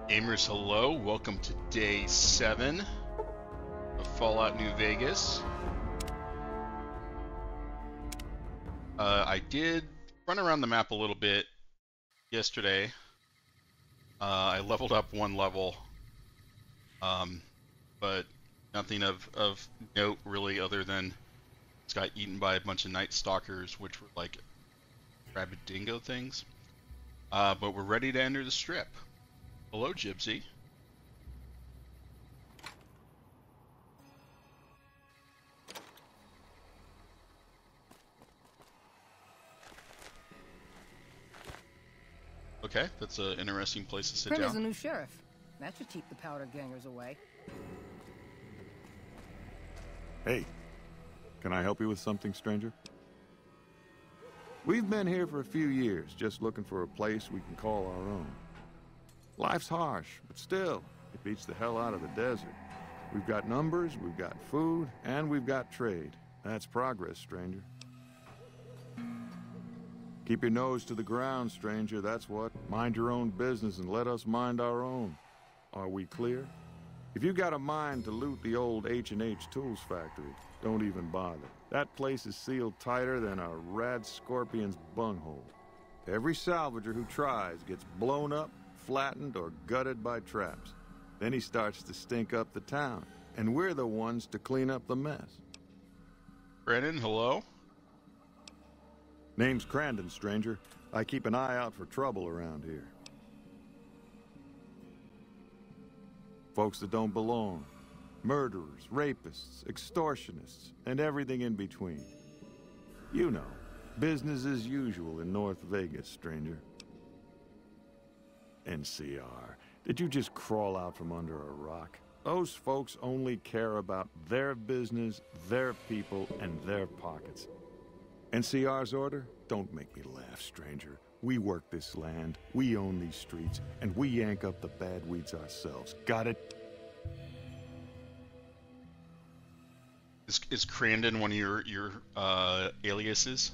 Gamers, hello. Welcome to day 7 of Fallout New Vegas. I did run around the map a little bit yesterday. I leveled up 1 level, but nothing of note really, other than it's got eaten by a bunch of Night Stalkers, which were like rabid dingo things. But we're ready to enter the strip. Hello, Gypsy. Okay, that's an interesting place to sit Printer's down. a new sheriff. That should keep the powder gangers away. Hey, can I help you with something, stranger? We've been here for a few years, just looking for a place we can call our own. Life's harsh, but still, it beats the hell out of the desert. We've got numbers, we've got food, and we've got trade. That's progress, stranger. Keep your nose to the ground, stranger, that's what. Mind your own business and let us mind our own. Are we clear? If you got a mind to loot the old H&H Tools factory, don't even bother. That place is sealed tighter than a rad scorpion's bunghole. Every salvager who tries gets blown up, flattened, or gutted by traps. Then he starts to stink up the town, and we're the ones to clean up the mess. Brandon, hello? Name's Crandon, stranger. I keep an eye out for trouble around here. Folks that don't belong. Murderers, rapists, extortionists, and everything in between. You know, business as usual in North Vegas, stranger. NCR, did you just crawl out from under a rock? Those folks only care about their business, their people, and their pockets. NCR's order? Don't make me laugh, stranger. We work this land, we own these streets, and we yank up the bad weeds ourselves. Got it? Is Crandon one of your aliases?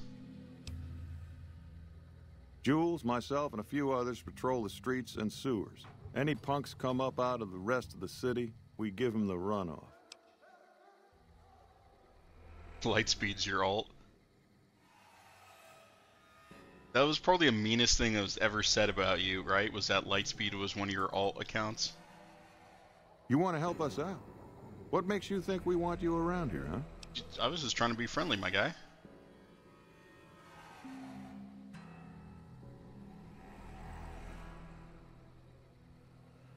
Jules, myself, and a few others patrol the streets and sewers. Any punks come up out of the rest of the city, we give them the runoff. Lightspeed's your alt. That was probably the meanest thing that was ever said about you, right? Was that Lightspeed was one of your alt accounts? You want to help us out? What makes you think we want you around here, huh? I was just trying to be friendly, my guy.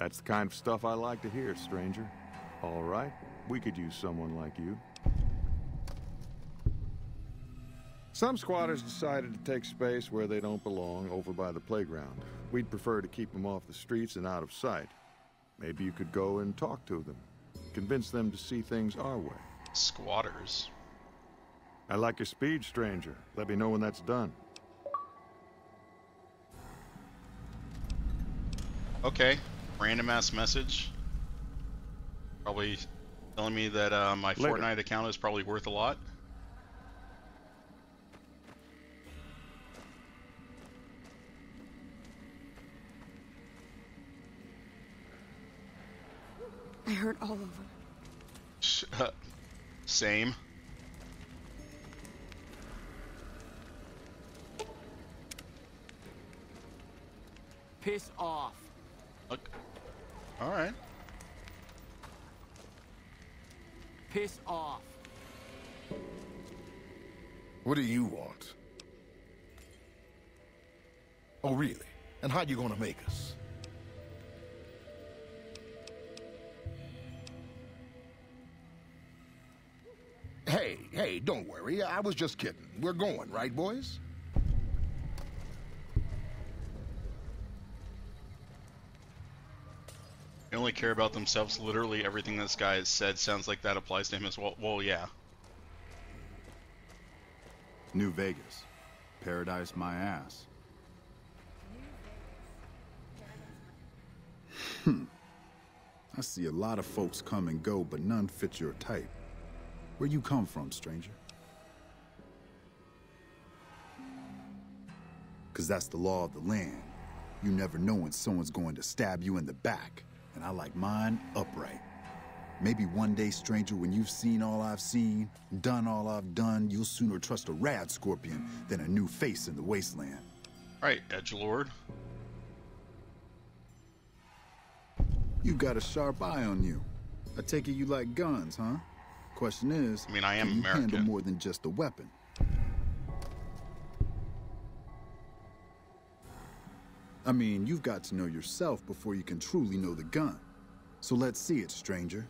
That's the kind of stuff I like to hear, stranger. All right, we could use someone like you. Some squatters decided to take space where they don't belong, over by the playground. We'd prefer to keep them off the streets and out of sight. Maybe you could go and talk to them. Convince them to see things our way. Squatters. I like your speed, stranger. Let me know when that's done. Okay. Random ass message. Probably telling me that my Later. Fortnite account is probably worth a lot. I hurt all over. Same. Piss off. Okay. All right. Piss off. What do you want? Oh, really? And how you gonna make us? Hey, don't worry. I was just kidding. We're going, right, boys? They only care about themselves. Literally everything this guy has said sounds like that applies to him as well. Well, yeah. New Vegas. Paradise my ass. I see a lot of folks come and go, but none fit your type. Where you come from, stranger? 'Cause that's the law of the land. You never know when someone's going to stab you in the back, and I like mine upright. Maybe one day, stranger, when you've seen all I've seen, done all I've done, you'll sooner trust a rad scorpion than a new face in the wasteland. Alright, edgelord. You've got a sharp eye on you. I take it you like guns, huh? Question is, I mean, I am can you American. handle more than just a weapon? I mean, you've got to know yourself before you can truly know the gun. So let's see it, stranger.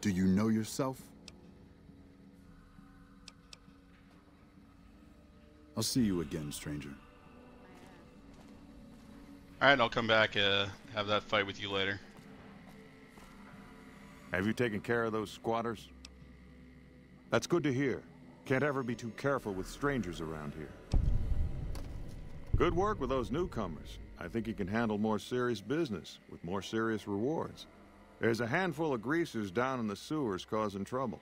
Do you know yourself? I'll see you again, stranger. Alright, I'll come back, have that fight with you later. Have you taken care of those squatters? That's good to hear. Can't ever be too careful with strangers around here. Good work with those newcomers. I think you can handle more serious business with more serious rewards. There's a handful of greasers down in the sewers causing trouble.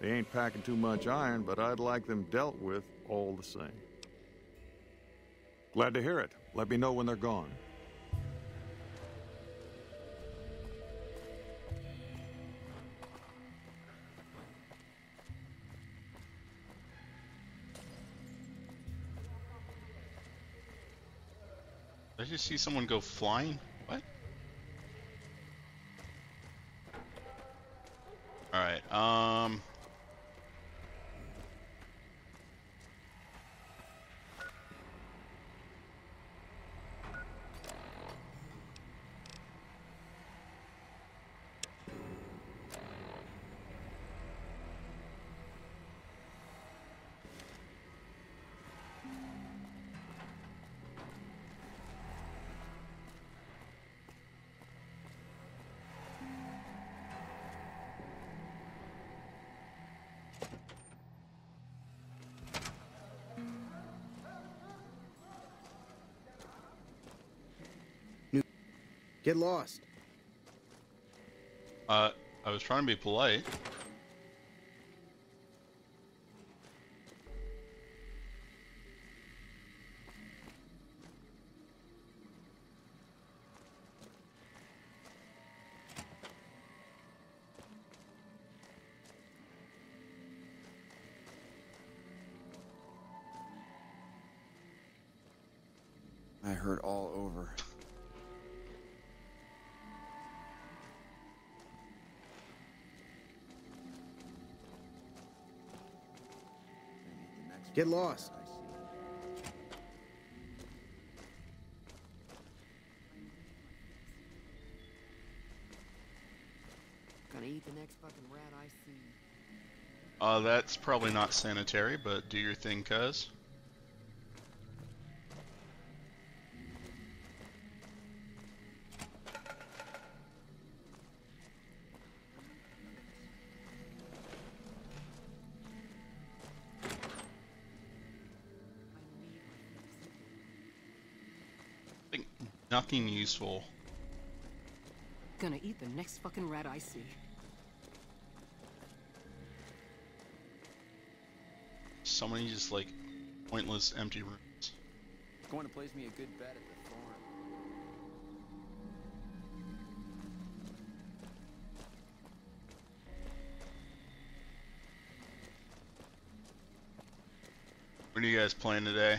They ain't packing too much iron, but I'd like them dealt with all the same. Glad to hear it. Let me know when they're gone. Did I just see someone go flying? What? Alright, Get lost. I was trying to be polite. I hurt all over. Get lost. Gonna eat the next fucking rat I see. That's probably not sanitary, but do your thing, cuz. Nothing useful. Gonna eat the next fucking rat I see. So many just like pointless empty rooms. Going to place me a good bet at the Thorn. What are you guys playing today?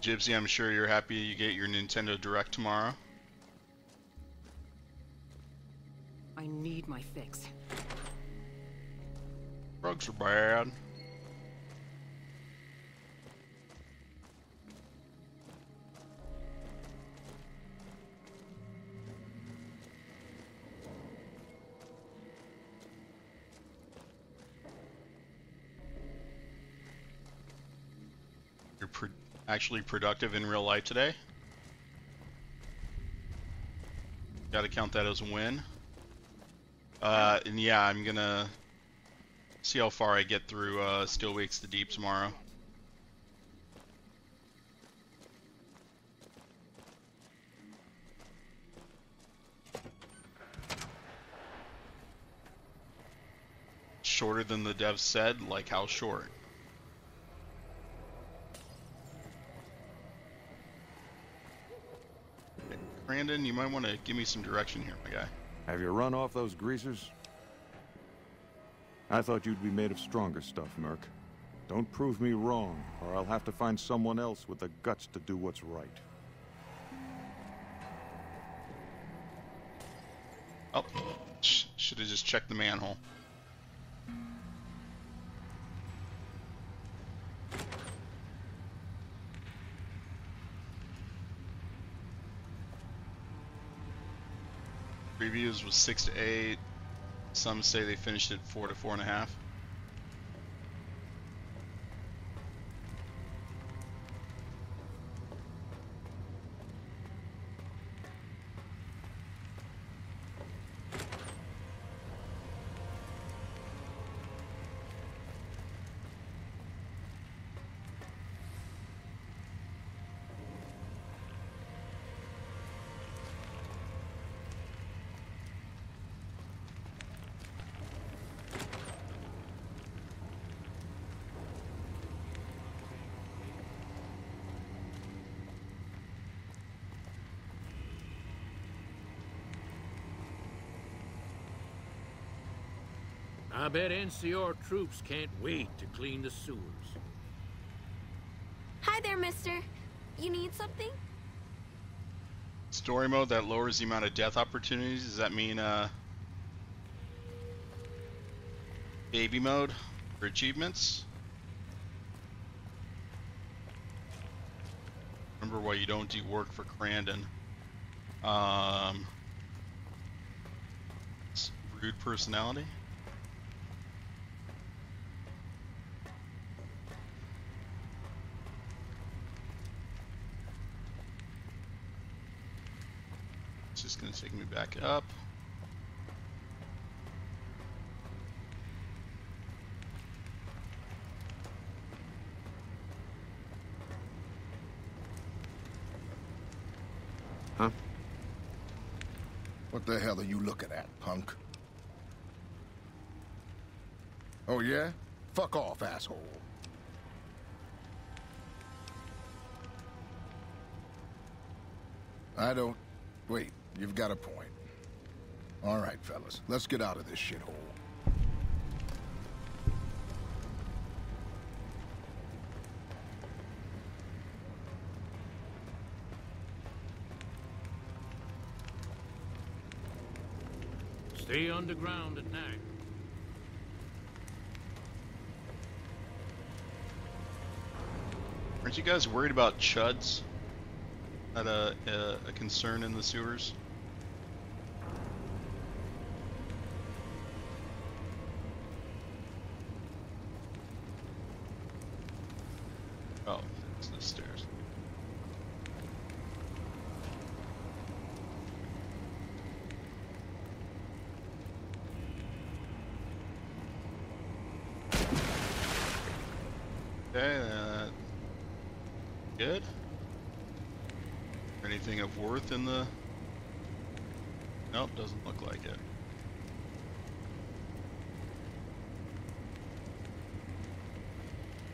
Gypsy, I'm sure you're happy you get your Nintendo Direct tomorrow. I need my fix. Drugs are bad. You're actually productive in real life today. Gotta count that as a win. And yeah, I'm gonna see how far I get through Still Wakes the Deep tomorrow. shorter than the devs said? Like how short? Brandon, you might want to give me some direction here, my guy. Have you run off those greasers? I thought you'd be made of stronger stuff, Merc. Don't prove me wrong, or I'll have to find someone else with the guts to do what's right. Oh, should have just checked the manhole. Reviews was 6 to 8. Some say they finished at 4 to 4.5. I bet NCR troops can't wait to clean the sewers. Hi there, mister. You need something? Story mode that lowers the amount of death opportunities. Does that mean baby mode for achievements? Remember why you don't do work for Crandon. Rude personality. It's just gonna take me back up. Huh? What the hell are you looking at, punk? Oh, yeah? Fuck off, asshole. I don't... Wait, you've got a point. All right, fellas, let's get out of this shithole. Stay underground at night. Aren't you guys worried about chuds? That a concern in the sewers? Oh, it's the stairs. Okay, good. Anything of worth in the... Nope, doesn't look like it.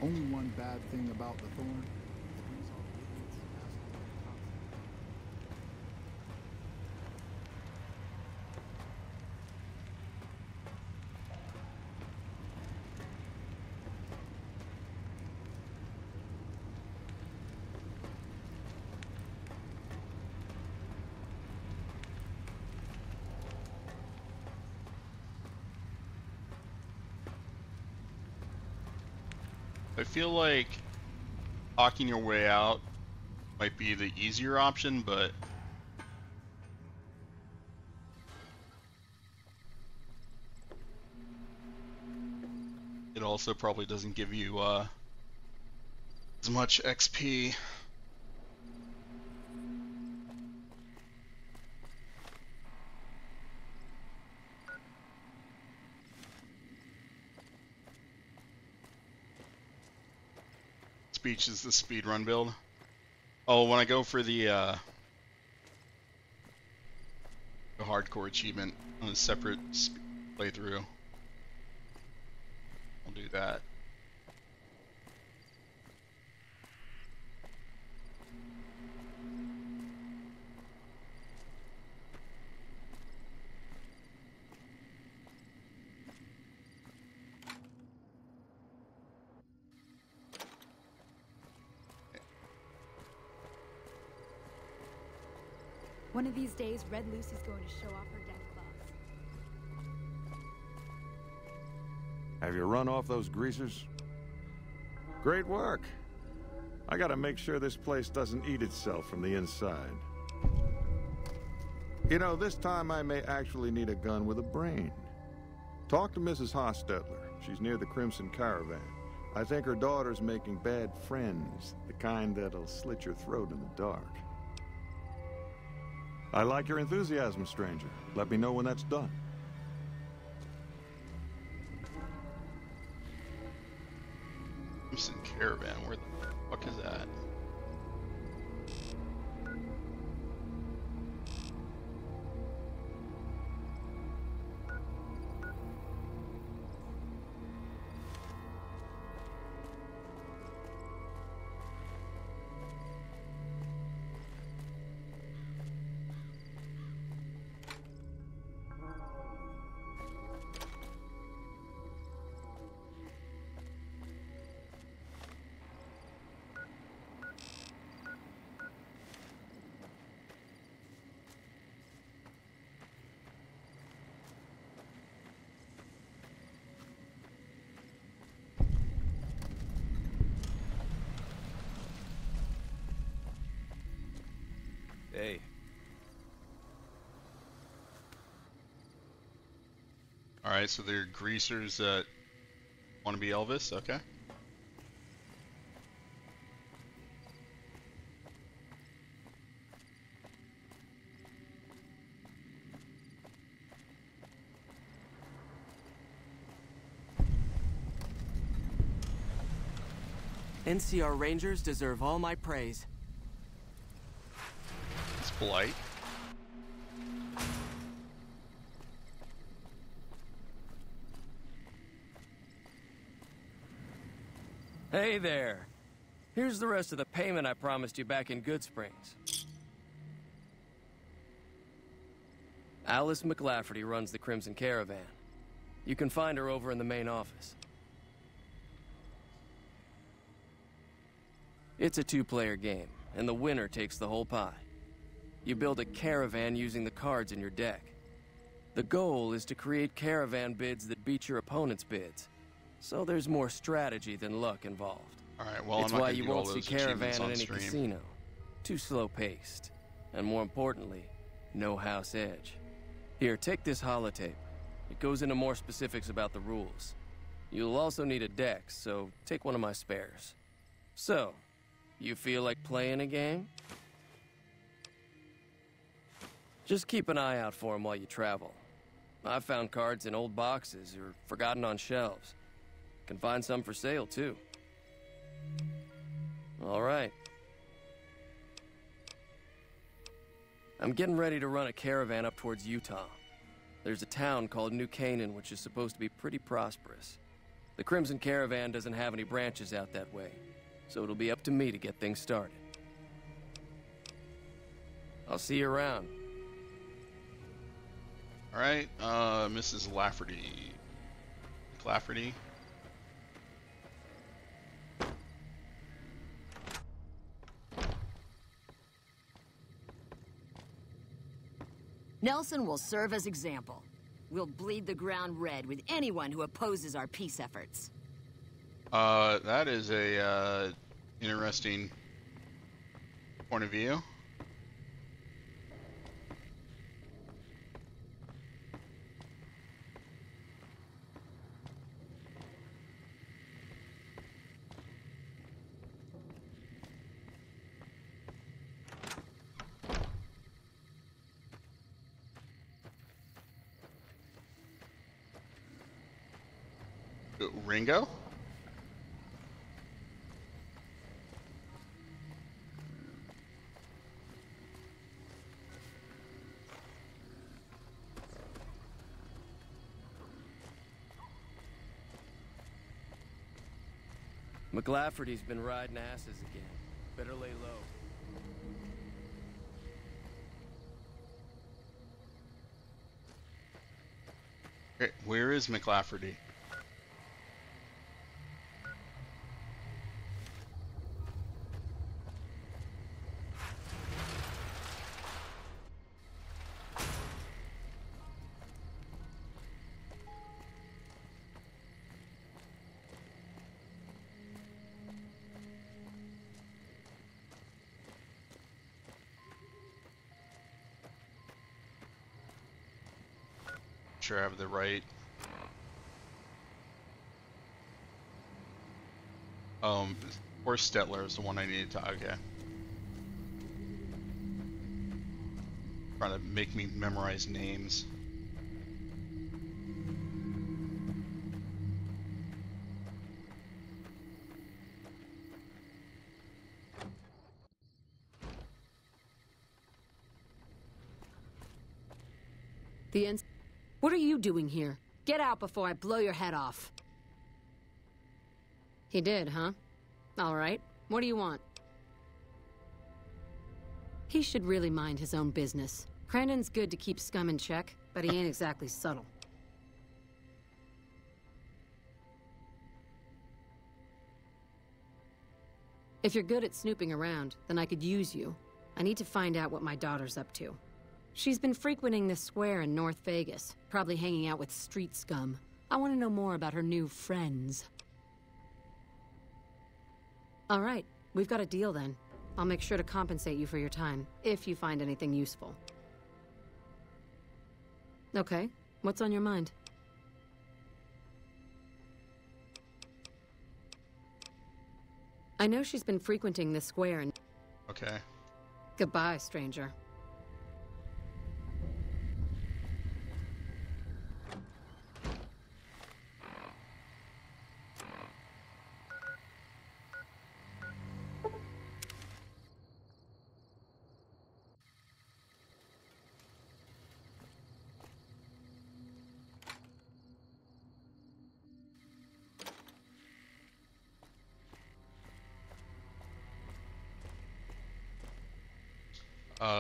Only one bad thing about the thorn. I feel like talking your way out might be the easier option, but it also probably doesn't give you as much XP. Speech is the speedrun build. Oh, when I go for the hardcore achievement on a separate playthrough. do that. One of these days, Red Lucy's going to show off her death claws. Have you run off those greasers? Great work. I gotta make sure this place doesn't eat itself from the inside. You know, this time I may actually need a gun with a brain. Talk to Mrs. Hostetler. She's near the Crimson Caravan. I think her daughter's making bad friends, the kind that'll slit your throat in the dark. I like your enthusiasm, stranger. Let me know when that's done. Crimson Caravan, where the fuck is that? Hey. Alright, so they're greasers that want to be Elvis, okay. NCR Rangers deserve all my praise. It's polite. Hey there. Here's the rest of the payment I promised you back in Good Springs. Alice McLafferty runs the Crimson Caravan. You can find her over in the main office. It's a two-player game, and the winner takes the whole pie. You build a caravan using the cards in your deck. The goal is to create caravan bids that beat your opponent's bids. So there's more strategy than luck involved. Alright, well, It's I'm not why gonna you do all won't see those caravan achievements in on any stream. casino. Too slow-paced. And more importantly, no house edge. Here, take this holotape. It goes into more specifics about the rules. You'll also need a deck, so take one of my spares. So, you feel like playing a game? Just keep an eye out for them while you travel. I've found cards in old boxes or forgotten on shelves. Can find some for sale, too. All right. I'm getting ready to run a caravan up towards Utah. There's a town called New Canaan, which is supposed to be pretty prosperous. The Crimson Caravan doesn't have any branches out that way, so it'll be up to me to get things started. I'll see you around. Alright, Mrs. Lafferty. Lafferty? Nelson will serve as example. We'll bleed the ground red with anyone who opposes our peace efforts. That is a, interesting point of view. Ringo? McLafferty's been riding asses again. Better lay low. Okay, where is McLafferty? Sure I have the right. Or Stetler is the one I needed to. Okay. Trying to make me memorize names. What are you doing here? Get out before I blow your head off. He did, huh? All right. What do you want? He should really mind his own business. Crandon's good to keep scum in check, but he ain't exactly subtle. If you're good at snooping around, then I could use you. I need to find out what my daughter's up to. She's been frequenting this square in North Vegas, probably hanging out with street scum. I want to know more about her new friends. All right, we've got a deal then. I'll make sure to compensate you for your time, if you find anything useful. Okay, what's on your mind? I know she's been frequenting this square and... Okay. Goodbye, stranger.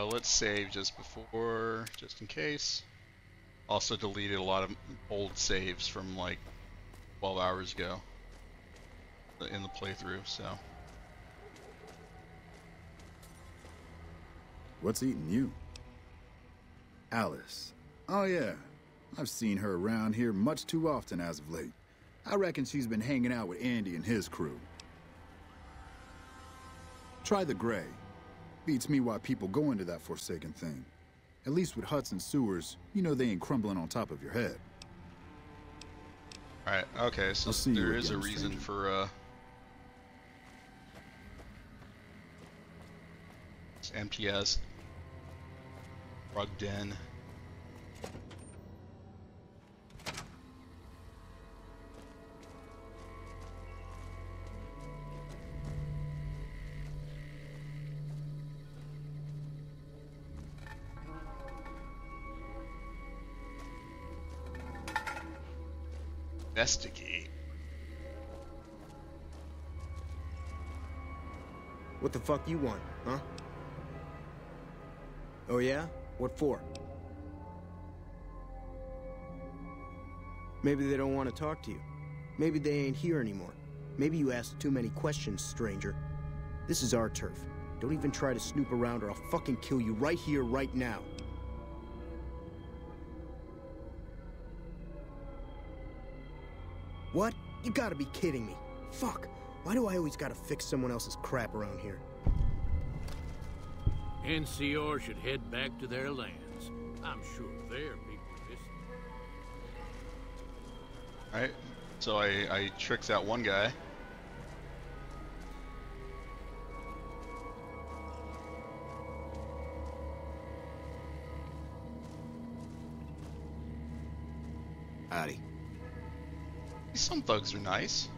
Let's save just before, just in case. Also deleted a lot of old saves from like 12 hours ago in the playthrough, so. What's eating you? Alice. Oh yeah, I've seen her around here much too often as of late. I reckon she's been hanging out with Andy and his crew. Try the gray. Beats me why people go into that forsaken thing. At least with huts and sewers, you know they ain't crumbling on top of your head. Alright, okay, so there is a reason for, it's MTS, Rug Den. Investigate. What the fuck you want, huh? Oh yeah? What for? Maybe they don't want to talk to you. Maybe they ain't here anymore. Maybe you asked too many questions, stranger. This is our turf. Don't even try to snoop around or I'll fucking kill you right here, right now. What? You gotta be kidding me. Fuck. Why do I always gotta fix someone else's crap around here? NCR should head back to their lands. I'm sure their people miss them. Alright, so I tricked that one guy. Howdy. Some thugs are nice.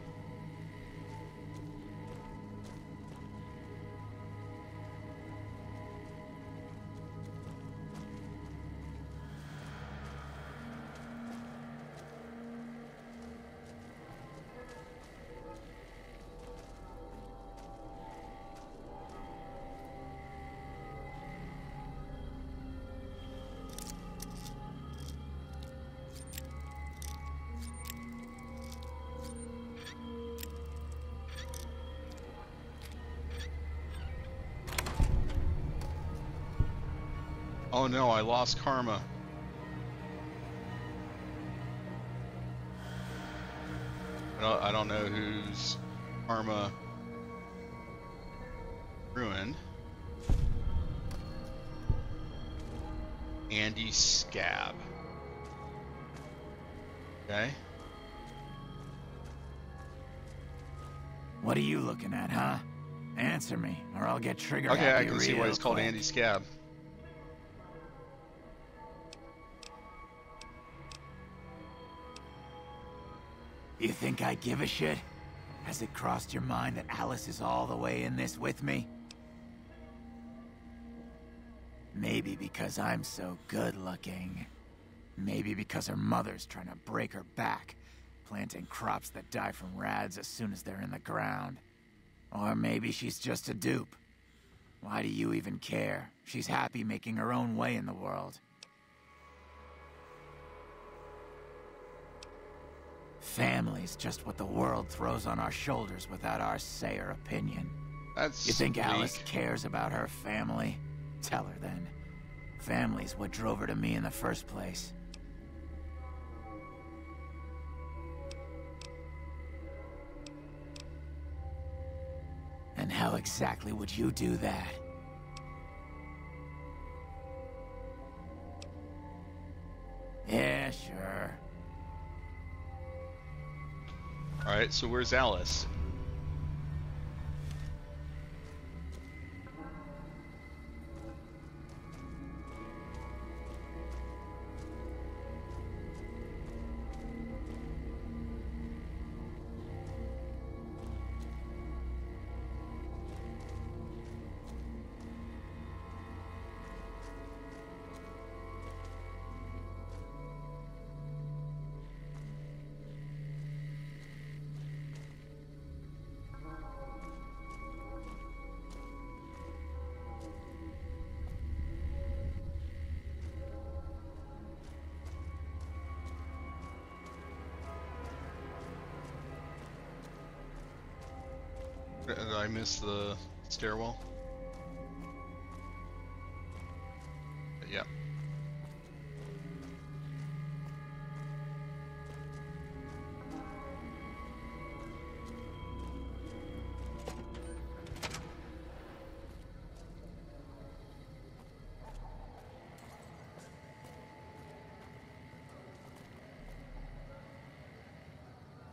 Oh no, I lost karma. I don't know whose karma ruined. Andy Scab. Okay. What are you looking at, huh? Answer me, or I'll get trigger Okay, I happy can see why real it's called quick. Andy Scab. You think I give a shit? Has it crossed your mind that Alice is all the way in this with me? Maybe because I'm so good looking. Maybe because her mother's trying to break her back, planting crops that die from rads as soon as they're in the ground. Or maybe she's just a dupe. Why do you even care? She's happy making her own way in the world. Family's just what the world throws on our shoulders without our say or opinion. You think weak. Alice cares about her family? Tell her then. Family's what drove her to me in the first place. And how exactly would you do that? Yeah, sure. Alright, so where's Alice? Did I miss the stairwell? Yep.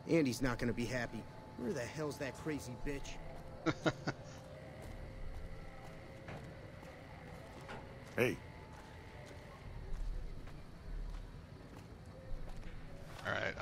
Andy's not gonna be happy. Where the hell's that crazy bitch? Hey. Alright,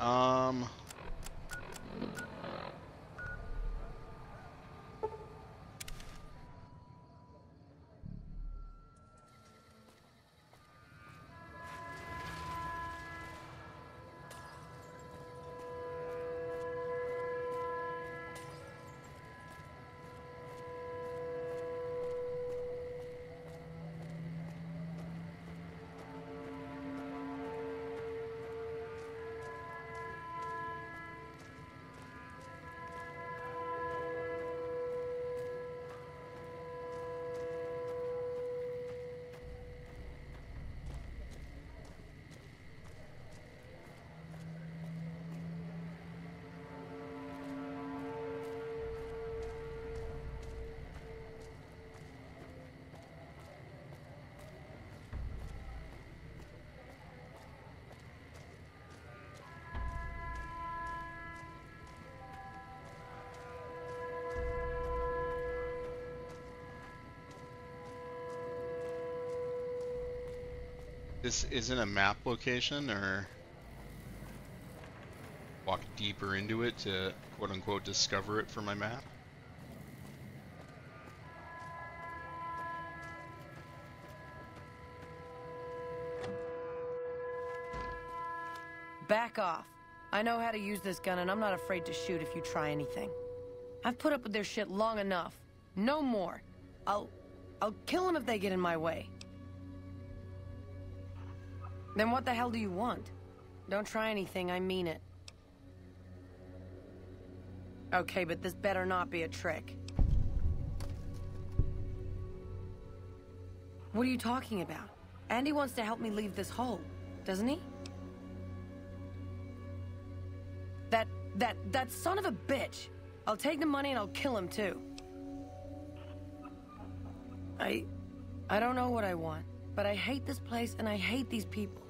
this isn't a map location, or walk deeper into it to quote-unquote discover it for my map? Back off. I know how to use this gun, and I'm not afraid to shoot if you try anything. I've put up with their shit long enough. No more. I'll kill them if they get in my way. Then what the hell do you want? Don't try anything, I mean it. Okay, but this better not be a trick. What are you talking about? Andy wants to help me leave this hole, doesn't he? That son of a bitch. I'll take the money and I'll kill him too. I don't know what I want, but I hate this place and I hate these people.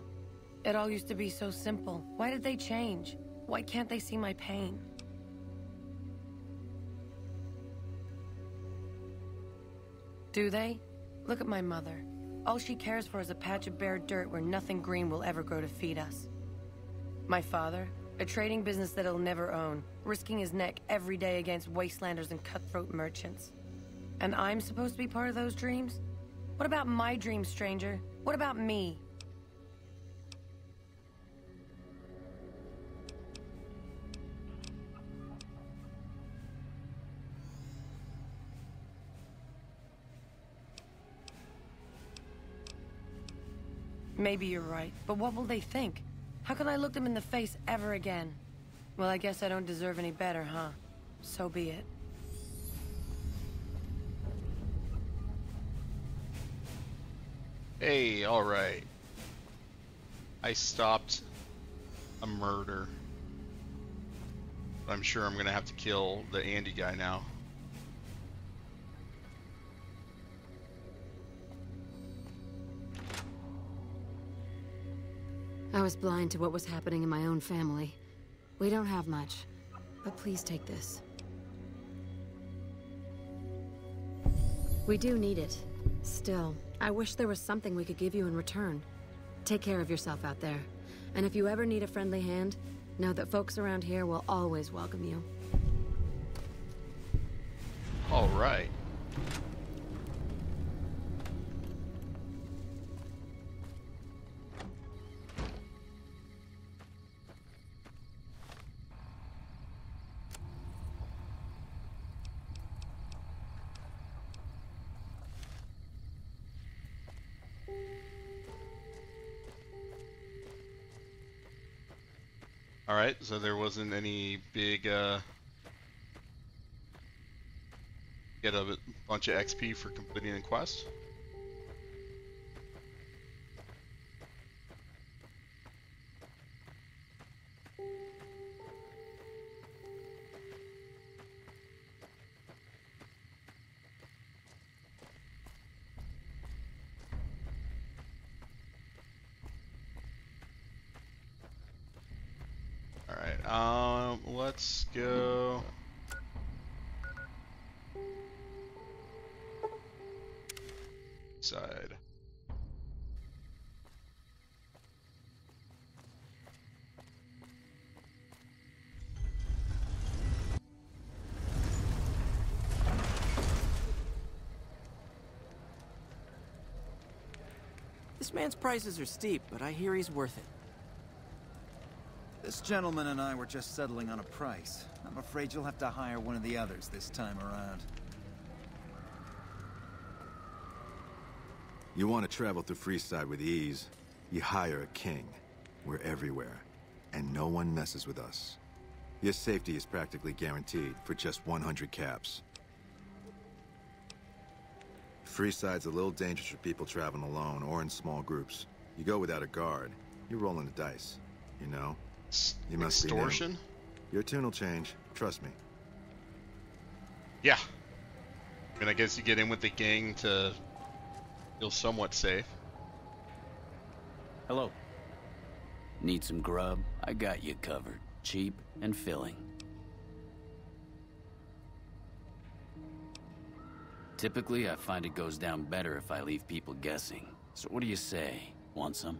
It all used to be so simple. Why did they change? Why can't they see my pain? Do they? Look at my mother. All she cares for is a patch of bare dirt where nothing green will ever grow to feed us. My father, a trading business that he'll never own, risking his neck every day against wastelanders and cutthroat merchants. And I'm supposed to be part of those dreams? What about my dreams, stranger? What about me? Maybe you're right, but what will they think? How can I look them in the face ever again? Well, I guess I don't deserve any better, huh? So be it. Hey, alright. I stopped a murder. I'm sure I'm gonna have to kill the Andy guy now. I was blind to what was happening in my own family. We don't have much, but please take this. We do need it. Still, I wish there was something we could give you in return. Take care of yourself out there. And if you ever need a friendly hand, know that folks around here will always welcome you. All right. Alright, so there wasn't any big, get a bunch of XP for completing the quest? Let's go. Side. This man's prices are steep, but I hear he's worth it. This gentleman and I were just settling on a price. I'm afraid you'll have to hire one of the others this time around. You want to travel through Freeside with ease, you hire a king. We're everywhere, and no one messes with us. Your safety is practically guaranteed for just 100 caps. Freeside's a little dangerous for people traveling alone or in small groups. You go without a guard, you're rolling the dice, you know? You must Extortion? be new. Your tune will change, trust me. Yeah. I mean, I guess you get in with the gang to feel somewhat safe. Hello. Need some grub? I got you covered. Cheap and filling. Typically, I find it goes down better if I leave people guessing. So what do you say? Want some?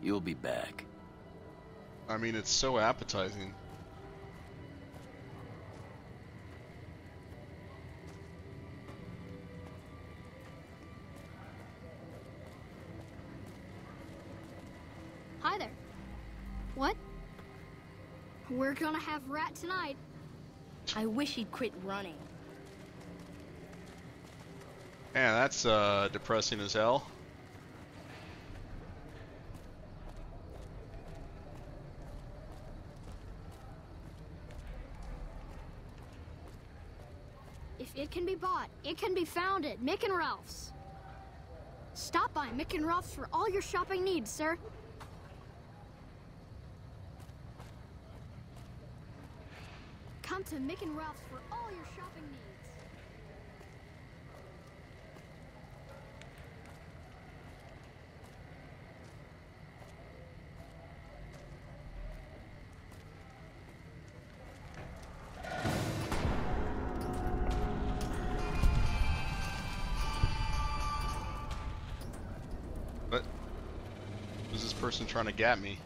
You'll be back. I mean, it's so appetizing. Hi there. What? We're gonna have Rat tonight. I wish he'd quit running. Man, that's depressing as hell. If It can be bought. It can be found at Mick and Ralph's. Stop by Mick and Ralph's for all your shopping needs, sir. Come to Mick and Ralph's for all your shopping needs. What? Who's this person trying to get me?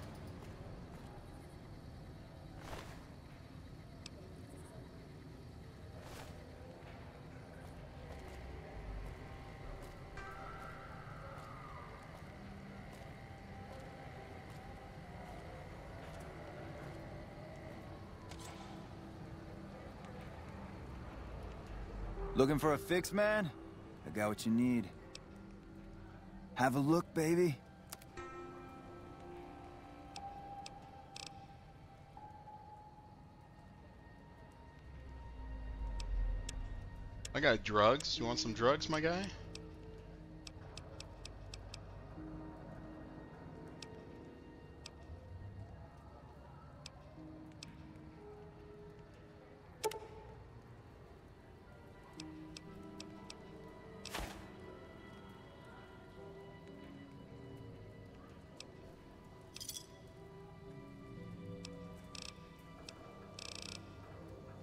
Looking for a fix, man? I got what you need. Have a look, baby. I got drugs. You want some drugs, my guy?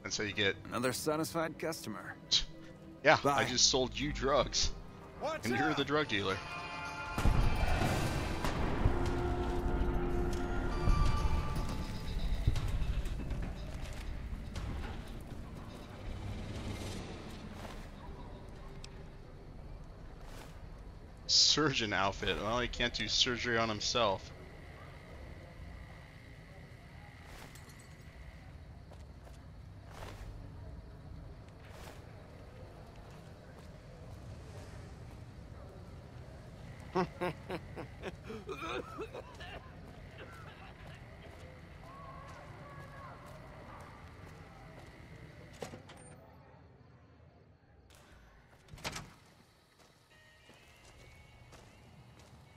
And so you get another satisfied customer. Yeah, Bye. I just sold you drugs. And you're the drug dealer. Surgeon outfit. Well, he can't do surgery on himself.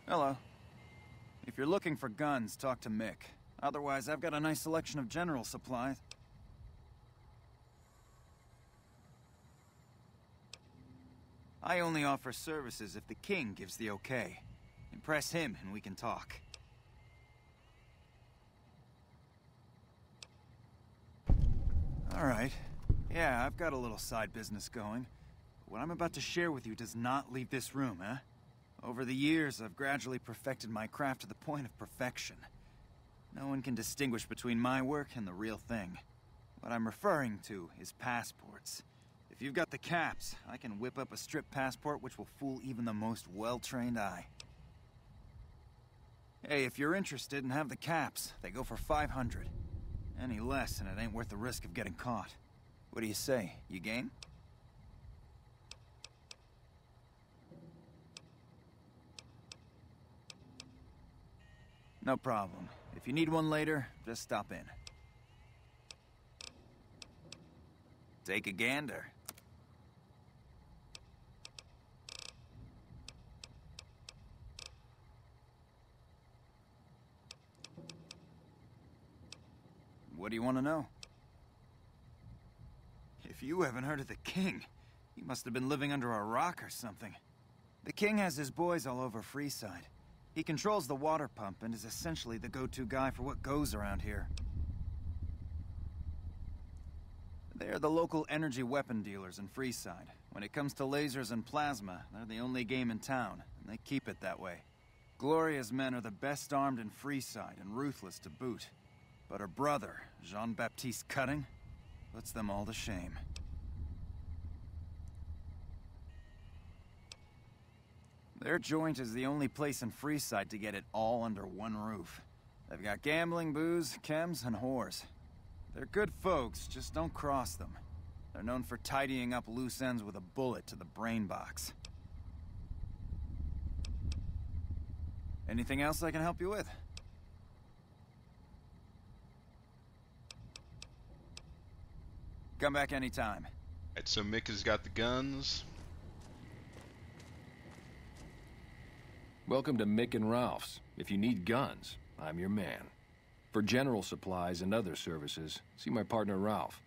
Hello. If you're looking for guns, talk to Mick. Otherwise, I've got a nice selection of general supplies. I only offer services if the king gives the okay. Impress him and we can talk. Alright. Yeah, I've got a little side business going. But what I'm about to share with you does not leave this room, eh? Over the years, I've gradually perfected my craft to the point of perfection. No one can distinguish between my work and the real thing. What I'm referring to is passports. If you've got the caps, I can whip up a strip passport which will fool even the most well-trained eye. Hey, if you're interested and have the caps, they go for 500. Any less and it ain't worth the risk of getting caught. What do you say? You game? No problem. If you need one later, just stop in. Take a gander. What do you want to know? If you haven't heard of the king, you must have been living under a rock or something. The king has his boys all over Freeside. He controls the water pump and is essentially the go-to guy for what goes around here. They're the local energy weapon dealers in Freeside. When it comes to lasers and plasma, they're the only game in town, and they keep it that way. Gloria's men are the best armed in Freeside and ruthless to boot. But her brother, Jean-Baptiste Cutting, puts them all to shame. Their joint is the only place in Freeside to get it all under one roof. They've got gambling, booze, chems, and whores. They're good folks, just don't cross them. They're known for tidying up loose ends with a bullet to the brain box. Anything else I can help you with? Come back anytime. Alright, so Mick has got the guns. Welcome to Mick and Ralph's. If you need guns, I'm your man. For general supplies and other services, see my partner Ralph.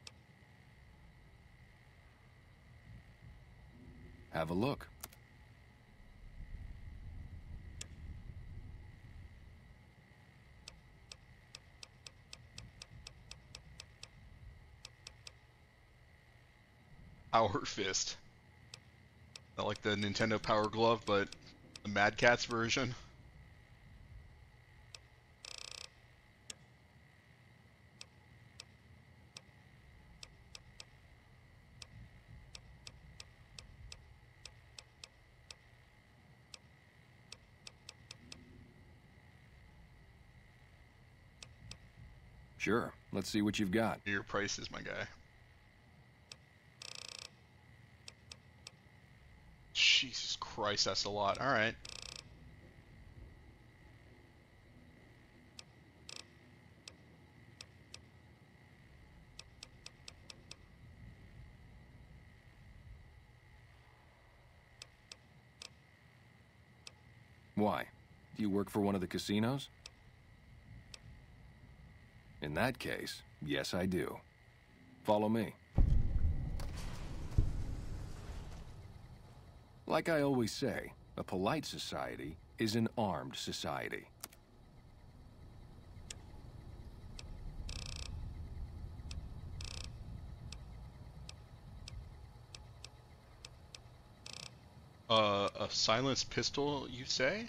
Have a look. Power Fist. Not like the Nintendo Power Glove, but the Mad Catz version. Sure. Let's see what you've got. Your prices, my guy. Jesus Christ, that's a lot. Alright. Why? Do you work for one of the casinos? In that case, yes I do. Follow me. Like I always say, a polite society is an armed society. A silenced pistol, you say?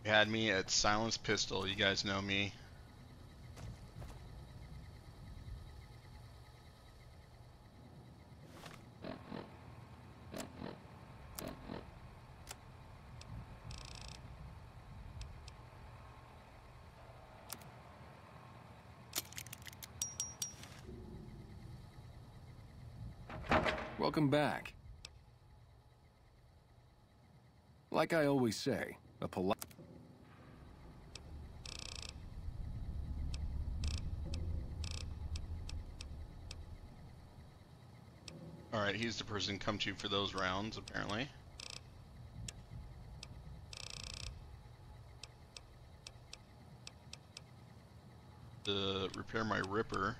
You had me at silenced pistol, you guys know me. Welcome back. Like I always say, a polite... Alright, he's the person come to for those rounds, apparently. To repair my Ripper.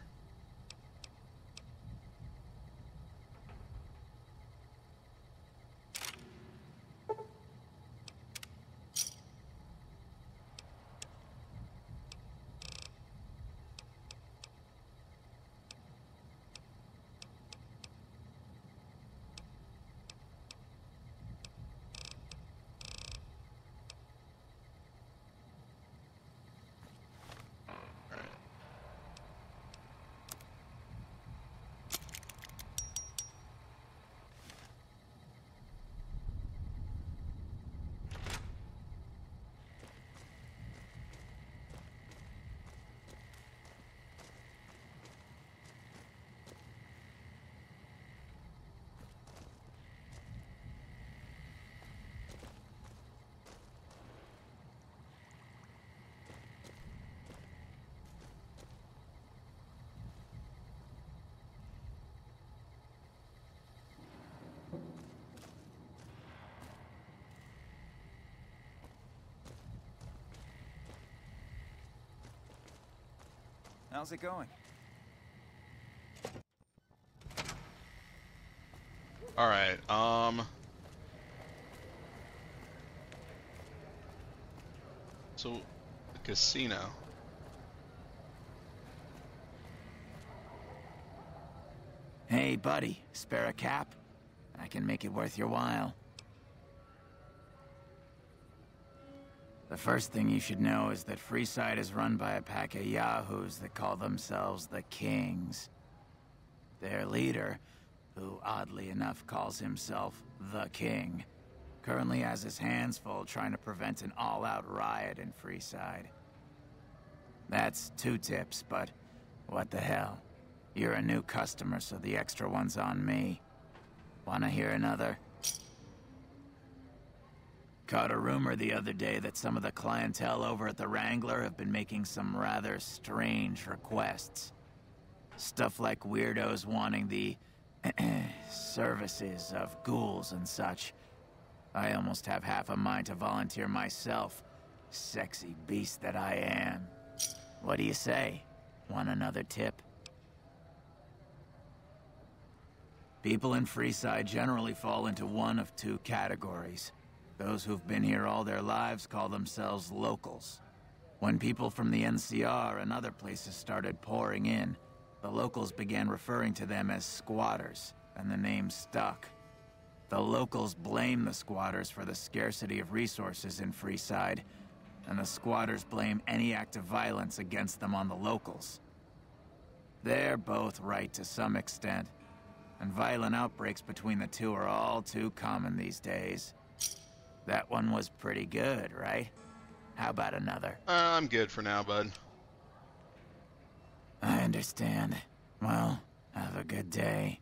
How's it going? Alright, so, the casino. Hey, buddy, spare a cap? I can make it worth your while. The first thing you should know is that Freeside is run by a pack of yahoos that call themselves the Kings. Their leader, who oddly enough calls himself the King, currently has his hands full trying to prevent an all-out riot in Freeside. That's 2 tips, but what the hell? You're a new customer, so the extra one's on me. Wanna hear another? Caught a rumor the other day that some of the clientele over at the Wrangler have been making some rather strange requests. Stuff like weirdos wanting the services of ghouls and such. I almost have half a mind to volunteer myself, sexy beast that I am. What do you say? Want another tip? People in Freeside generally fall into one of 2 categories. Those who've been here all their lives call themselves locals. When people from the NCR and other places started pouring in, the locals began referring to them as squatters, and the name stuck. The locals blame the squatters for the scarcity of resources in Freeside, and the squatters blame any act of violence against them on the locals. They're both right to some extent, and violent outbreaks between the 2 are all too common these days. That one was pretty good, right? How about another? I'm good for now, bud. I understand. Well, have a good day.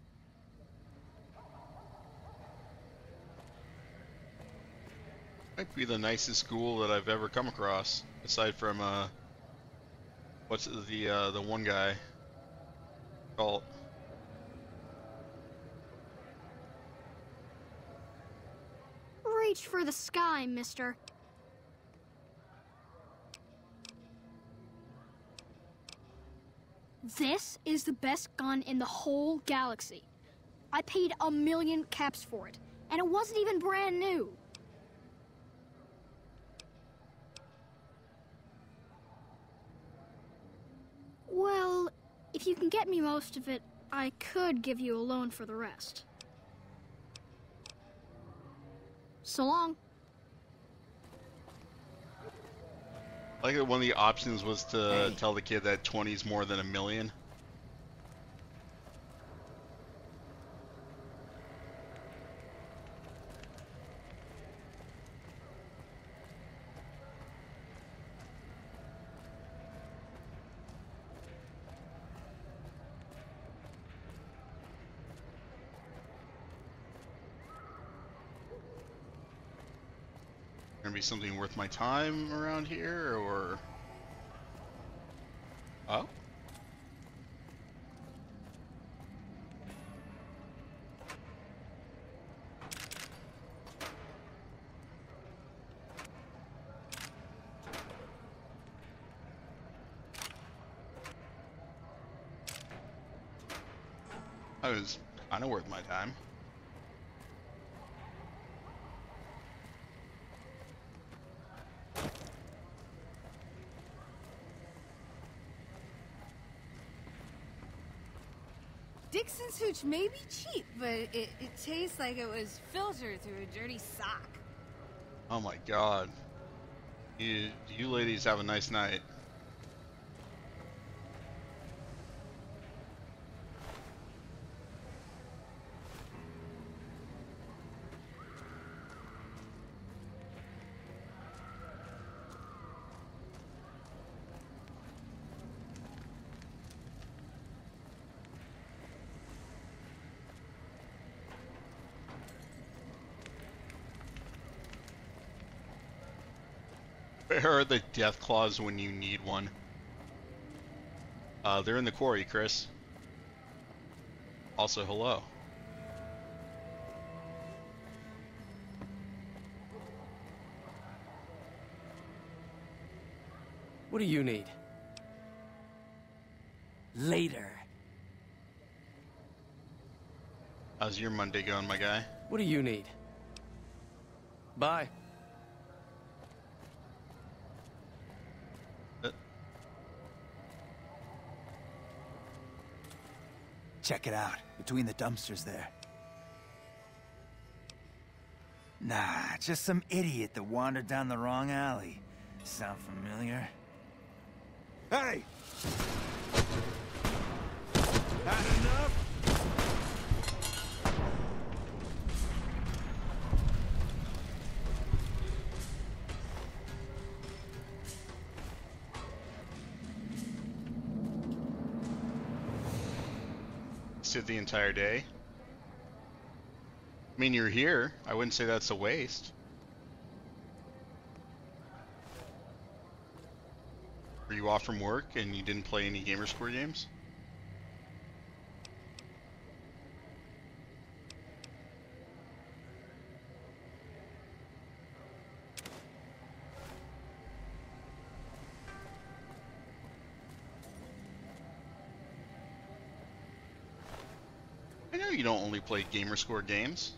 Might be the nicest school that I've ever come across, aside from what's the one guy called? Reach for the sky, mister. This is the best gun in the whole galaxy. I paid 1,000,000 caps for it, and it wasn't even brand new. Well, if you can get me most of it, I could give you a loan for the rest. So long. I like that one of the options was to tell the kid that 20's more than 1,000,000. Gonna be something worth my time around here, or... Oh? That was kind of worth my time. Dixon's hooch may be cheap, but it tastes like it was filtered through a dirty sock. Oh my god. You ladies have a nice night. Where are the death claws when you need one? They're in the quarry, Chris. Also, hello. What do you need? Later. How's your Monday going, my guy? What do you need? Bye. Check it out, between the dumpsters there. Nah, just some idiot that wandered down the wrong alley. Sound familiar? Hey! Had enough? Sit the entire day. I mean, you're here. I wouldn't say that's a waste. Were you off from work and you didn't play any Gamerscore games? I know you don't only play Gamerscore games.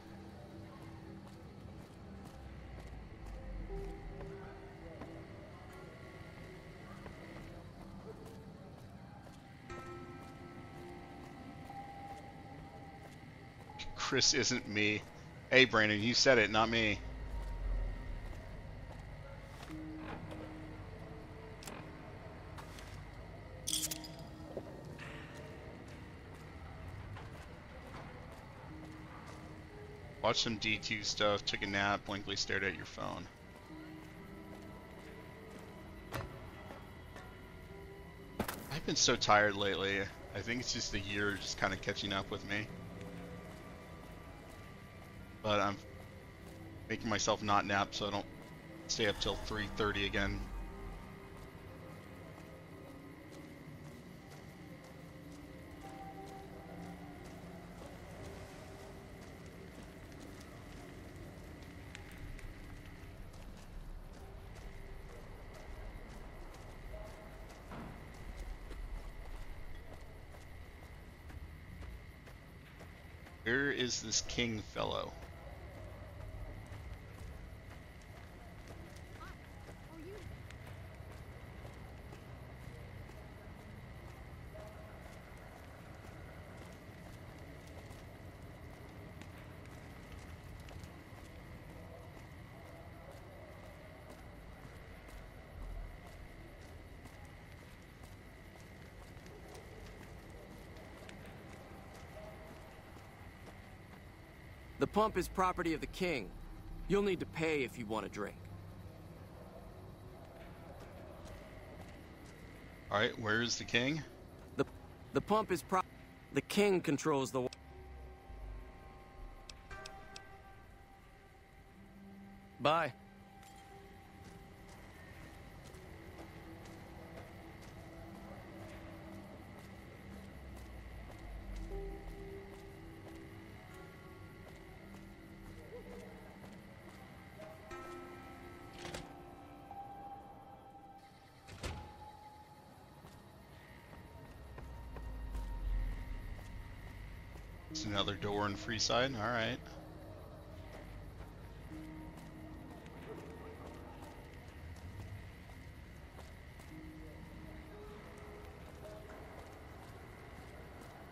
Chris isn't me. Hey, Brandon, you said it, not me. Watch some D2 stuff, took a nap, blankly stared at your phone. I've been so tired lately. I think it's just the year just kind of catching up with me. But I'm making myself not nap so I don't stay up till 3:30 again. Where is this king fellow? The pump is property of the king. You'll need to pay if you want a drink. Alright, where is the king? The pump is the king controls the... Bye. It's another door in Freeside. Alright.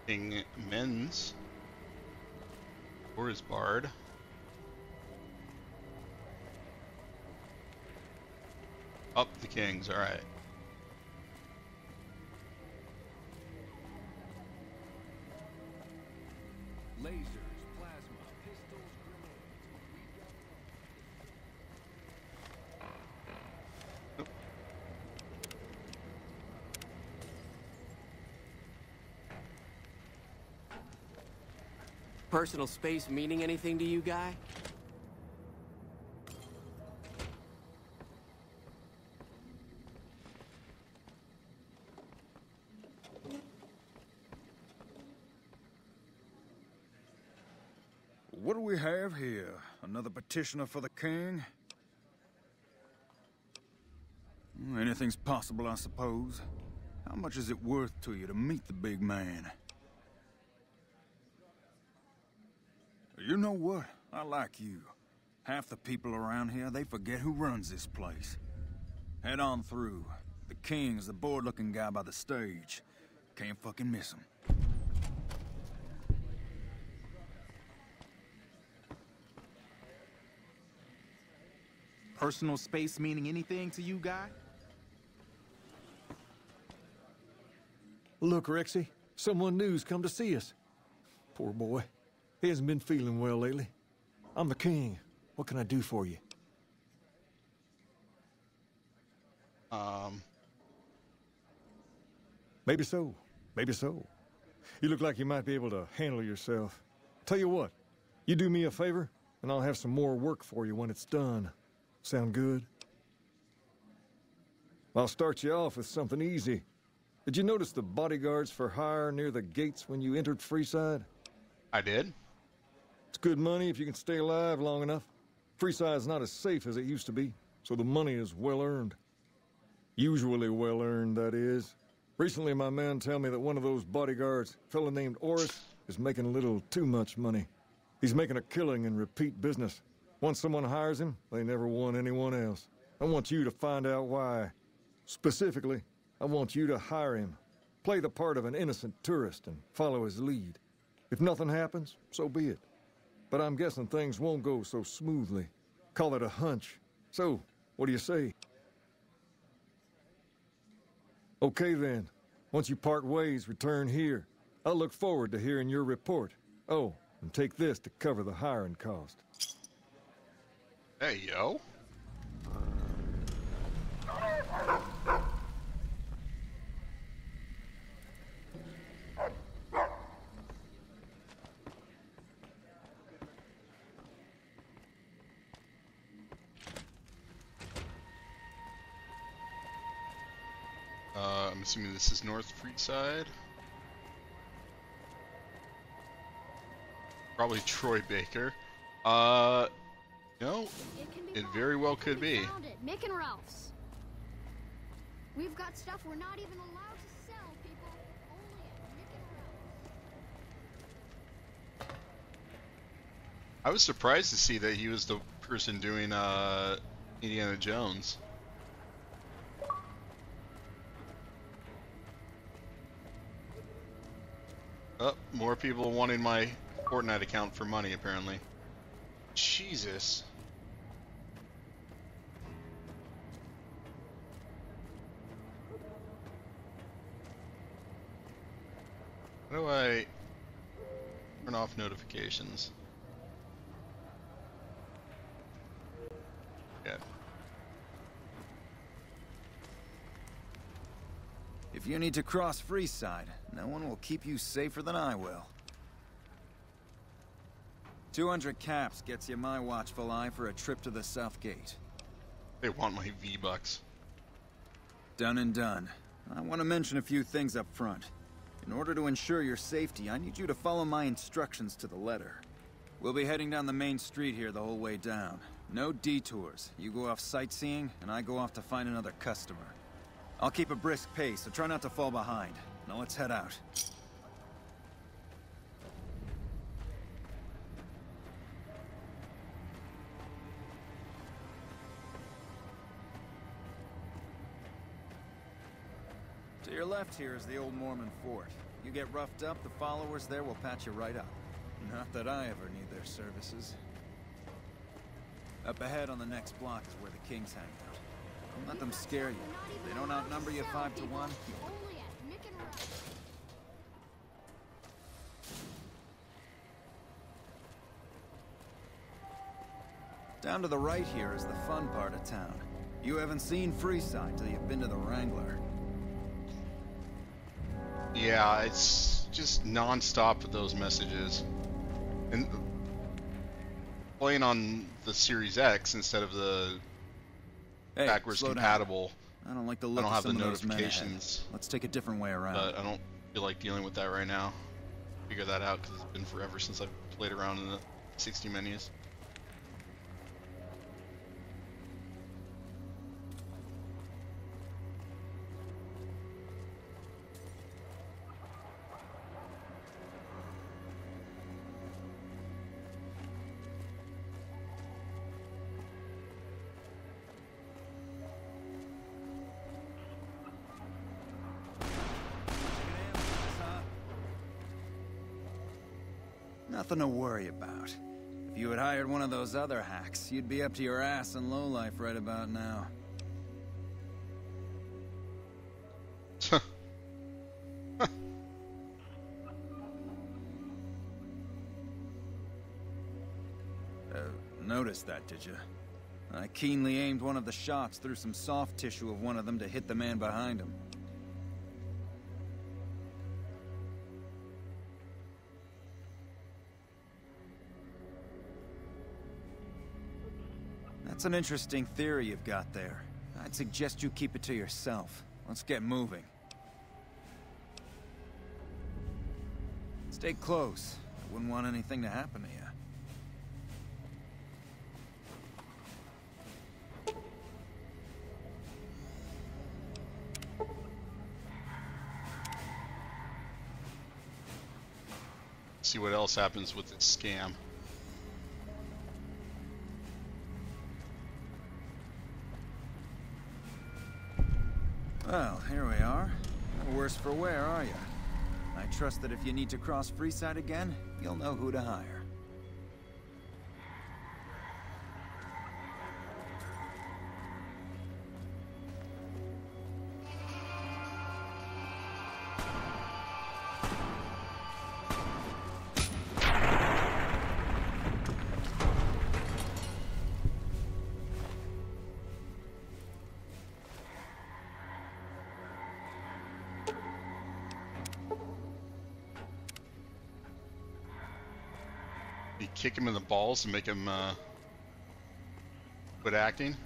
King Men's. Door is barred. Up the kings. Alright. Lasers, plasma, pistols, grenades. Personal space meaning anything to you, guy? What do we have here? Another petitioner for the king? Anything's possible, I suppose. How much is it worth to you to meet the big man? You know what? I like you. Half the people around here, they forget who runs this place. Head on through. The king's the bored-looking guy by the stage. Can't fucking miss him. personal space meaning anything to you, guy? Look, Rexy, someone new's come to see us. Poor boy. He hasn't been feeling well lately. I'm the king. What can I do for you? Maybe so. Maybe so. You look like you might be able to handle yourself. Tell you what, you do me a favor, and I'll have some more work for you when it's done. Sound good? I'll start you off with something easy. Did you notice the bodyguards for hire near the gates when you entered Freeside? I did. It's good money if you can stay alive long enough. Freeside's not as safe as it used to be, so the money is well earned. Usually well earned, that is. Recently, my man tell me that one of those bodyguards, a fella named Oris, is making a little too much money. He's making a killing in repeat business. Once someone hires him, they never want anyone else. I want you to find out why. Specifically, I want you to hire him. Play the part of an innocent tourist and follow his lead. If nothing happens, so be it. But I'm guessing things won't go so smoothly. Call it a hunch. So, what do you say? Okay then. Once you part ways, return here. I'll look forward to hearing your report. Oh, and take this to cover the hiring cost. Hey, yo. I'm assuming this is North Freeside. Probably Troy Baker. No, it very well could be. Mick and Ralph's. We've got stuff we're not even allowed to sell, people. Only at Mick and Ralph's. I was surprised to see that he was the person doing Indiana Jones. Oh, more people wanting my Fortnite account for money, apparently. Jesus. How do I turn off notifications? Yeah. If you need to cross Freeside, no one will keep you safer than I will. 200 caps gets you my watchful eye for a trip to the South Gate. They want my V-Bucks. Done and done. I want to mention a few things up front. In order to ensure your safety, I need you to follow my instructions to the letter. We'll be heading down the main street here the whole way down. No detours. You go off sightseeing, and I go off to find another customer. I'll keep a brisk pace, so try not to fall behind. Now let's head out. To your left here is the old Mormon fort. You get roughed up, the followers there will patch you right up. Not that I ever need their services. Up ahead on the next block is where the kings hang out. Don't let them scare you. They don't outnumber you 5 to 1. Down to the right here is the fun part of town. You haven't seen Freeside till you've been to the Wrangler. Yeah, it's just non-stop with those messages. And playing on the Series X instead of the backwards compatible. I don't like the look I don't have of some the of those men ahead. notifications. Let's take a different way around. But I don't feel like dealing with that right now. Figure that out because it's been forever since I've played around in the 60 menus. Nothing to worry about. If you had hired one of those other hacks, you'd be up to your ass in lowlife right about now. Noticed that, did you? I keenly aimed one of the shots through some soft tissue of one of them to hit the man behind him. That's an interesting theory you've got there. I'd suggest you keep it to yourself. Let's get moving. Stay close. I wouldn't want anything to happen to you. See what else happens with this scam. Well, here we are. No worse for wear, are you? I trust that if you need to cross Freeside again, you'll know who to hire. You kick him in the balls and make him quit acting.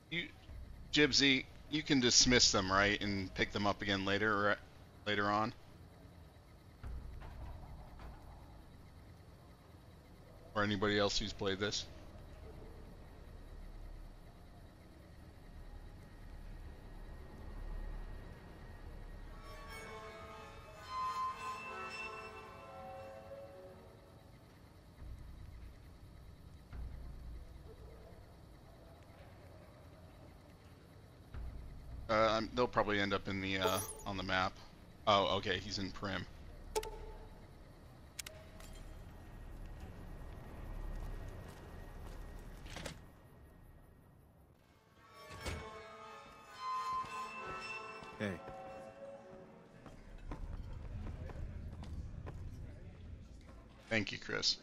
You, Jibsy, you can dismiss them, right, and pick them up again later on. Or anybody else who's played this. They'll probably end up in the on the map. Oh, okay, he's in Prim. Hey. Thank you, Chris.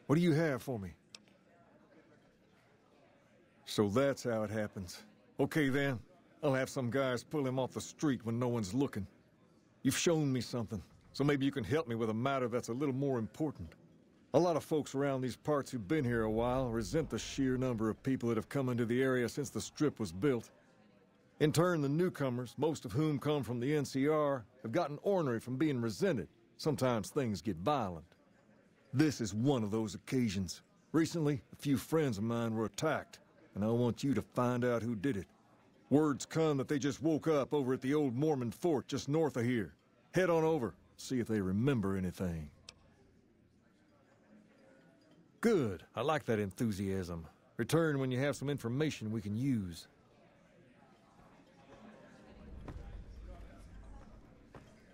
What do you have for me? So that's how it happens. Okay then, I'll have some guys pull him off the street when no one's looking. You've shown me something, so maybe you can help me with a matter that's a little more important. A lot of folks around these parts who've been here a while resent the sheer number of people that have come into the area since the Strip was built. In turn, the newcomers, most of whom come from the NCR, have gotten ornery from being resented. Sometimes things get violent. This is one of those occasions. Recently, a few friends of mine were attacked, and I want you to find out who did it. Word's come that they just woke up over at the old Mormon fort just north of here. Head on over, see if they remember anything. Good. I like that enthusiasm. Return when you have some information we can use.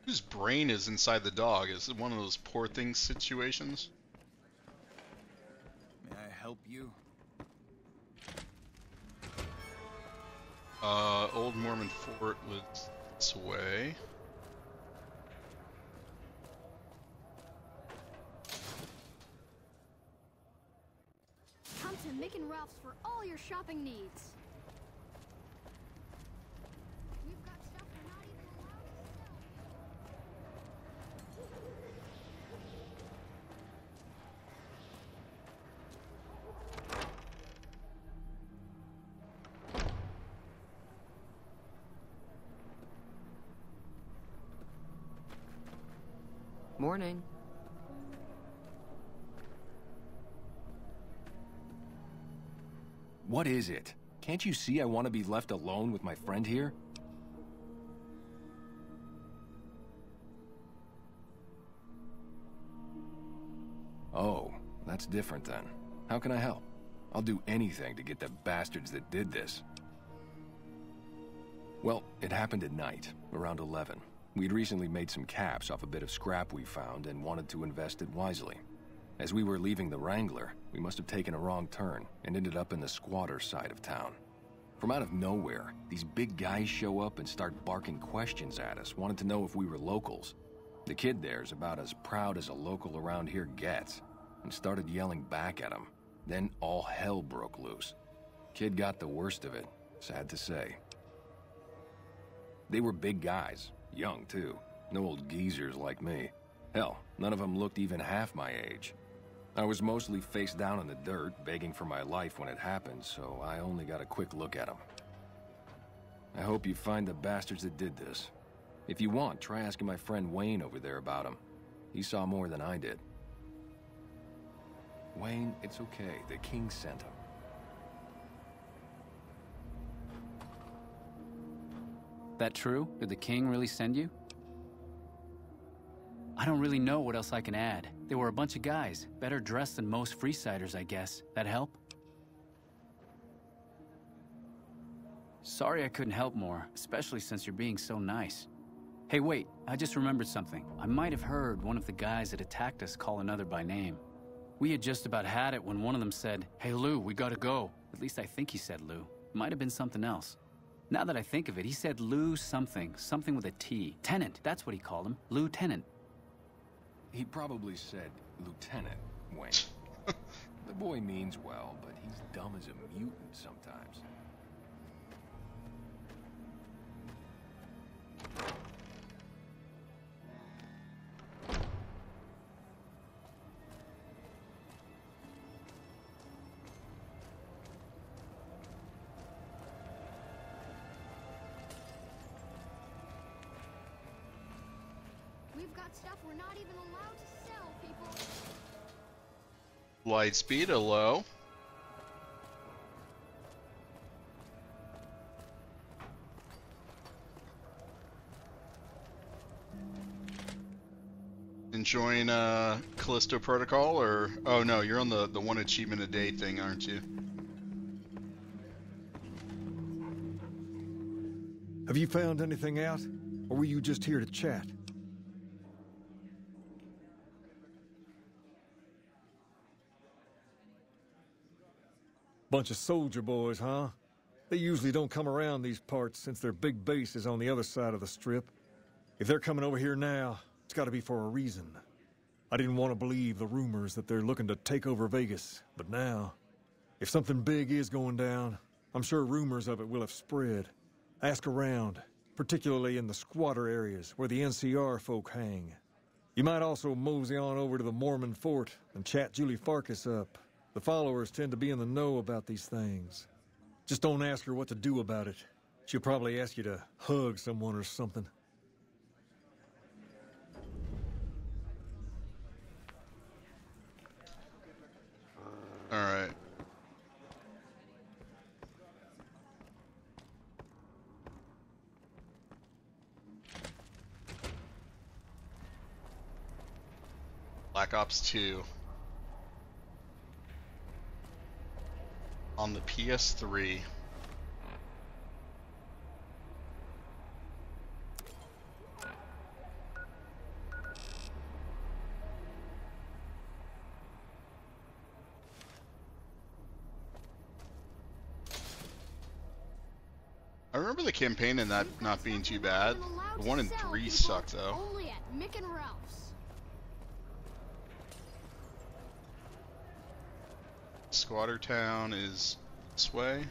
Whose brain is inside the dog? Is it one of those poor things situations? May I help you? Old Mormon Fort was this way. Come to Mick and Ralph's for all your shopping needs. We've got stuff we're not even allowed Morning. What is it? Can't you see I want to be left alone with my friend here? Oh, that's different then. How can I help? I'll do anything to get the bastards that did this. Well, it happened at night, around 11. We'd recently made some caps off a bit of scrap we found and wanted to invest it wisely. As we were leaving the Wrangler, we must have taken a wrong turn and ended up in the squatter side of town. From out of nowhere, these big guys show up and start barking questions at us, wanting to know if we were locals. The kid there's about as proud as a local around here gets, and started yelling back at him. Then all hell broke loose. Kid got the worst of it, sad to say. They were big guys, young too, no old geezers like me. Hell, none of them looked even half my age. I was mostly face down in the dirt, begging for my life when it happened, so I only got a quick look at them. I hope you find the bastards that did this. If you want, try asking my friend Wayne over there about him. He saw more than I did. Wayne, it's okay. The king sent him. That true? Did the king really send you? I don't really know what else I can add. They were a bunch of guys, better dressed than most Freesiders, I guess. That help? Sorry I couldn't help more, especially since you're being so nice. Hey, wait, I just remembered something. I might have heard one of the guys that attacked us call another by name. We had just about had it when one of them said, "Hey Lou, we gotta go." At least I think he said Lou. Might have been something else. Now that I think of it, he said Lou something with a T. Tennant, that's what he called him. Lou Tennant. He probably said Lieutenant Wayne. The boy means well, but he's dumb as a mutant sometimes. We've got stuff we're not even allowed to sell, people. Light speed, hello. Enjoying Callisto Protocol, or oh no, you're on the one achievement a day thing, aren't you? Have you found anything out, or were you just here to chat? Bunch of soldier boys, huh? They usually don't come around these parts since their big base is on the other side of the strip. If they're coming over here now, it's gotta be for a reason. I didn't want to believe the rumors that they're looking to take over Vegas, but now, if something big is going down, I'm sure rumors of it will have spread. Ask around, particularly in the squatter areas where the NCR folk hang. You might also mosey on over to the Mormon Fort and chat Julie Farkas up. The followers tend to be in the know about these things. Just don't ask her what to do about it. She'll probably ask you to hug someone or something. All right. Black Ops 2 on the PS3. I remember the campaign and that not being too bad. The 1 and 3 sucked though. Only at Mick and Ralph's. Squatter Town is this way.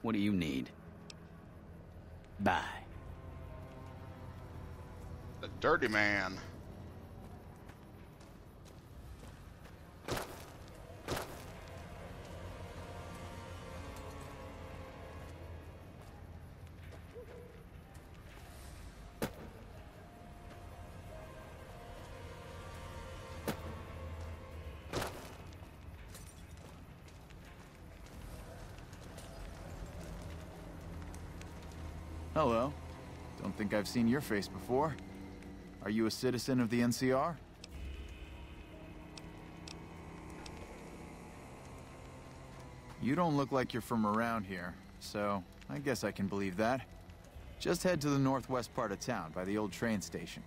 What do you need? Bye. The dirty man. Hello. Don't think I've seen your face before. Are you a citizen of the NCR? You don't look like you're from around here, so I guess I can believe that. Just head to the northwest part of town, by the old train station.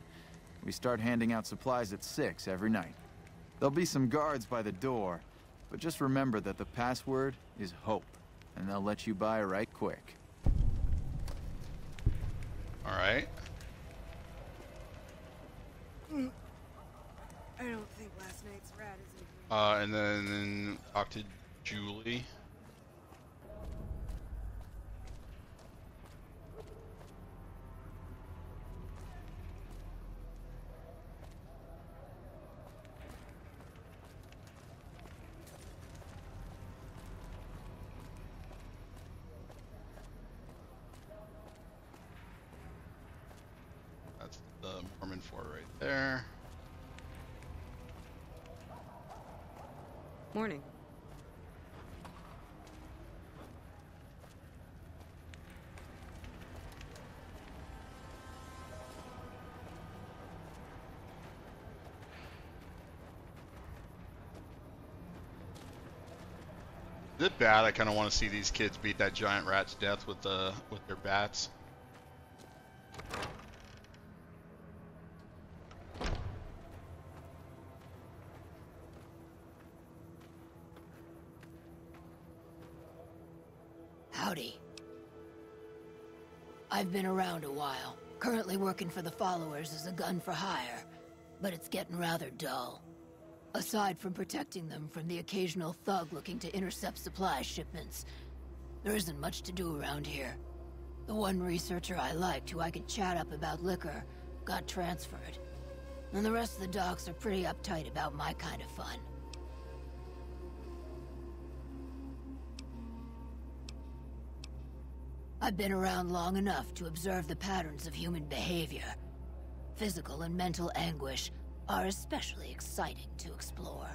We start handing out supplies at 6 every night. There'll be some guards by the door, but just remember that the password is HOPE, and they'll let you by right quick. Alright. I don't think last night's rat is a And then talk to Julie. That's the Mormon fort right there. Morning. Is it bad? I kind of want to see these kids beat that giant rat to death with their bats. Howdy. I've been around a while. Currently working for the Followers as a gun for hire, but it's getting rather dull. Aside from protecting them from the occasional thug looking to intercept supply shipments, there isn't much to do around here. The one researcher I liked, who I could chat up about liquor, got transferred. And the rest of the docs are pretty uptight about my kind of fun. I've been around long enough to observe the patterns of human behavior. Physical and mental anguish are especially exciting to explore.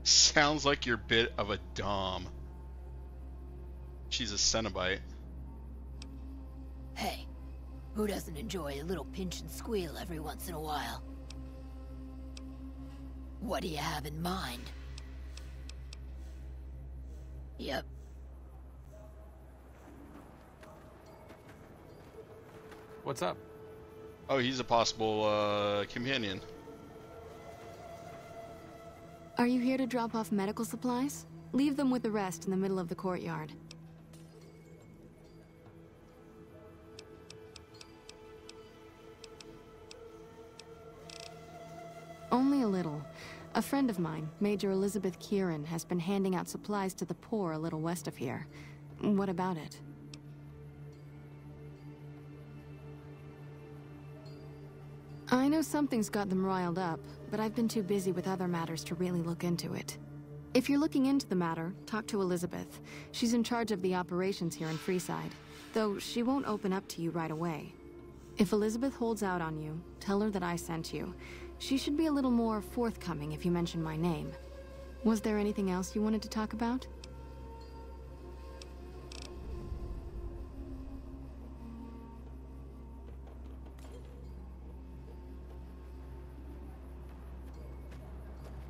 Sounds like you're a bit of a dom. She's a Cenobite. Hey, who doesn't enjoy a little pinch and squeal every once in a while? What do you have in mind? Yep. What's up? Oh, he's a possible companion. Are you here to drop off medical supplies? Leave them with the rest in the middle of the courtyard. Only a little. A friend of mine, Major Elizabeth Kieran, has been handing out supplies to the poor a little west of here. What about it? I know something's got them riled up, but I've been too busy with other matters to really look into it. If you're looking into the matter, talk to Elizabeth. She's in charge of the operations here in Freeside, though she won't open up to you right away. If Elizabeth holds out on you, tell her that I sent you. She should be a little more forthcoming if you mention my name. Was there anything else you wanted to talk about?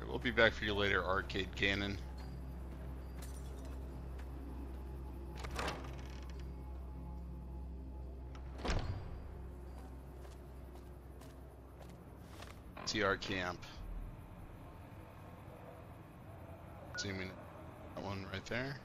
We'll be back for you later, Arcade Cannon. TR camp. Zooming that one right there.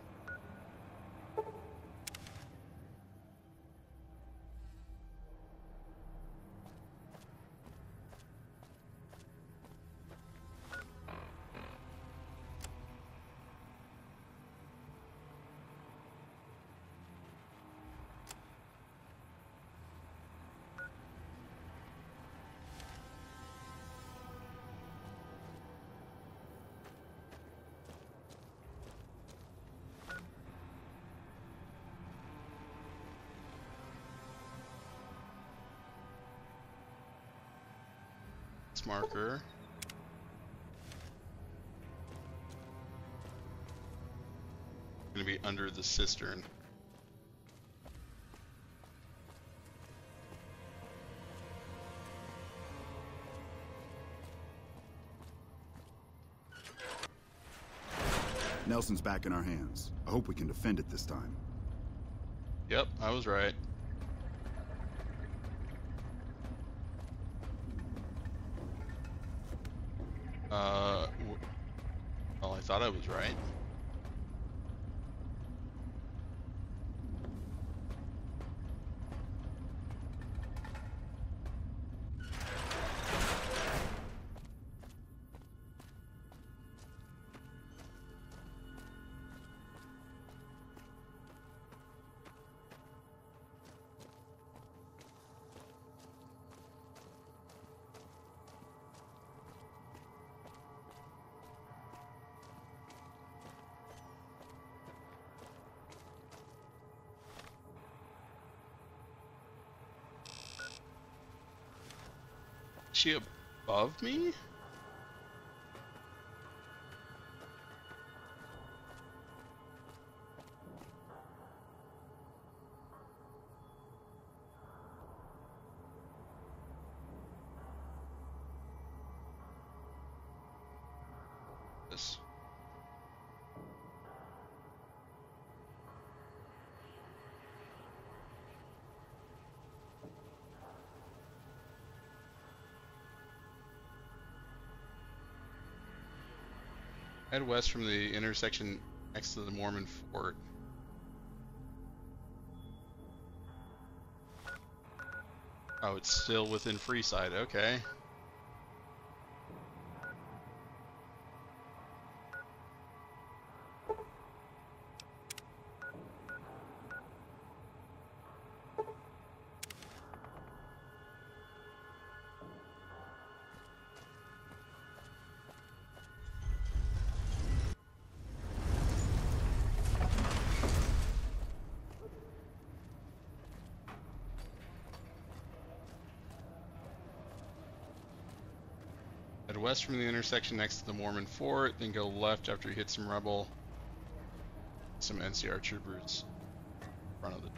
Marker. Gonna be under the cistern. Nelson's back in our hands. I hope we can defend it this time. Yep, I was right. Well, I thought I was right. She above me? This. Head west from the intersection next to the Mormon fort. Oh, it's still within Freeside, okay. Head west from the intersection next to the Mormon fort, then go left after you hit some rebel. Some NCR troopers in front of the...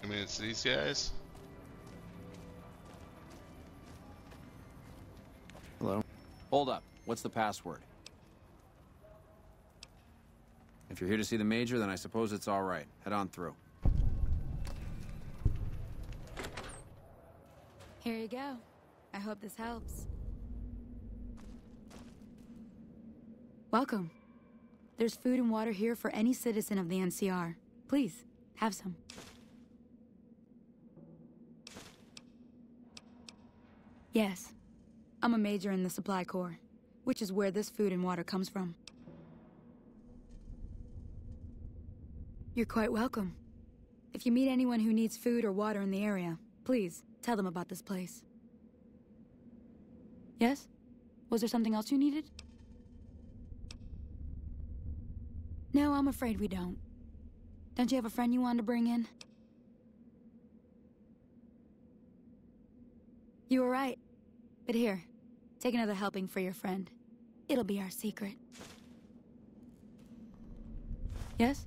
I mean, it's these guys. Hello. Hold up. What's the password? If you're here to see the Major, then I suppose it's all right. Head on through. Here you go. I hope this helps. Welcome. There's food and water here for any citizen of the NCR. Please, have some. Yes. I'm a major in the Supply Corps, which is where this food and water comes from. You're quite welcome. If you meet anyone who needs food or water in the area, please, tell them about this place. Yes? Was there something else you needed? No, I'm afraid we don't. Don't you have a friend you wanted to bring in? You were right. But here, take another helping for your friend. It'll be our secret. Yes?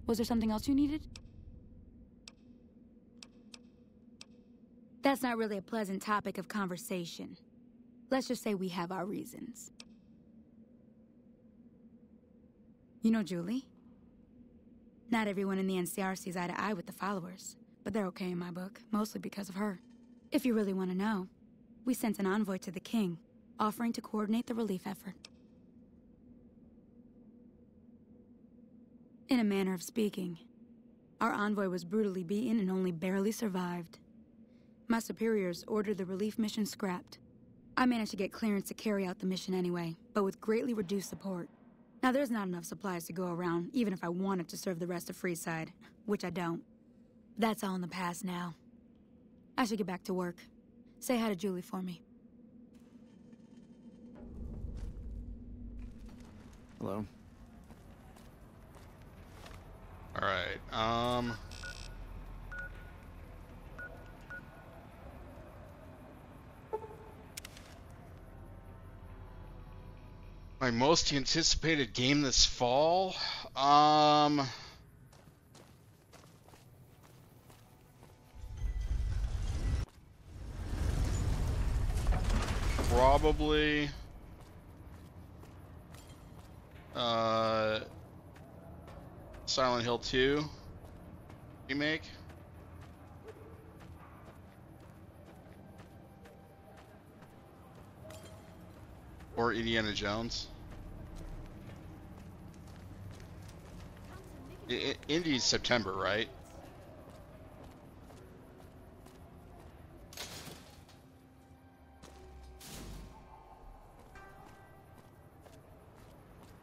Was there something else you needed? That's not really a pleasant topic of conversation. Let's just say we have our reasons. You know Julie? Not everyone in the NCR sees eye to eye with the followers, but they're okay in my book, mostly because of her. If you really want to know, we sent an envoy to the king, offering to coordinate the relief effort. In a manner of speaking, our envoy was brutally beaten and only barely survived. My superiors ordered the relief mission scrapped. I managed to get clearance to carry out the mission anyway, but with greatly reduced support. Now, there's not enough supplies to go around, even if I wanted to serve the rest of Freeside, which I don't. That's all in the past now. I should get back to work. Say hi to Julie for me. Hello. All right. My most anticipated game this fall? Probably Silent Hill 2 remake. Or Indiana Jones. Indy's September, right?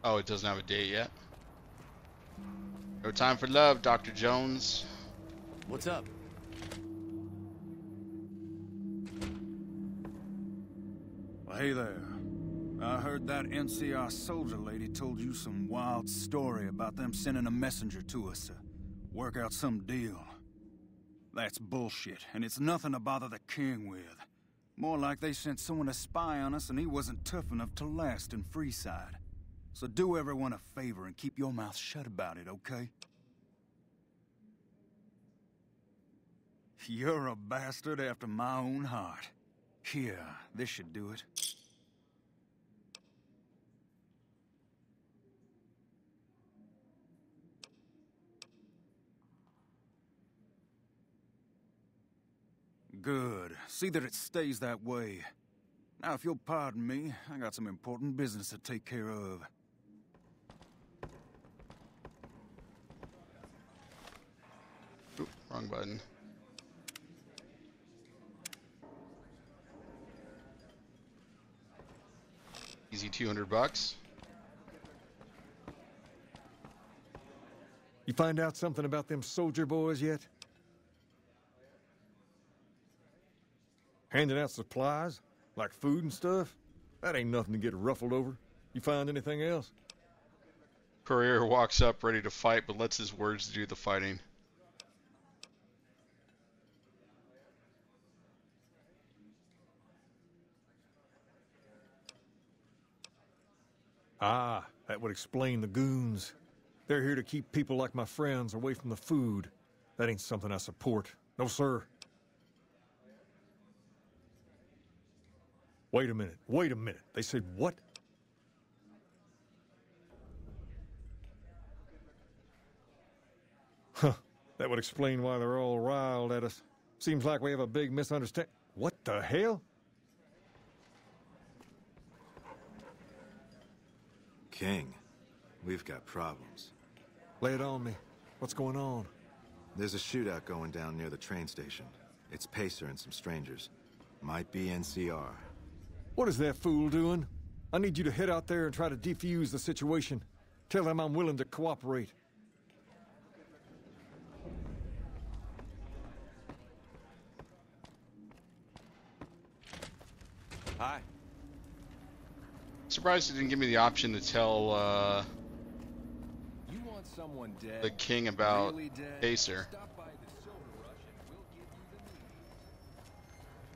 Oh, it doesn't have a date yet. No time for love, Dr. Jones. What's up? Well, hey there. I heard that NCR soldier lady told you some wild story about them sending a messenger to us to work out some deal. That's bullshit, and it's nothing to bother the king with. More like they sent someone to spy on us and he wasn't tough enough to last in Freeside. So do everyone a favor and keep your mouth shut about it, okay? You're a bastard after my own heart. Here, this should do it. Good. See that it stays that way. Now, if you'll pardon me, I got some important business to take care of. Oop, wrong button. Easy $200. You find out something about them soldier boys yet? Handing out supplies? Like food and stuff? That ain't nothing to get ruffled over. You find anything else? Courier walks up ready to fight, but lets his words do the fighting. Ah, that would explain the goons. They're here to keep people like my friends away from the food. That ain't something I support. No, sir. Wait a minute. Wait a minute. They said what? Huh. That would explain why they're all riled at us. Seems like we have a big misunderstanding. What the hell? King, we've got problems. Lay it on me. What's going on? There's a shootout going down near the train station. It's Pacer and some strangers. Might be NCR. What is that fool doing? I need you to head out there and try to defuse the situation. Tell them I'm willing to cooperate. Hi. Surprised he didn't give me the option to tell You want someone dead? the king about Really dead? Pacer. Stop by the Silver Rush and we'll give you the news.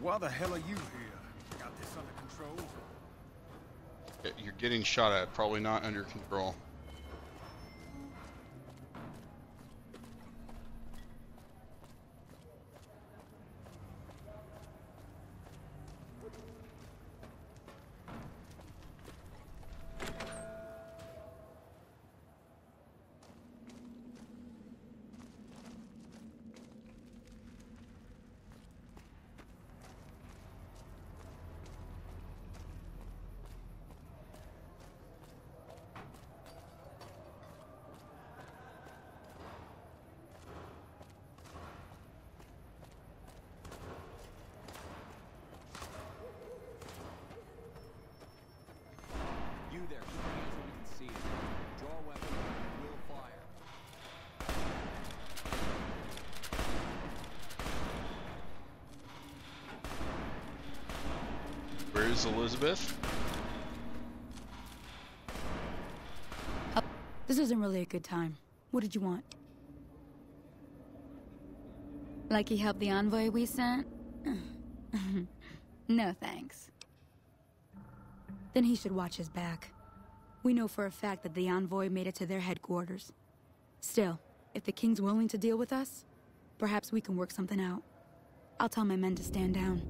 Why the hell are you here? Got this under control? You're getting shot at, probably not under control. You there, keep your hands where we can see it. Draw a weapon, and we'll fire. Where's Elizabeth? This isn't really a good time. What did you want? Like he helped the envoy we sent? No thanks. Then he should watch his back. We know for a fact that the envoy made it to their headquarters. Still, if the king's willing to deal with us, perhaps we can work something out. I'll tell my men to stand down.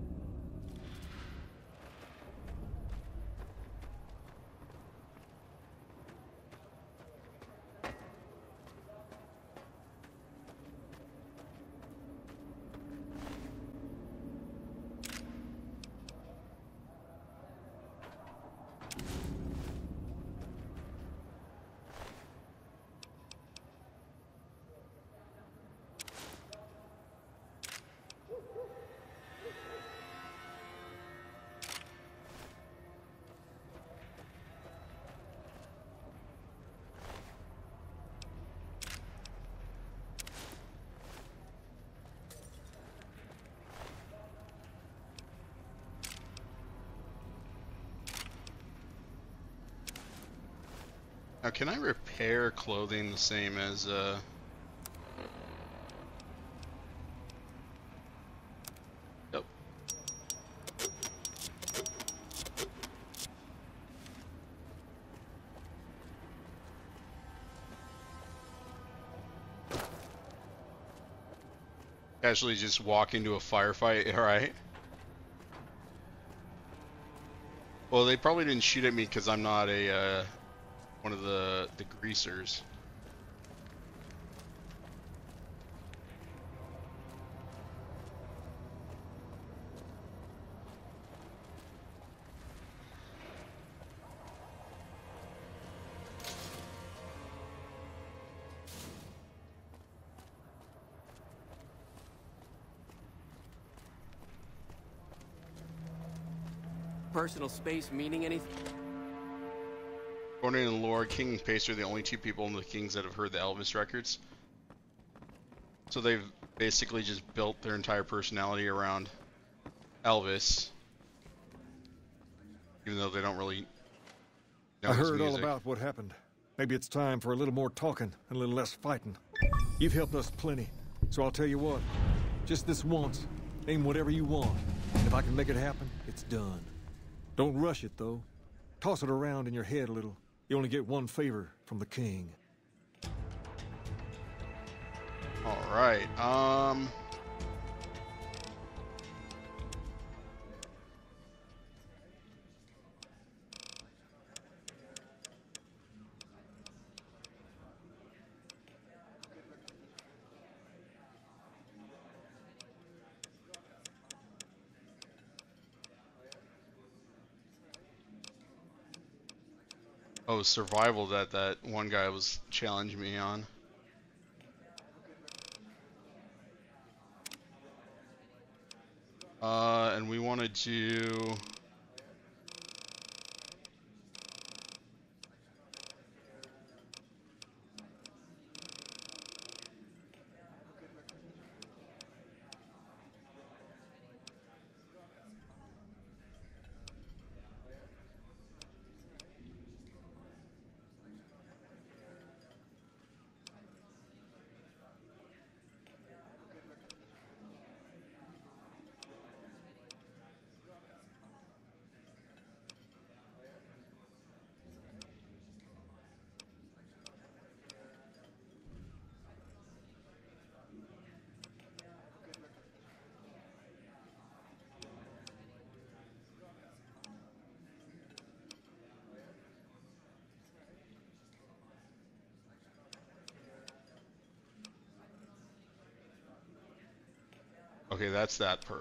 Now, can I repair clothing the same as, Yep. Casually just walk into a firefight, alright? Well, they probably didn't shoot at me because I'm not a, one of the greasers. Personal space meaning anything? According to the lore, King and Pacer are the only two people in the Kings that have heard the Elvis records. So they've basically just built their entire personality around Elvis, even though they don't really know I his heard all music. about what happened. Maybe it's time for a little more talking and a little less fighting. You've helped us plenty, so I'll tell you what. Just this once, aim whatever you want, and if I can make it happen, it's done. Don't rush it, though. Toss it around in your head a little. You only get one favor from the king. All right. Oh, survival that one guy was challenging me on. And we want to do... Okay, that's that per.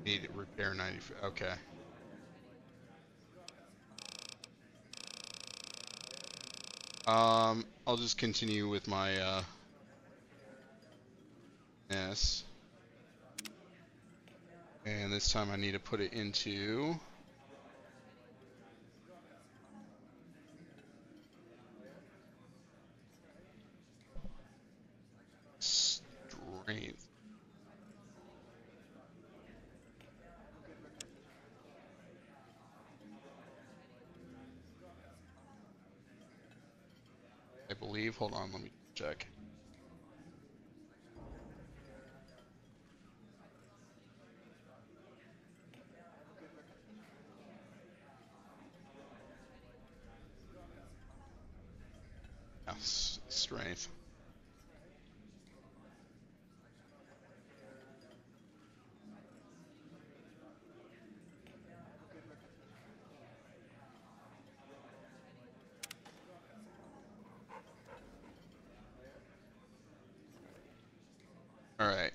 Need repair 90. Okay. I'll just continue with my S. And this time I need to put it into strength. I believe. Hold on, let me check. Yes, strength. All right.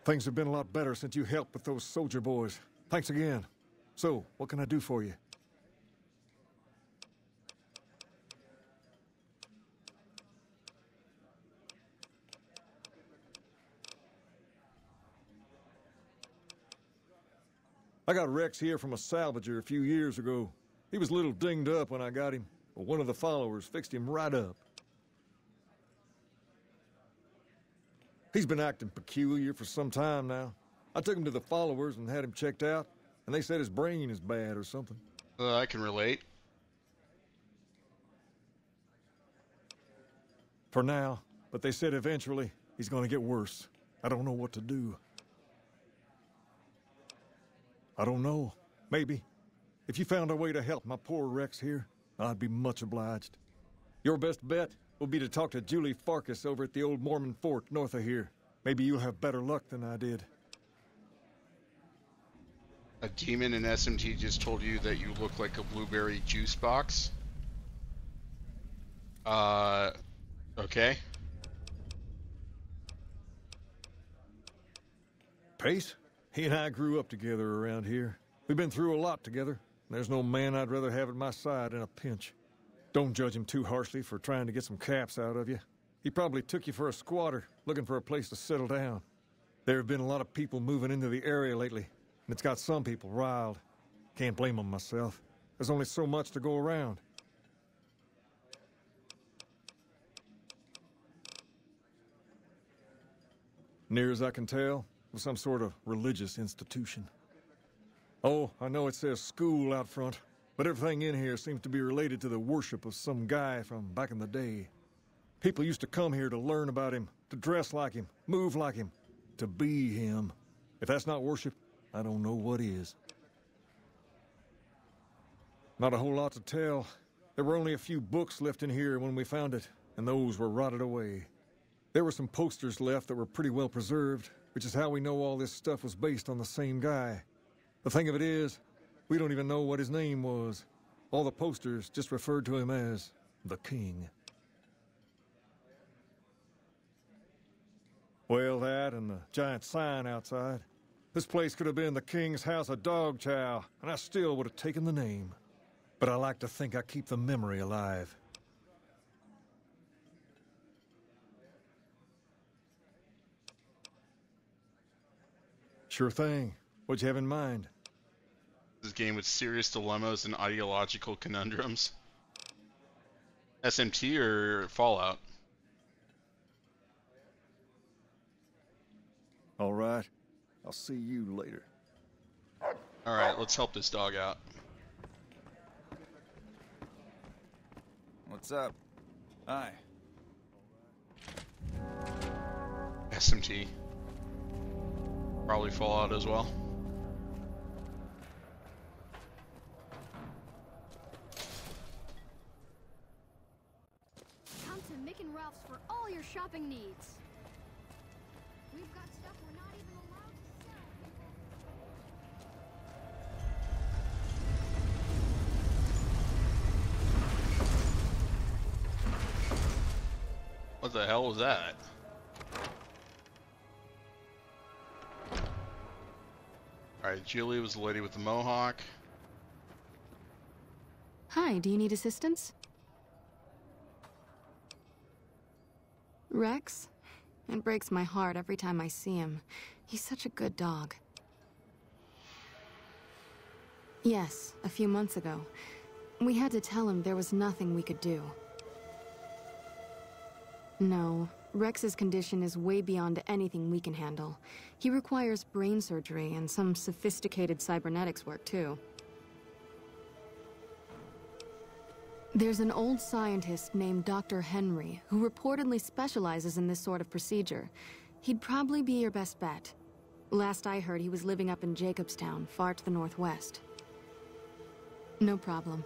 Things have been a lot better since you helped with those soldier boys. Thanks again. So, what can I do for you? I got Rex here from a salvager a few years ago. He was a little dinged up when I got him, but one of the followers fixed him right up. He's been acting peculiar for some time now. I took him to the followers and had him checked out. and they said his brain is bad or something. I can relate. For now, but they said eventually he's gonna get worse. I don't know what to do. I don't know. Maybe. If you found a way to help my poor Rex here, I'd be much obliged. Your best bet will be to talk to Julie Farkas over at the old Mormon fort north of here. Maybe you'll have better luck than I did. A demon in SMT just told you that you look like a blueberry juice box? Okay. Pace? He and I grew up together around here. We've been through a lot together. There's no man I'd rather have at my side in a pinch. Don't judge him too harshly for trying to get some caps out of you. He probably took you for a squatter, looking for a place to settle down. There have been a lot of people moving into the area lately, and it's got some people riled. Can't blame them myself. There's only so much to go around. Near as I can tell, it was some sort of religious institution. Oh, I know it says school out front, but everything in here seems to be related to the worship of some guy from back in the day. People used to come here to learn about him, to dress like him, move like him, to be him. If that's not worship, I don't know what is. Not a whole lot to tell. There were only a few books left in here when we found it, and those were rotted away. There were some posters left that were pretty well preserved, which is how we know all this stuff was based on the same guy. The thing of it is, we don't even know what his name was. All the posters just referred to him as the King. Well, that and the giant sign outside. This place could have been the King's House of Dog Chow, and I still would have taken the name. But I like to think I keep the memory alive. Sure thing. What'd you have in mind? This game with serious dilemmas and ideological conundrums. SMT or Fallout? All right. I'll see you later. Alright, let's help this dog out. What's up? Hi. SMT. Probably Fallout as well. Come to Mick and Ralph's for all your shopping needs. We've got stuff we're not even allowed to sell. What the hell was that? Alright, Julie was the lady with the mohawk. Hi, do you need assistance? Rex? It breaks my heart every time I see him. He's such a good dog. Yes, a few months ago. We had to tell him there was nothing we could do. No, Rex's condition is way beyond anything we can handle. He requires brain surgery and some sophisticated cybernetics work, too. There's an old scientist named Dr. Henry who reportedly specializes in this sort of procedure. He'd probably be your best bet. Last I heard, he was living up in Jacobstown, far to the northwest. No problem.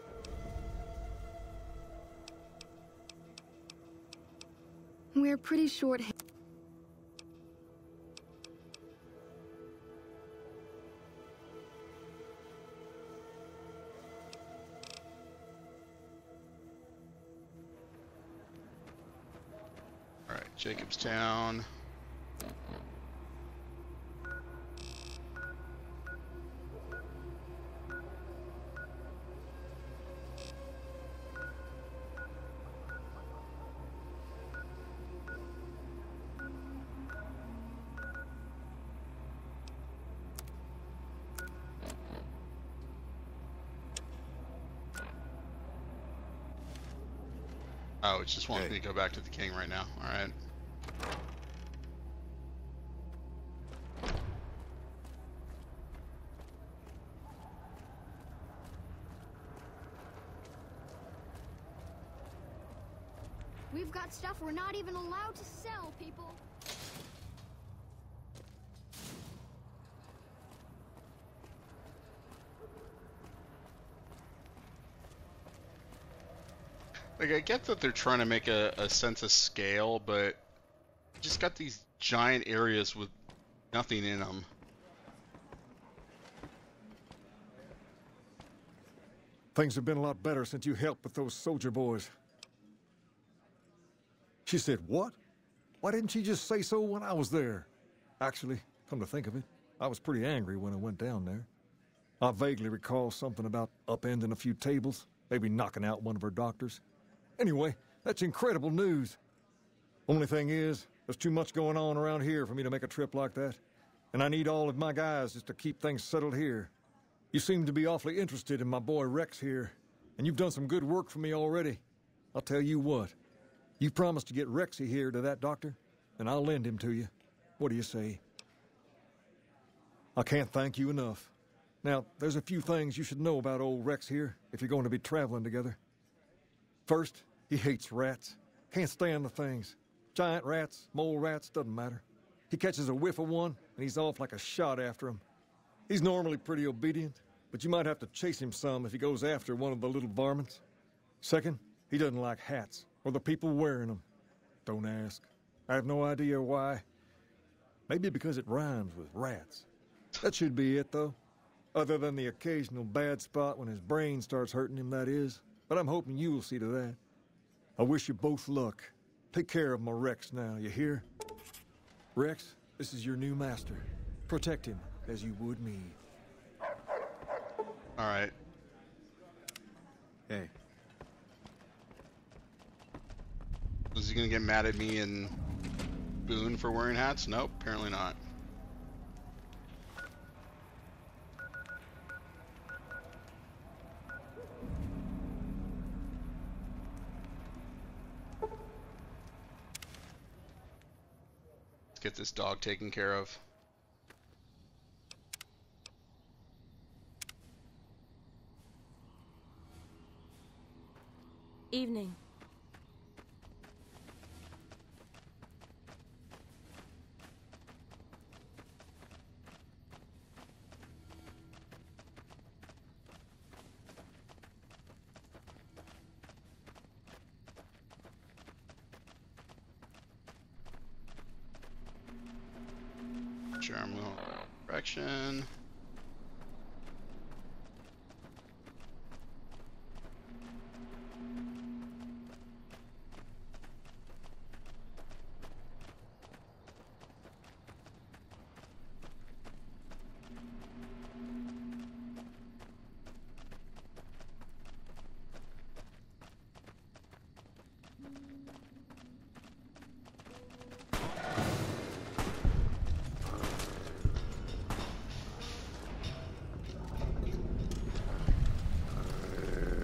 We're pretty short. Alright, Jacobstown. Oh, it just wants me to go back to the king right now. Alright. We've got stuff we're not even allowed to sell, people. Like, I get that they're trying to make a sense of scale, but you just got these giant areas with nothing in them. Things have been a lot better since you helped with those soldier boys. She said, what? Why didn't she just say so when I was there? Actually, come to think of it, I was pretty angry when I went down there. I vaguely recall something about upending a few tables, maybe knocking out one of her doctors. Anyway, that's incredible news. Only thing is, there's too much going on around here for me to make a trip like that. And I need all of my guys just to keep things settled here. You seem to be awfully interested in my boy Rex here, and you've done some good work for me already. I'll tell you what, you promised to get Rexy here to that doctor, and I'll lend him to you. What do you say? I can't thank you enough. Now, there's a few things you should know about old Rex here if you're going to be traveling together. First, he hates rats. Can't stand the things. Giant rats, mole rats, doesn't matter. He catches a whiff of one, and he's off like a shot after him. He's normally pretty obedient, but you might have to chase him some if he goes after one of the little varmints. Second, he doesn't like hats, or the people wearing them. Don't ask. I have no idea why. Maybe because it rhymes with rats. That should be it, though. Other than the occasional bad spot when his brain starts hurting him, that is. But I'm hoping you'll see to that. I wish you both luck. Take care of my Rex now, you hear? Rex, this is your new master. Protect him as you would me. Alright. Hey. Is he gonna get mad at me and Boone for wearing hats? Nope, apparently not. Let's get this dog taken care of. Evening. Sure, I'm going direction.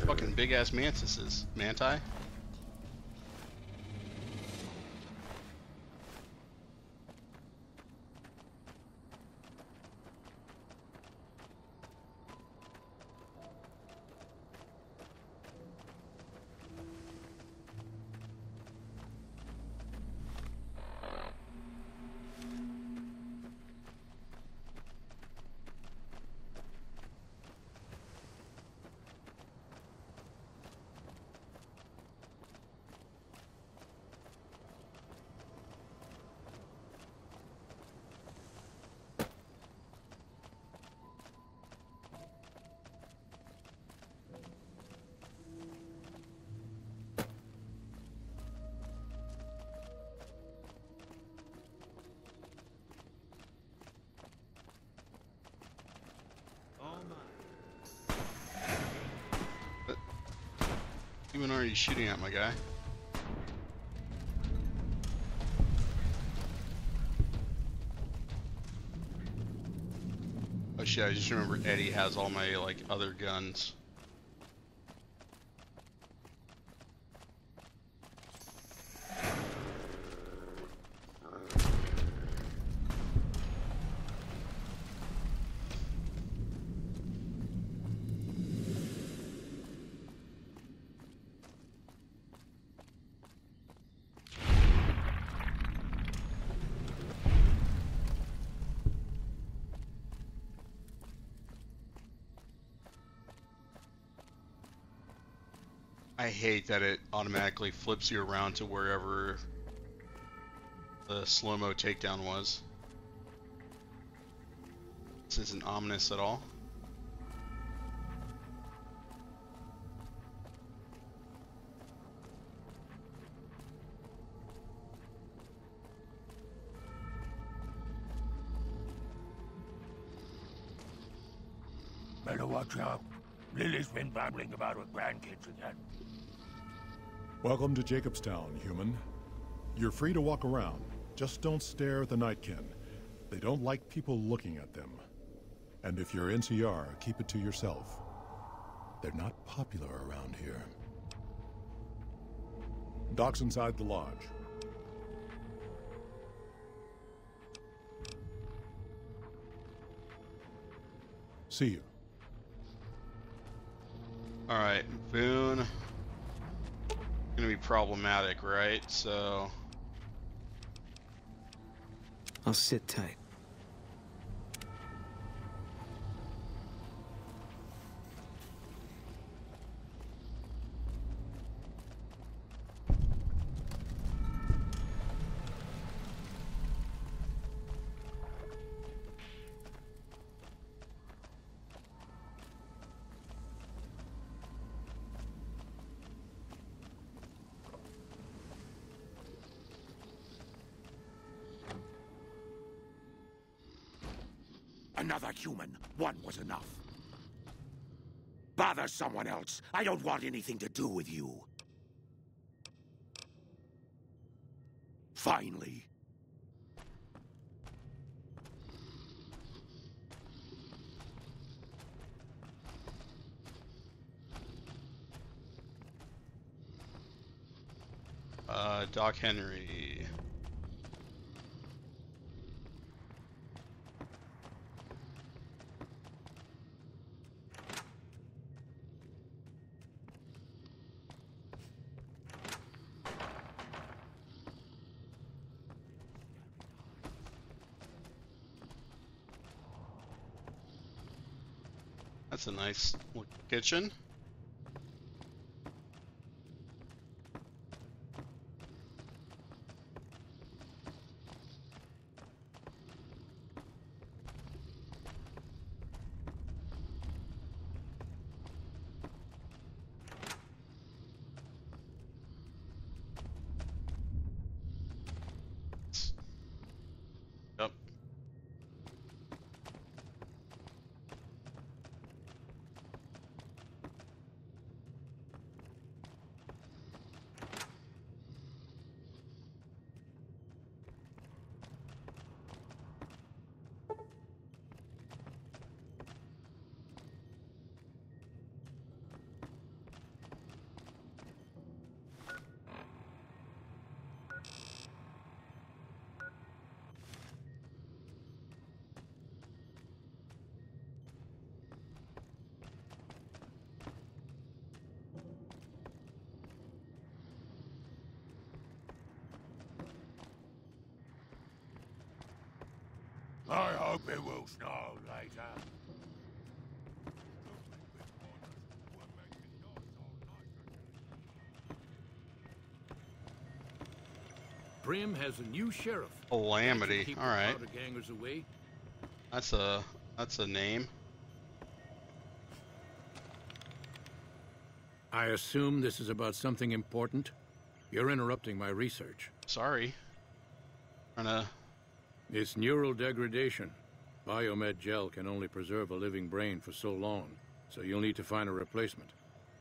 Fucking big ass mantises. Manti? Even already shooting at my guy. Oh shit, I just remember Eddie has all my, like, other guns. I hate that it automatically flips you around to wherever the slow-mo takedown was. This isn't ominous at all. Better watch out. Lily's been babbling about her grandkids again. Welcome to Jacobstown, human. You're free to walk around. Just don't stare at the Nightkin. They don't like people looking at them. And if you're NCR, keep it to yourself. They're not popular around here. Doc's inside the lodge. See you. Alright, Boone. Gonna be problematic, right? So... I'll sit tight. Another human. One was enough. Bother someone else. I don't want anything to do with you. Finally. Doc Henry. That's a nice little kitchen. Yep. I hope it will snow later. Brim has a new sheriff. Calamity. All right. Gangers away. That's a name. I assume this is about something important. You're interrupting my research. Sorry. It's neural degradation. Biomed gel can only preserve a living brain for so long, so you'll need to find a replacement.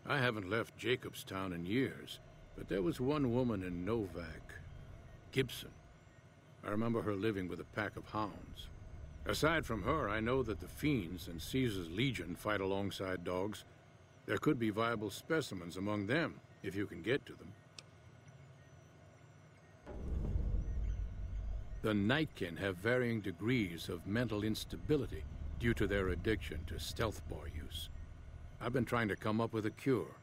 I haven't left Jacobstown in years, but there was one woman in Novak, Gibson. I remember her living with a pack of hounds. Aside from her, I know that the Fiends and Caesar's Legion fight alongside dogs. There could be viable specimens among them, if you can get to them. The Nightkin have varying degrees of mental instability due to their addiction to stealth boy use. I've been trying to come up with a cure.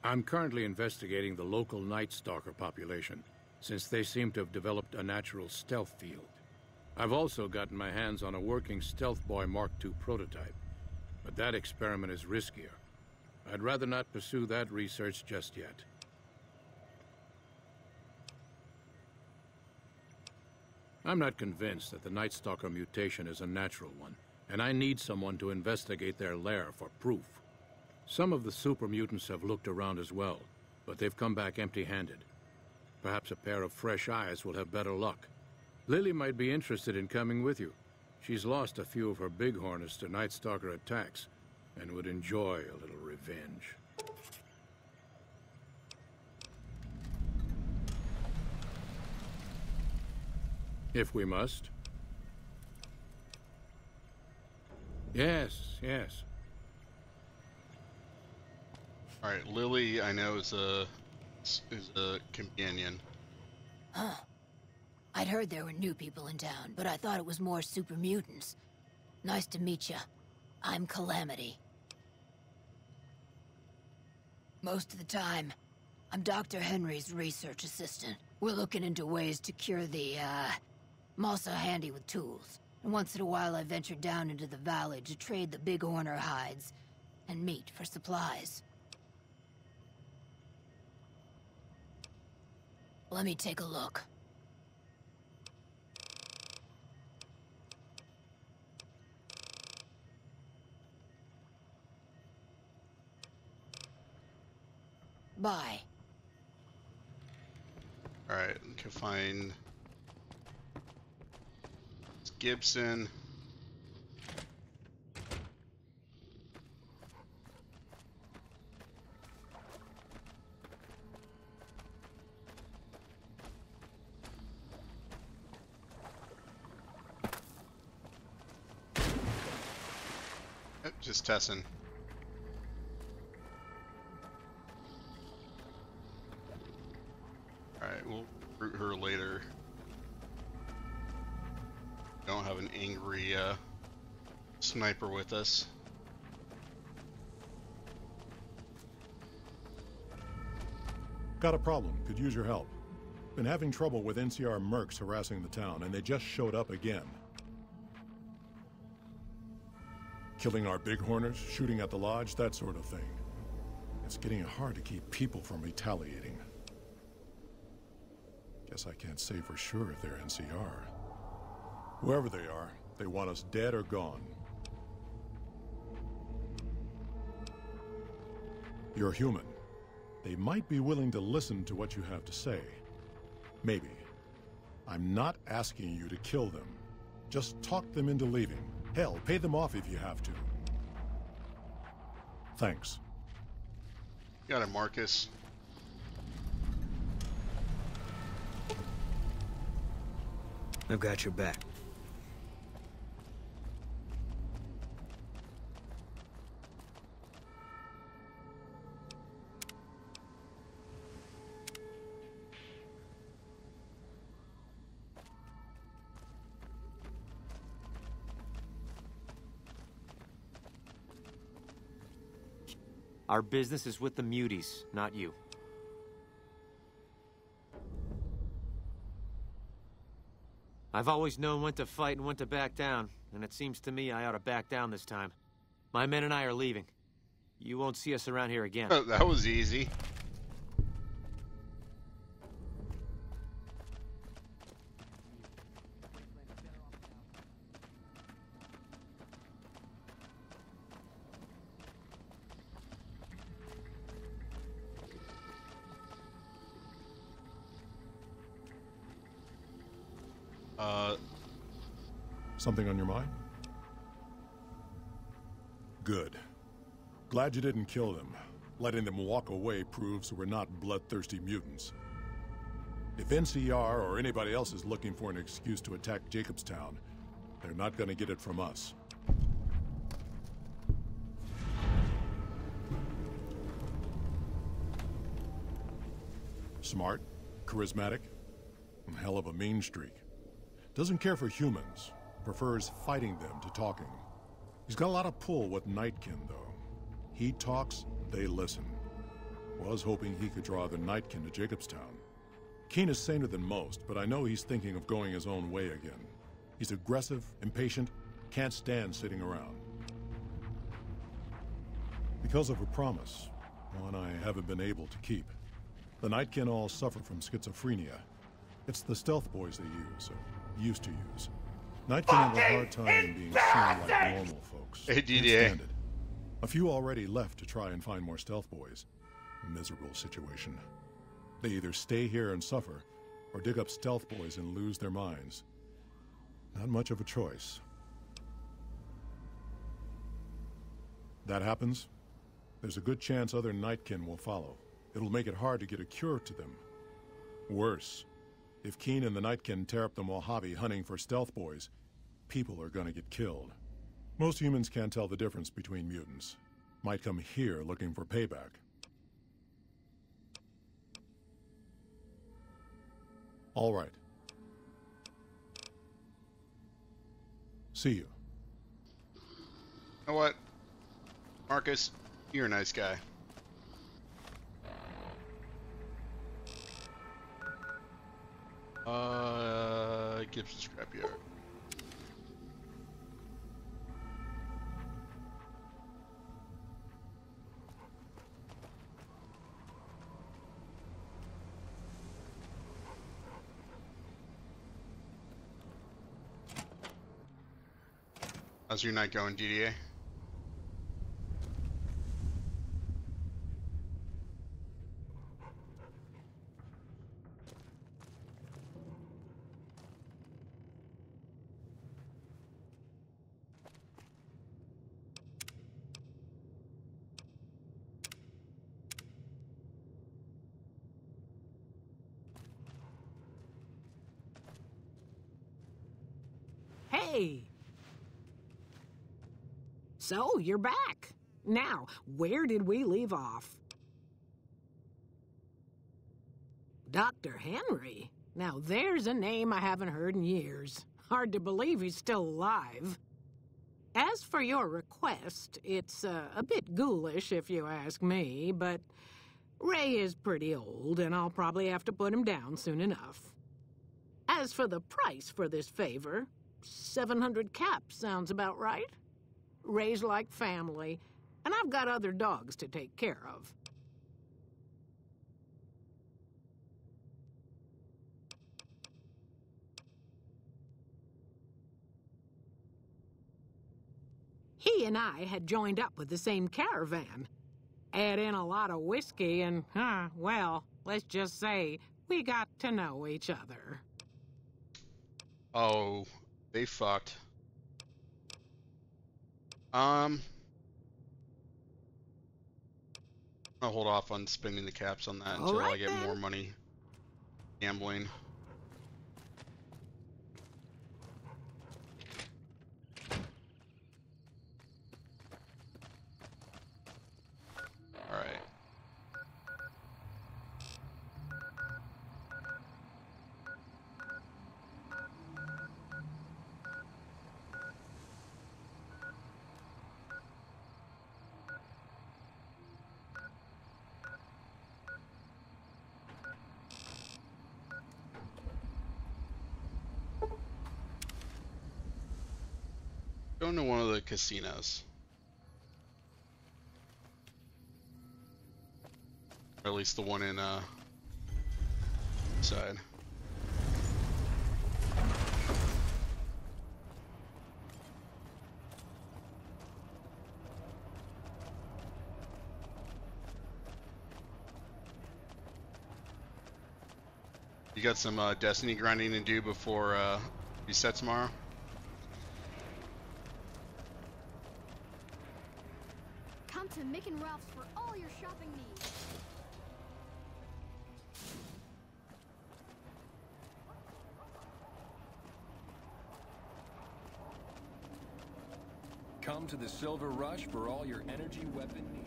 I'm currently investigating the local Night Stalker population, since they seem to have developed a natural stealth field. I've also gotten my hands on a working Stealth Boy Mark II prototype, but that experiment is riskier. I'd rather not pursue that research just yet. I'm not convinced that the Night Stalker mutation is a natural one, and I need someone to investigate their lair for proof. Some of the super mutants have looked around as well, but they've come back empty-handed. Perhaps a pair of fresh eyes will have better luck. Lily might be interested in coming with you. She's lost a few of her bighorners to Night Stalker attacks, and would enjoy a little revenge. If we must. Yes, yes. All right, Lily, I know is a companion. Huh. I'd heard there were new people in town, but I thought it was more super mutants. Nice to meet you. I'm Calamity. Most of the time, I'm Dr. Henry's research assistant. We're looking into ways to cure the, I'm also handy with tools. And once in a while I venture down into the valley to trade the bighorner hides and meat for supplies. Let me take a look. Bye. Alright, can find Gibson. Just testing. Alright, we'll recruit her later. Don't have an angry sniper with us. Got a problem. Could use your help. Been having trouble with NCR mercs harassing the town, and they just showed up again. Killing our bighorners, shooting at the lodge, that sort of thing. It's getting hard to keep people from retaliating. Guess I can't say for sure if they're NCR. Whoever they are, they want us dead or gone. You're human. They might be willing to listen to what you have to say. Maybe. I'm not asking you to kill them. Just talk them into leaving. Hell, pay them off if you have to. Thanks. Got it, Marcus. I've got your back. Our business is with the muties, not you. I've always known when to fight and when to back down, and it seems to me I ought to back down this time. My men and I are leaving. You won't see us around here again. Oh, that was easy. Something on your mind? Good. Glad you didn't kill them. Letting them walk away proves we're not bloodthirsty mutants. If NCR or anybody else is looking for an excuse to attack Jacobstown, they're not gonna get it from us. Smart, charismatic, and hell of a mean streak. Doesn't care for humans. Prefers fighting them to talking. He's got a lot of pull with Nightkin, though. He talks, they listen. Was hoping he could draw the Nightkin to Jacobstown. Keen is saner than most, but I know he's thinking of going his own way again. He's aggressive, impatient, can't stand sitting around. The Because of a promise, one I haven't been able to keep. The Nightkin all suffer from schizophrenia. It's the stealth boys they use, or used to use. Nightkin have a hard time being seen like normal folks. Hey, Can't DDA. stand it. A few already left to try and find more stealth boys. Miserable situation. They either stay here and suffer, or dig up stealth boys and lose their minds. Not much of a choice. That happens, there's a good chance other Nightkin will follow. It'll make it hard to get a cure to them. Worse, if Keen and the Nightkin tear up the Mojave hunting for stealth boys, people are gonna get killed. Most humans can't tell the difference between mutants. Might come here looking for payback. All right. See you. You know what? Marcus, you're a nice guy. Gibson Scrapyard. How's your night going, DDA? Hey! So, you're back. Now, where did we leave off? Dr. Henry? Now, there's a name I haven't heard in years. Hard to believe he's still alive. As for your request, it's a bit ghoulish if you ask me, but Ray is pretty old, and I'll probably have to put him down soon enough. As for the price for this favor, 700 caps sounds about right. Ray's like family, and I've got other dogs to take care of. He and I had joined up with the same caravan. Add in a lot of whiskey and, well, let's just say we got to know each other. Oh, they fucked. I'll hold off on spending the caps on that until I get more money gambling. All right. Going to one of the casinos. Or at least the one in Freeside. You got some Destiny grinding to do before reset tomorrow? Come to Mick and Ralph's for all your shopping needs. Come to the Silver Rush for all your energy weapon needs.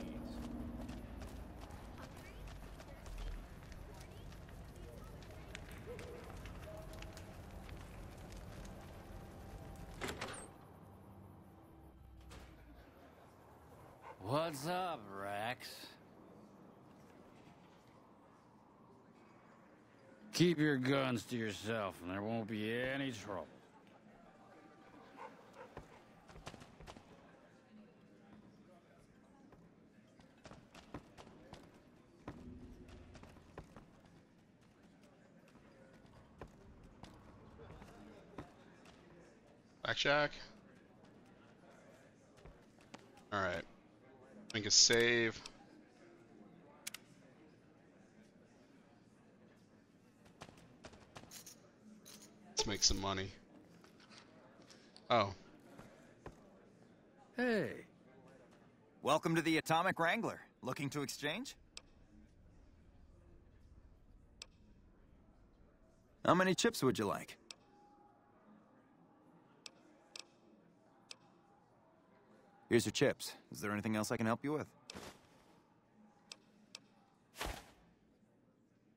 What's up, Rex? Keep your guns to yourself, and there won't be any trouble. Blackjack. Alright. Make a save. Let's make some money. Oh. Hey. Welcome to the Atomic Wrangler. Looking to exchange? How many chips would you like? Here's your chips. Is there anything else I can help you with?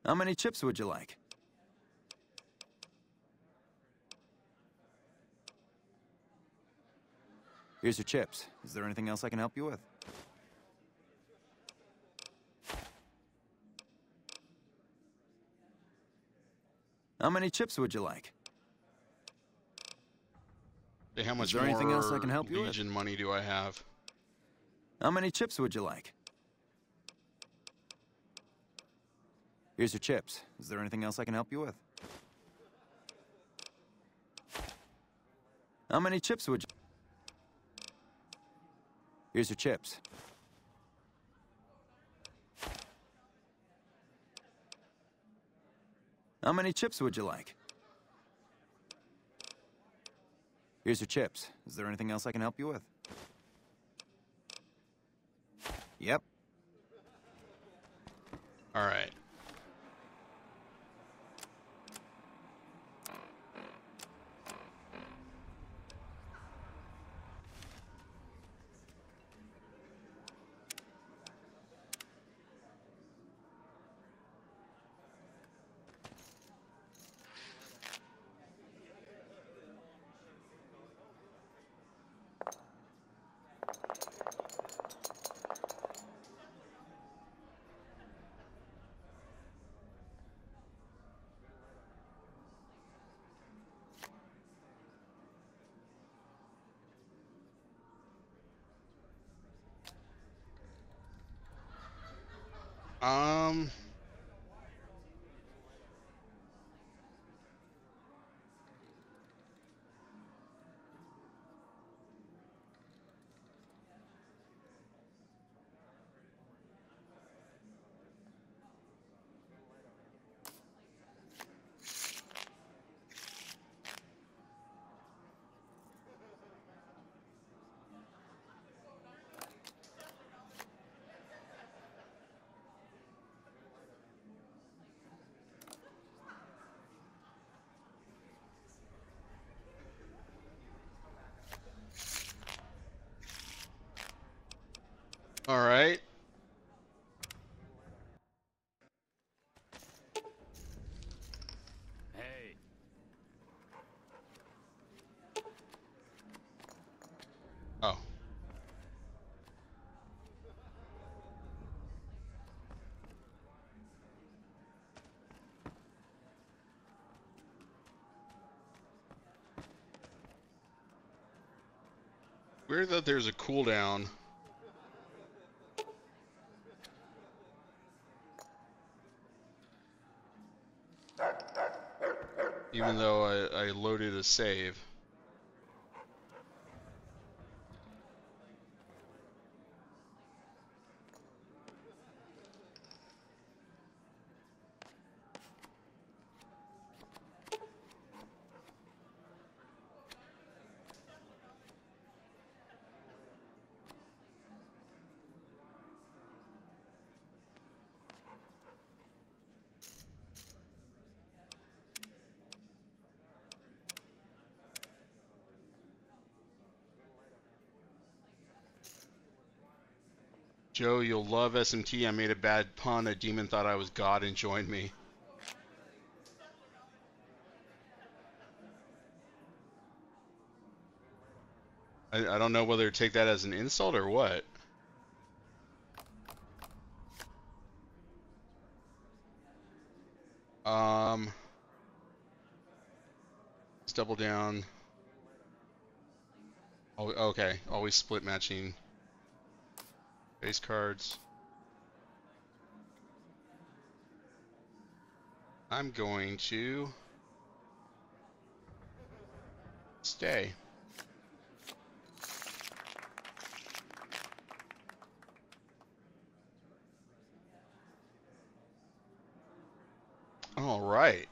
How many chips would you like? Here's your chips. Is there anything else I can help you with? How many chips would you like? Hey, how much Is there anything else I can help you with? Legion money do I have? How many chips would you like? Here's your chips. Is there anything else I can help you with? How many chips would you... Here's your chips. How many chips would you like? Here's your chips. Is there anything else I can help you with? Yep. All right. All right. Hey. Oh. Weird that there's a cooldown. Even though I loaded a save. Joe, you'll love SMT. I made a bad pun. A demon thought I was God and joined me. I don't know whether to take that as an insult or what. Let's double down. Oh, okay, always split matching base cards. I'm going to stay. All right.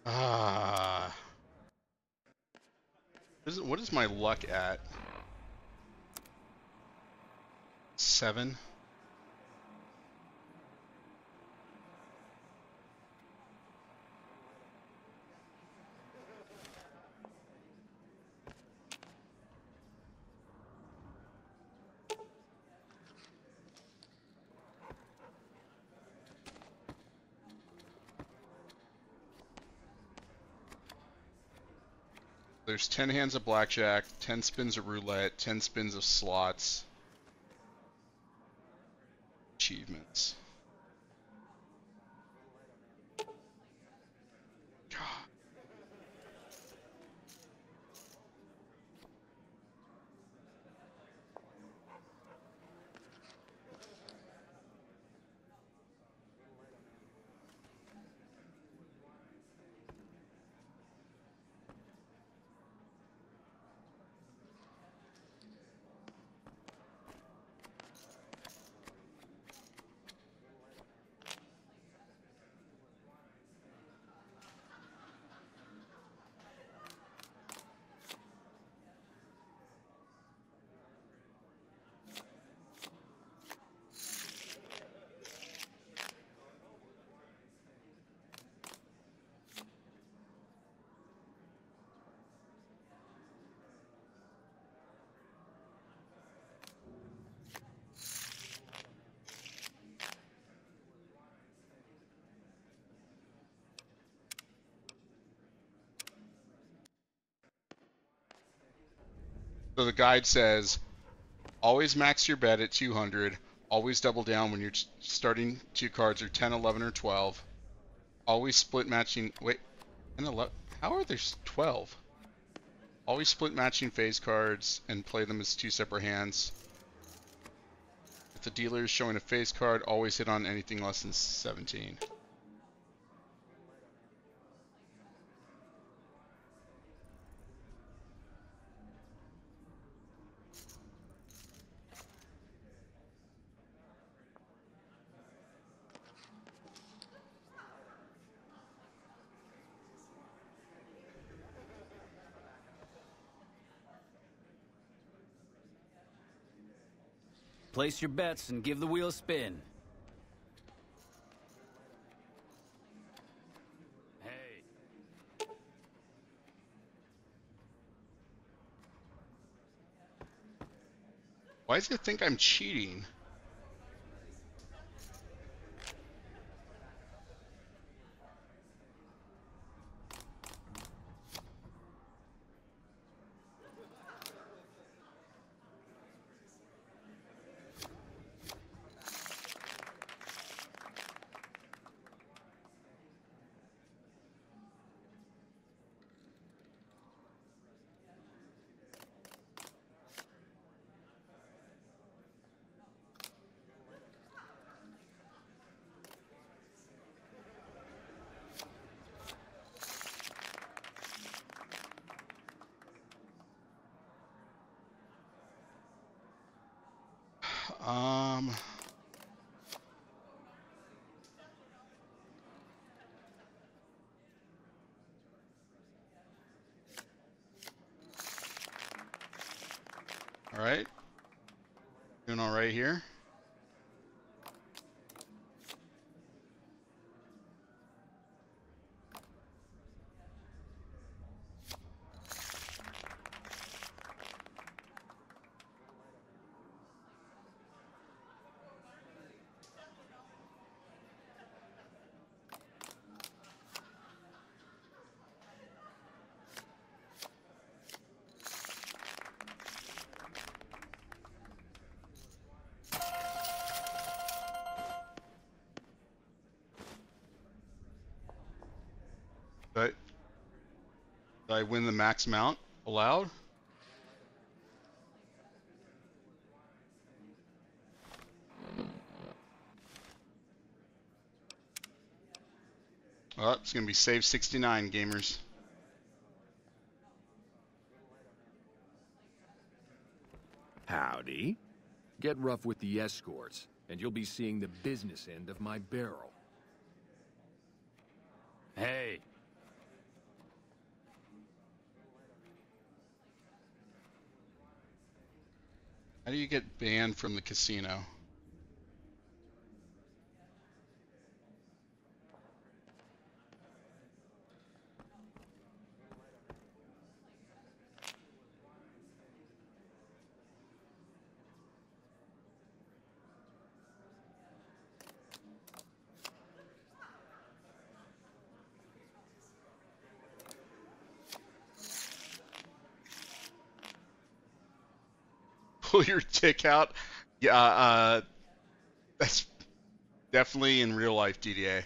Ah. What is my luck at? 7? There's 10 hands of blackjack, 10 spins of roulette, 10 spins of slots. Achievements. So the guide says, always max your bet at 200. Always double down when your starting 2 cards are 10, 11, or 12. Always split matching. Wait, 10, 11. How are there 12? Always split matching phase cards and play them as 2 separate hands. If the dealer is showing a phase card, always hit on anything less than 17. Place your bets and give the wheel a spin. Hey. Why does it think I'm cheating? All right. Doing all right here. But did I win the max mount allowed? Oh, it's gonna be save 69, gamers. Howdy. Get rough with the escorts, and you'll be seeing the business end of my barrel. Hey. How do you get banned from the casino? Pull your dick out? Yeah, that's definitely in real life DDA.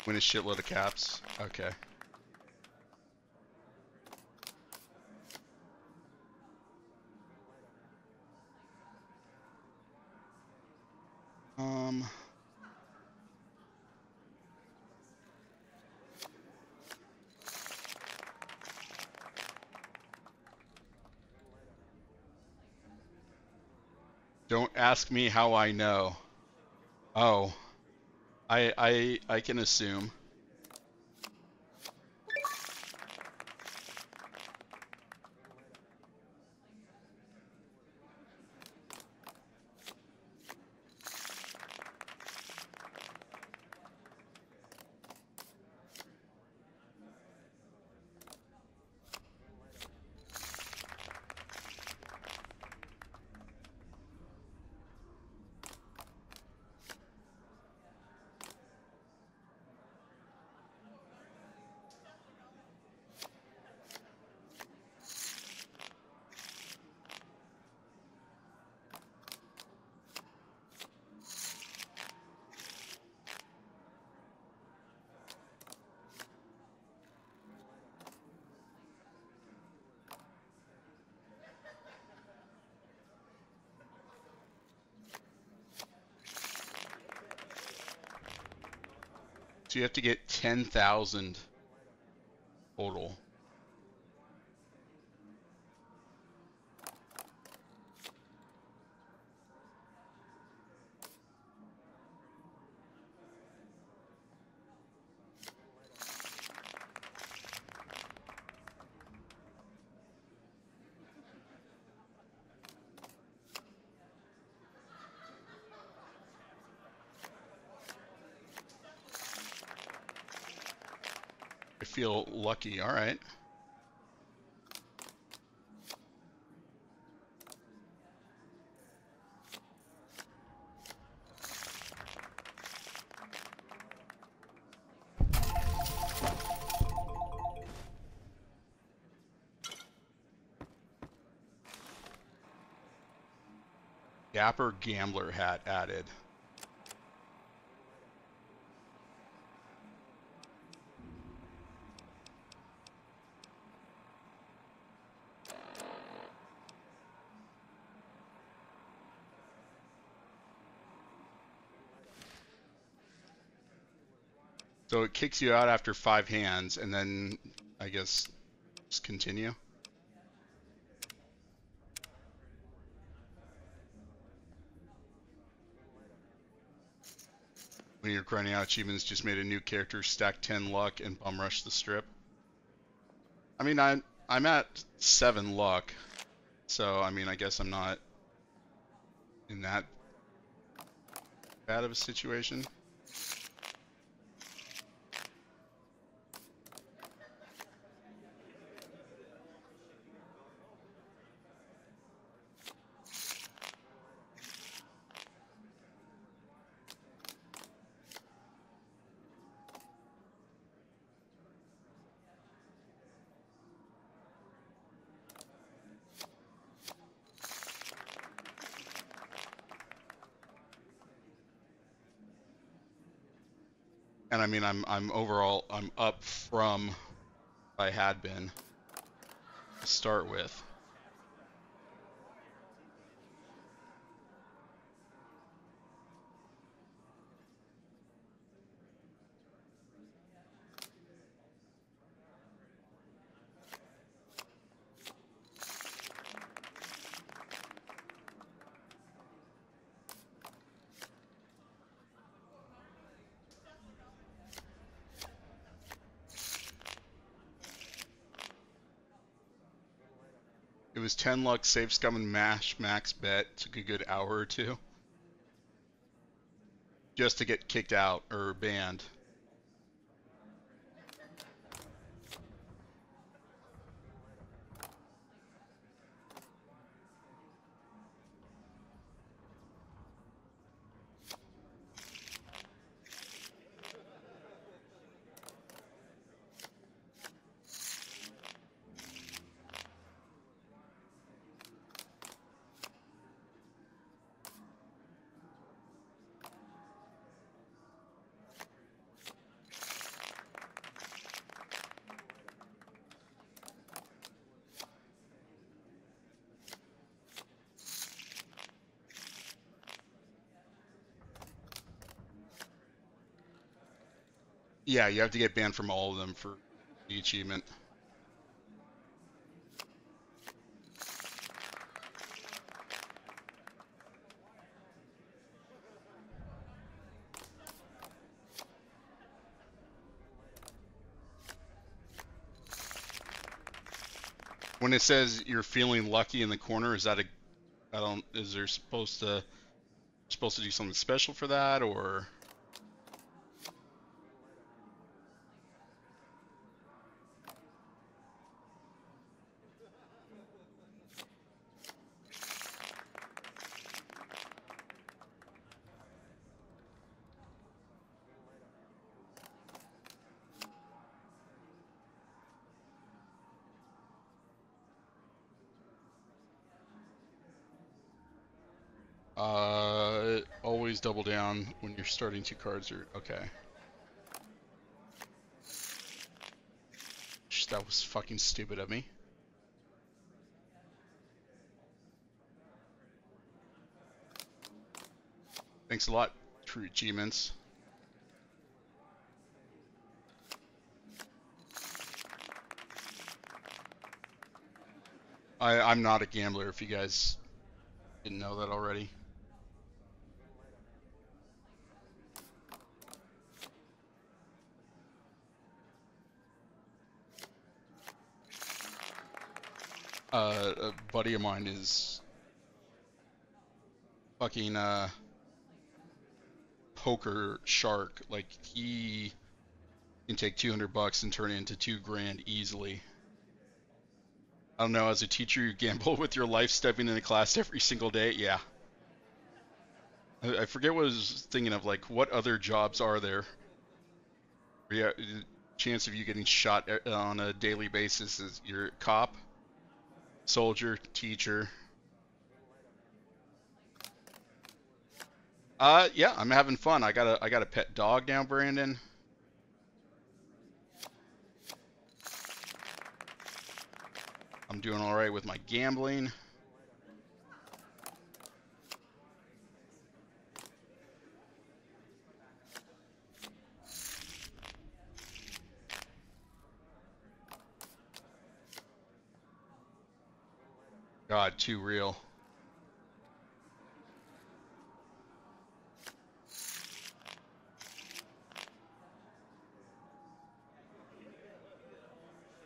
Win a shitload of caps. Okay. Don't ask me how I know. Oh, I can assume. So you have to get 10,000 total. I feel lucky. All right. Dapper Gambler hat added. So it kicks you out after 5 hands, and then I guess just continue. when you're grinding out achievements, just made a new character, stack 10 luck, and bum rush the strip. I mean, I'm at 7 luck, so I mean, I guess I'm not in that bad of a situation. And I mean, I'm overall, I'm up from what I had been to start with. It was 10 luck, save scum, and mash max bet. Took a good hour or two. Just to get kicked out or banned. Yeah, you have to get banned from all of them for the achievement. When it says you're feeling lucky in the corner, is that a, I don't, is there supposed to do something special for that, or? Always double down when you're starting 2 cards, or okay. That was fucking stupid of me. Thanks a lot, true achievements. I'm not a gambler, if you guys didn't know that already. A buddy of mine is fucking poker shark. Like, he can take $200 and turn it into $2,000 easily. I don't know, as a teacher, you gamble with your life stepping into class every single day. Yeah. I forget what I was thinking of, like, what other jobs are there? Yeah, the chance of you getting shot on a daily basis is you're a cop, soldier, teacher. Yeah, I'm having fun. I got a pet dog now, Brandon. I'm doing all right with my gambling. God, too real.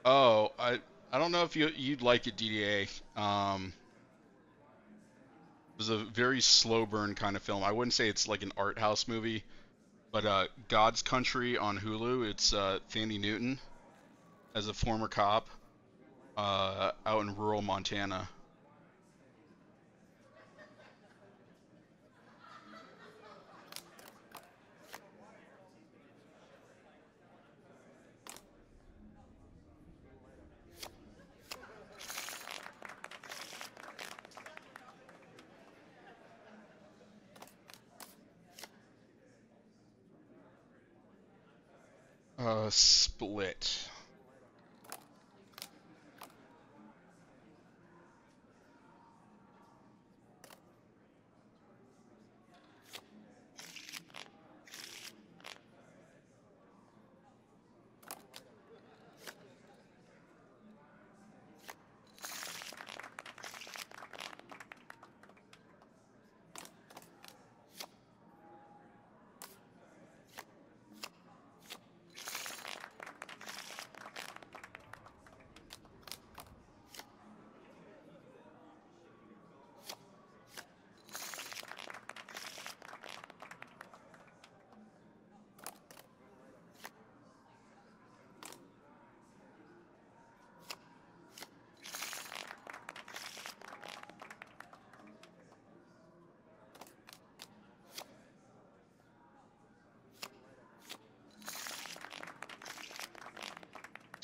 Oh, I don't know if you'd like it, DDA. It was a very slow burn kind of film. I wouldn't say it's like an art house movie, but God's Country on Hulu. It's Thandie Newton as a former cop out in rural Montana. Split.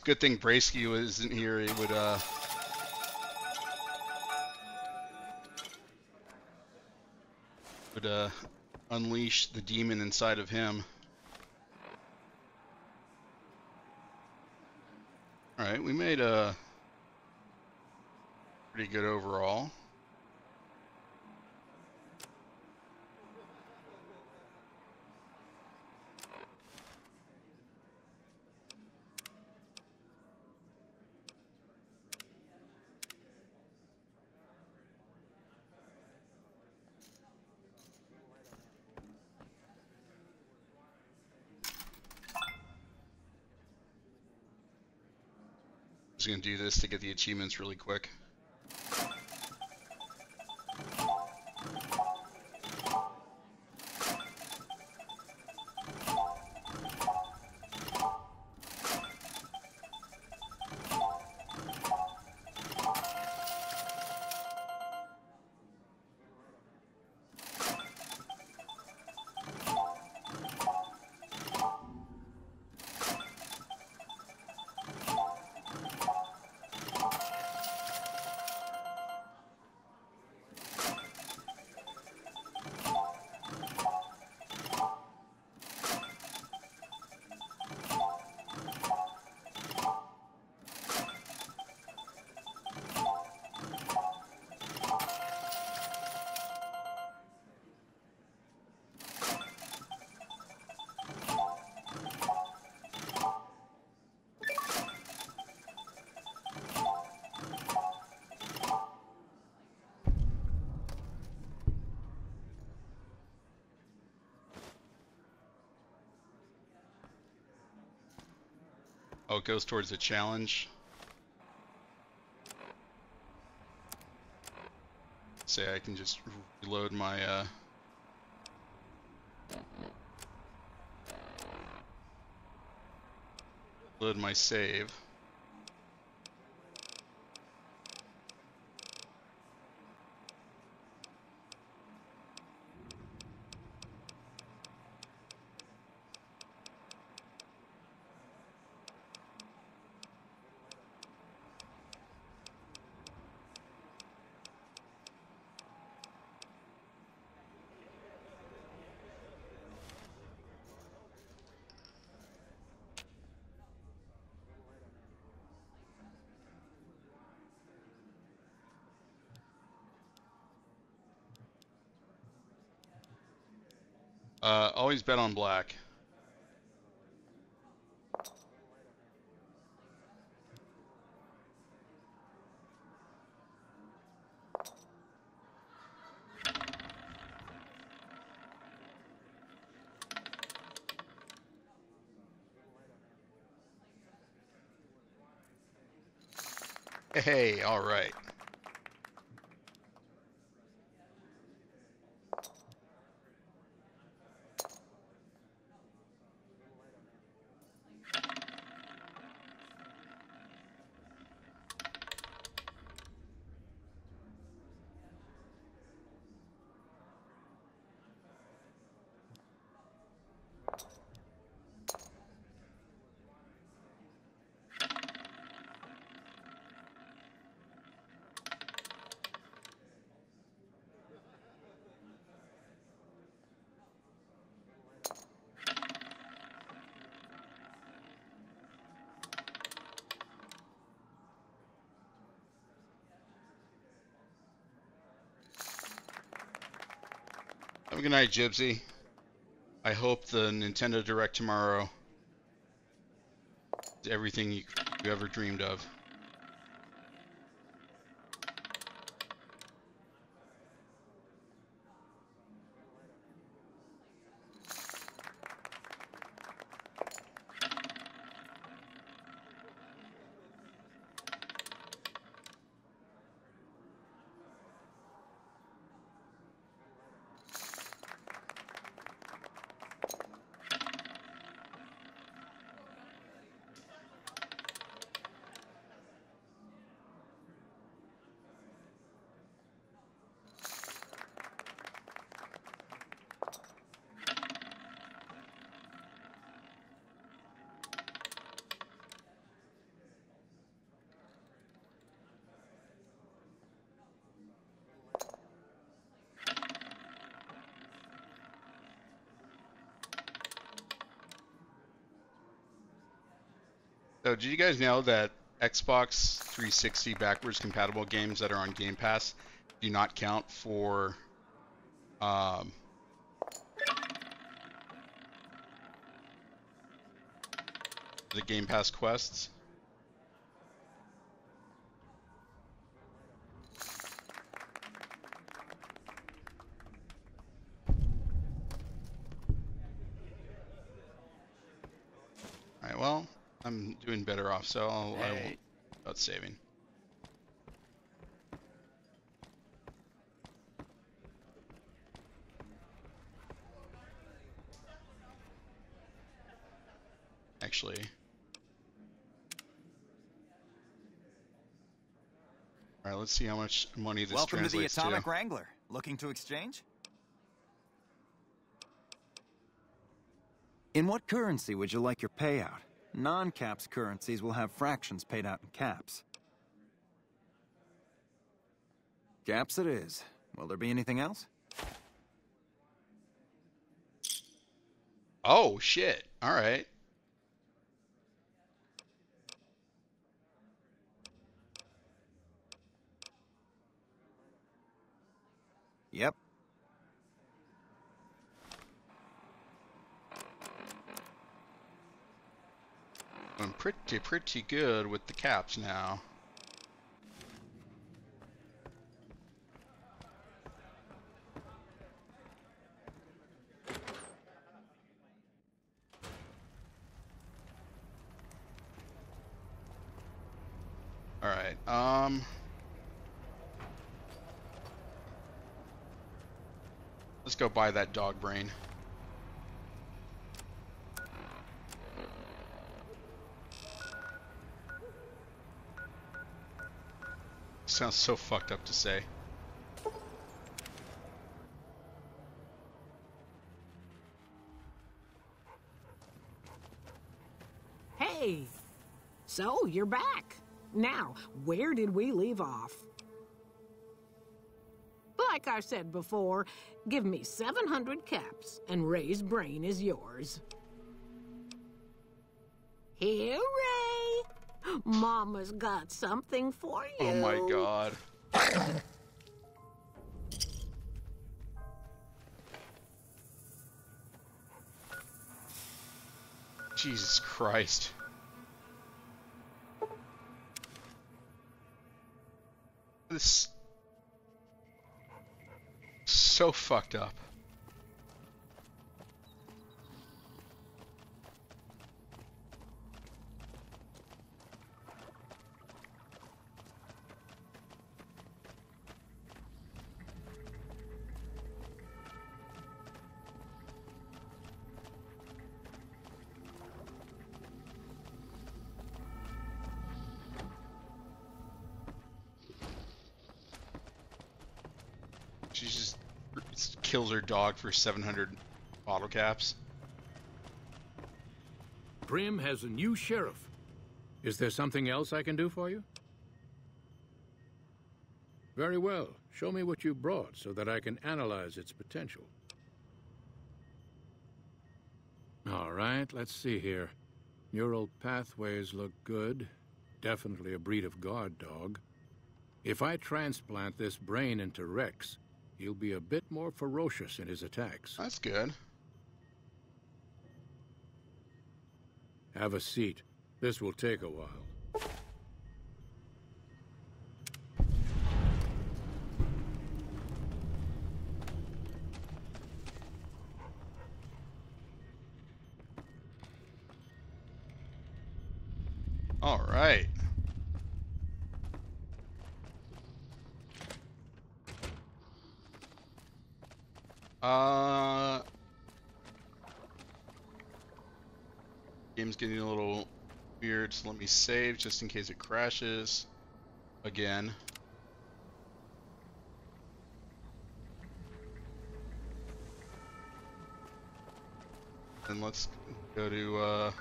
Good thing Braysky isn't here. It would unleash the demon inside of him. All right, we made a pretty good overall. Just gonna do this to get the achievements really quick. Oh, it goes towards the challenge. Say I can just reload my load my save. Always bet on black. Hey, all right. Have a good night, Gypsy. I hope the Nintendo Direct tomorrow is everything you ever dreamed of. So, did you guys know that Xbox 360 backwards compatible games that are on Game Pass do not count for the Game Pass quests? Alright, well, I'm doing better off, so I won't about saving. Actually, alright, let's see how much money this Welcome to the translates Atomic Wrangler. Looking to exchange? In what currency would you like your payout? Non-caps currencies will have fractions paid out in caps. Caps it is. Will there be anything else? Oh, shit. Alright. Yep. I'm pretty good with the caps now. Alright, let's go buy that dog brain. Sounds so fucked up to say. Hey, so you're back. Now, where did we leave off? Like I said before, give me 700 caps, and Ray's brain is yours. Here, Ray! Mama's got something for you. Oh my god. Jesus Christ. This so fucked up. She just kills her dog for 700 bottle caps. Primm has a new sheriff. Is there something else I can do for you? Very well. Show me what you brought so that I can analyze its potential. All right, let's see here. Neural pathways look good. Definitely a breed of guard dog. If I transplant this brain into Rex, he'll be a bit more ferocious in his attacks. That's good. Have a seat. This will take a while. All right. Game's getting a little weird, so let me save just in case it crashes again. And let's go to,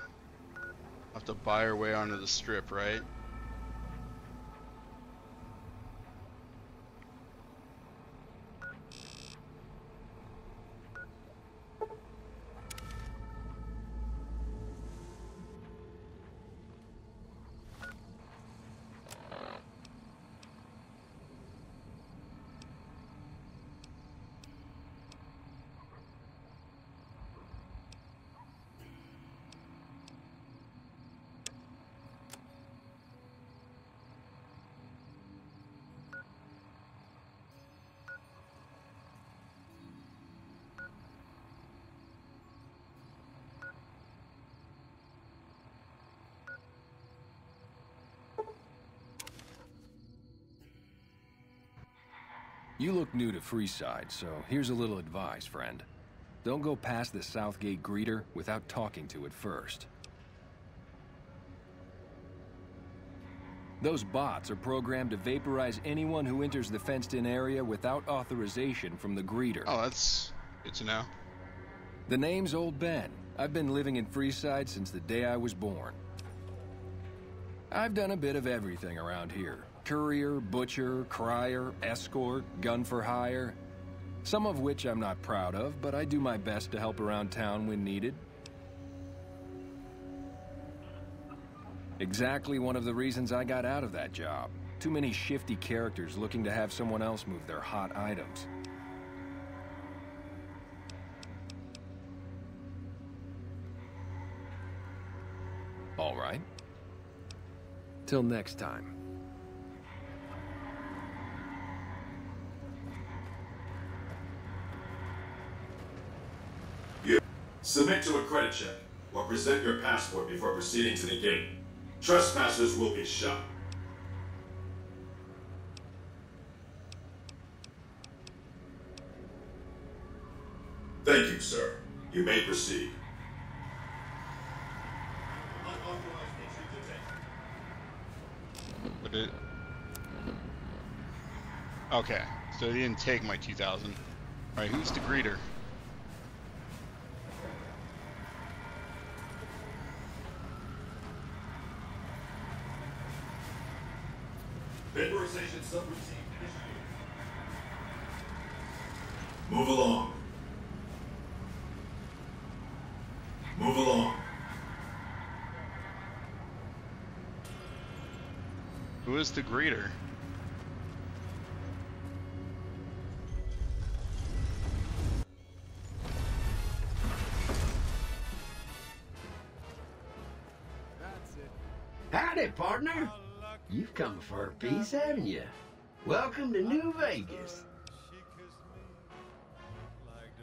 have to buy our way onto the strip, right? You look new to Freeside, so here's a little advice, friend. Don't go past the Southgate greeter without talking to it first. Those bots are programmed to vaporize anyone who enters the fenced-in area without authorization from the greeter. Oh, that's good to know. The name's Old Ben. I've been living in Freeside since the day I was born. I've done a bit of everything around here. Courier, butcher, crier, escort, gun for hire. Some of which I'm not proud of, but I do my best to help around town when needed. Exactly one of the reasons I got out of that job. Too many shifty characters looking to have someone else move their hot items. All right. Till next time. Submit to a credit check, or present your passport before proceeding to the gate. Trespassers will be shot. Thank you, sir. You may proceed. But it... Okay, so he didn't take my 2,000. Alright, who's the greeter? Vaporization subroutine initiated. Move along. Move along. Who is the greeter? Howdy, partner. You've come for a piece, haven't you? Welcome to New Vegas.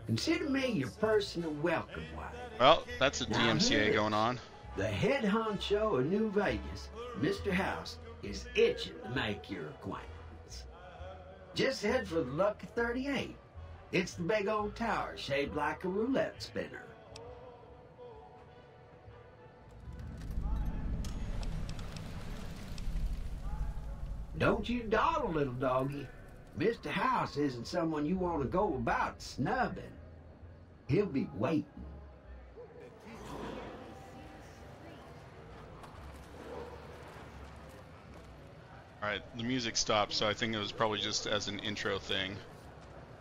Consider me your personal welcome wagon. Well, that's a DMCA going on. The head honcho of New Vegas, Mr. House, is itching to make your acquaintance. Just head for the Lucky 38. It's the big old tower shaped like a roulette spinner. Don't you dawdle, little doggy. Mr. House isn't someone you want to go about snubbing. He'll be waiting. Alright, the music stopped, so I think it was probably just as an intro thing.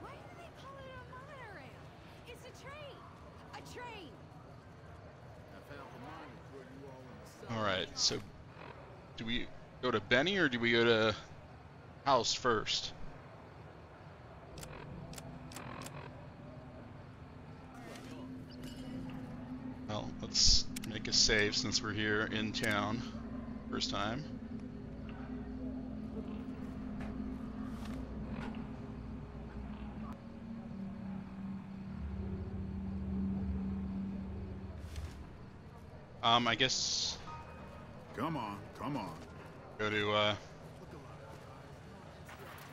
Why do they call it a monorail? It's a train! A train! Alright, so do we go to Benny or do we go to House first? Well, let's make a save since we're here in town. First time. I guess. Come on, come on. Go to,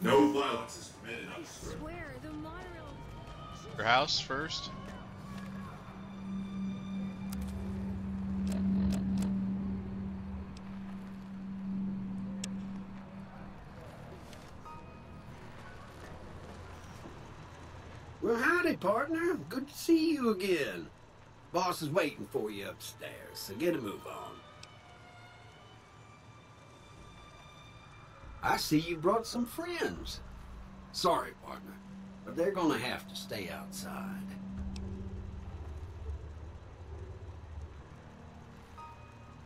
No violence is permitted on the strip. Swear, the monorail... your house first? Well, howdy, partner. Good to see you again. Boss is waiting for you upstairs, so get a move on. I see you brought some friends. Sorry, partner, but they're gonna have to stay outside.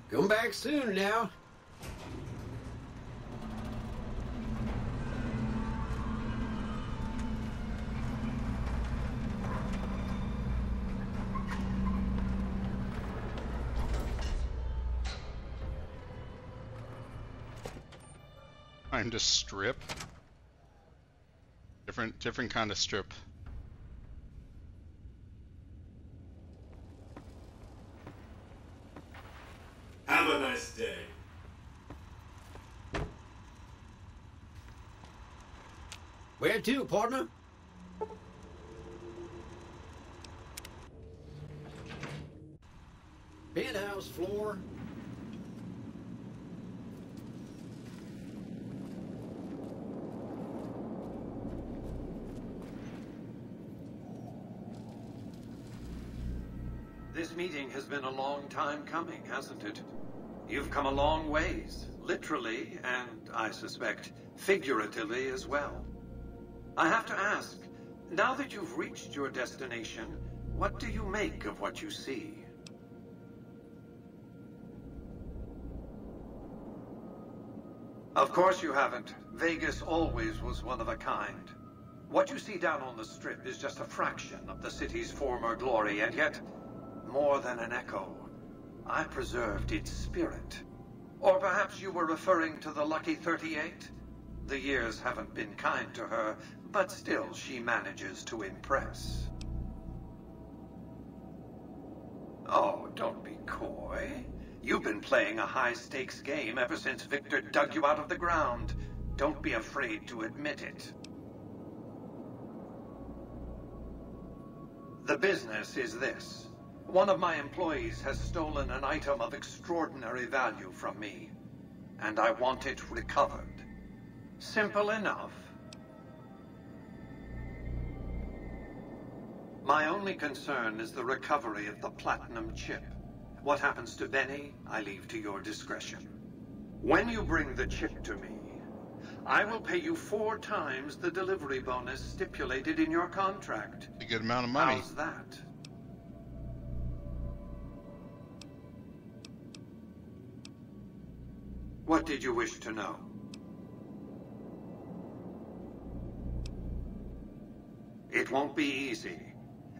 Come back soon now. Find a strip. Different kind of strip. Have a nice day. Where to, partner? Penthouse floor. This meeting has been a long time coming, hasn't it? You've come a long ways, literally, and I suspect figuratively as well. I have to ask, now that you've reached your destination, what do you make of what you see? Of course you haven't. Vegas always was one of a kind. What you see down on the Strip is just a fraction of the city's former glory, and yet, more than an echo, I preserved its spirit. Or perhaps you were referring to the Lucky 38? The years haven't been kind to her, but still she manages to impress. Oh, don't be coy. You've been playing a high-stakes game ever since Victor dug you out of the ground. Don't be afraid to admit it. The business is this. One of my employees has stolen an item of extraordinary value from me, and I want it recovered. Simple enough. My only concern is the recovery of the platinum chip. What happens to Benny, I leave to your discretion. When you bring the chip to me, I will pay you 4 times the delivery bonus stipulated in your contract. A good amount of money. How's that? What did you wish to know? It won't be easy.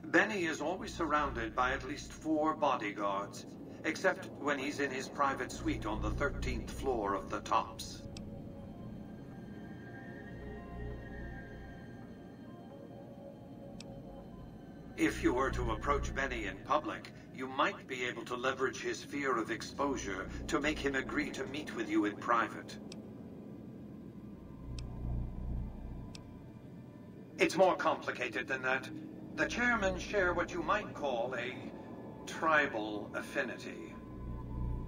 Benny is always surrounded by at least 4 bodyguards, except when he's in his private suite on the 13th floor of the Tops. If you were to approach Benny in public, you might be able to leverage his fear of exposure to make him agree to meet with you in private. It's more complicated than that. The chairmen share what you might call a tribal affinity.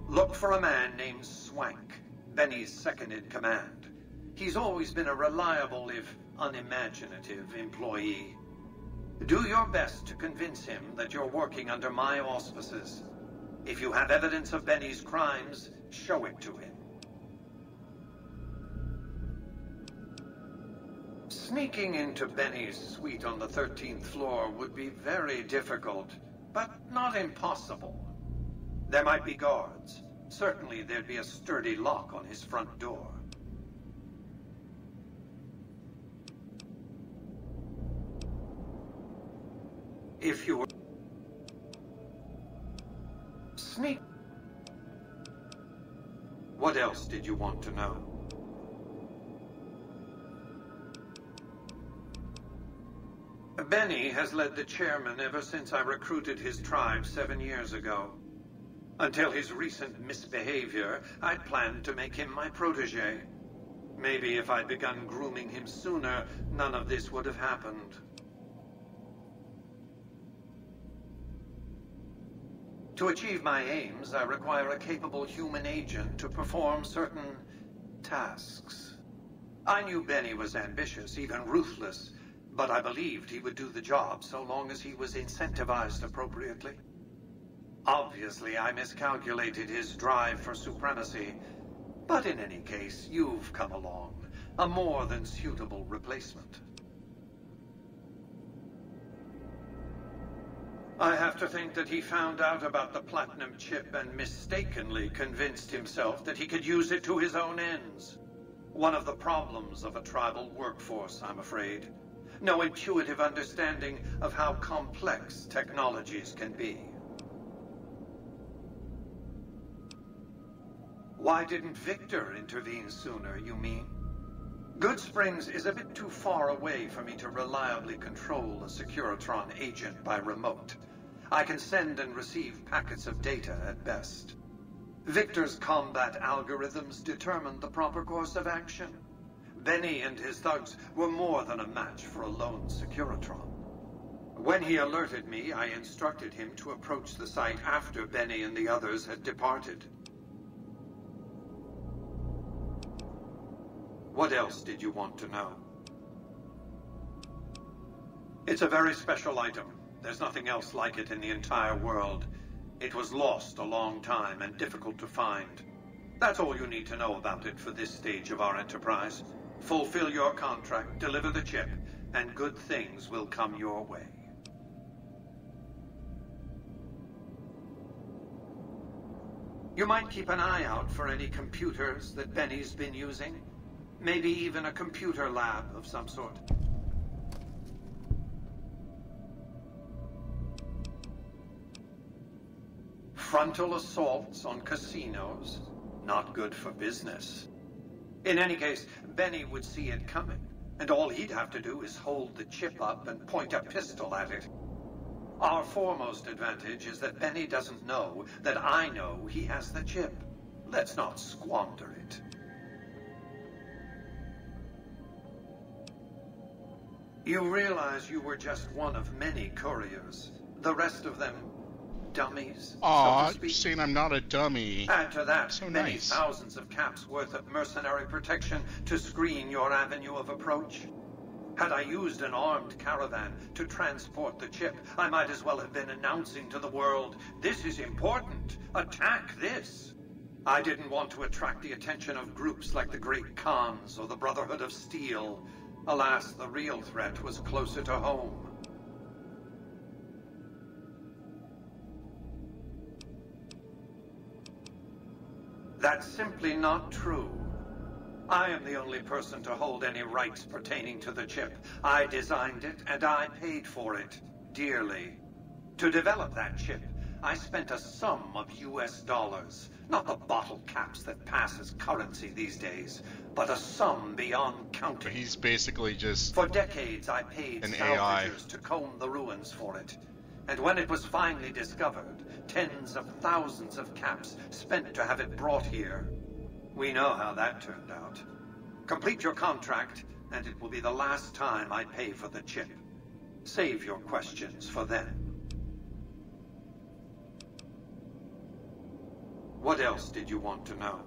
Look for a man named Swank, Benny's second in command. He's always been a reliable, if unimaginative employee. Do your best to convince him that you're working under my auspices. If you have evidence of Benny's crimes, show it to him. Sneaking into Benny's suite on the 13th floor would be very difficult, but not impossible. There might be guards. Certainly there'd be a sturdy lock on his front door. If you were... Sneak... What else did you want to know? Benny has led the chairman ever since I recruited his tribe 7 years ago. Until his recent misbehavior, I'd planned to make him my protege. Maybe if I'd begun grooming him sooner, none of this would have happened. To achieve my aims, I require a capable human agent to perform certain tasks. I knew Benny was ambitious, even ruthless, but I believed he would do the job so long as he was incentivized appropriately. Obviously, I miscalculated his drive for supremacy, but in any case, you've come along, a more than suitable replacement. I have to think that he found out about the platinum chip and mistakenly convinced himself that he could use it to his own ends. One of the problems of a tribal workforce, I'm afraid. No intuitive understanding of how complex technologies can be. Why didn't Victor intervene sooner, you mean? Good Springs is a bit too far away for me to reliably control a Securitron agent by remote. I can send and receive packets of data at best. Victor's combat algorithms determined the proper course of action. Benny and his thugs were more than a match for a lone Securitron. When he alerted me, I instructed him to approach the site after Benny and the others had departed. What else did you want to know? It's a very special item. There's nothing else like it in the entire world. It was lost a long time and difficult to find. That's all you need to know about it for this stage of our enterprise. Fulfill your contract, deliver the chip, and good things will come your way. You might keep an eye out for any computers that Benny's been using. Maybe even a computer lab of some sort. Frontal assaults on casinos, not good for business. In any case, Benny would see it coming, and all he'd have to do is hold the chip up and point a pistol at it. Our foremost advantage is that Benny doesn't know that I know he has the chip. Let's not squander it. You realize you were just one of many couriers. The rest of them, dummies, Aw, so to speak. you're saying I'm not a dummy. Add to that, So many nice. thousands of caps worth of mercenary protection to screen your avenue of approach. Had I used an armed caravan to transport the chip, I might as well have been announcing to the world, this is important, attack this. I didn't want to attract the attention of groups like the Great Khans or the Brotherhood of Steel. Alas, the real threat was closer to home. That's simply not true. I am the only person to hold any rights pertaining to the chip. I designed it, and I paid for it, dearly. To develop that chip, I spent a sum of US dollars. Not the bottle caps that pass as currency these days, but a sum beyond counting. He's basically just For decades, I paid an AI. salvagers to comb the ruins for it. And when it was finally discovered, tens of thousands of caps spent to have it brought here. We know how that turned out. Complete your contract, and it will be the last time I pay for the chip. Save your questions for then. What else did you want to know?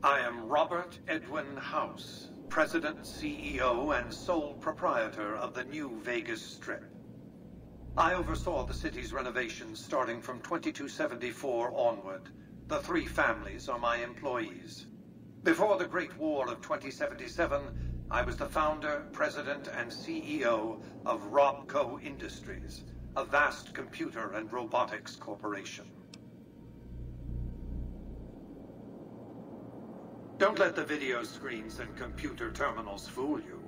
I am Robert Edwin House, President, CEO, and sole proprietor of the new Vegas Strip. I oversaw the city's renovations starting from 2274 onward. The 3 families are my employees. Before the Great War of 2077, I was the founder, president, and CEO of Robco Industries, a vast computer and robotics corporation. Don't let the video screens and computer terminals fool you.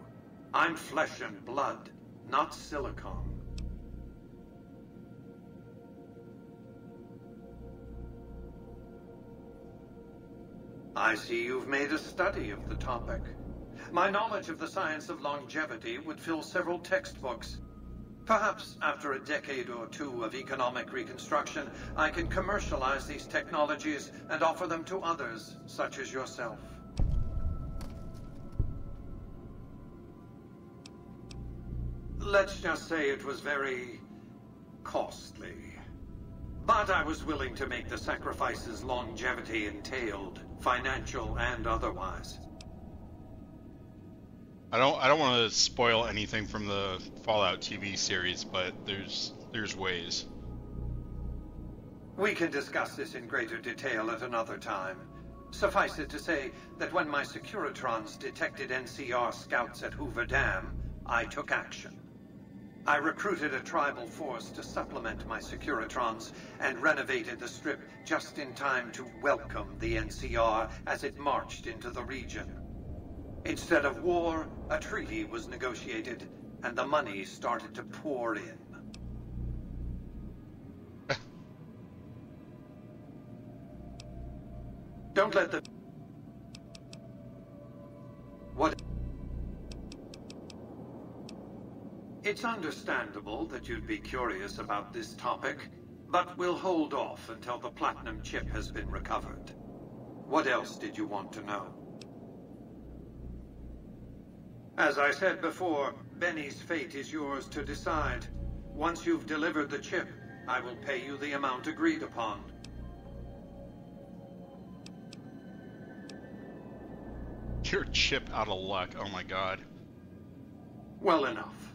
I'm flesh and blood, not silicon. I see you've made a study of the topic. My knowledge of the science of longevity would fill several textbooks. Perhaps after a decade or 2 of economic reconstruction, I can commercialize these technologies and offer them to others, such as yourself. Let's just say it was very costly. But I was willing to make the sacrifices longevity entailed, financial and otherwise. I don't want to spoil anything from the Fallout TV series, but there's ways. We can discuss this in greater detail at another time. Suffice it to say that when my Securitrons detected NCR scouts at Hoover Dam, I took action. I recruited a tribal force to supplement my Securitrons and renovated the Strip just in time to welcome the NCR as it marched into the region. Instead of war, a treaty was negotiated, and the money started to pour in. Don't let the... What... It's understandable that you'd be curious about this topic, but we'll hold off until the platinum chip has been recovered. What else did you want to know? As I said before, Benny's fate is yours to decide. Once you've delivered the chip, I will pay you the amount agreed upon. Your chip out of luck, oh my god. Well enough.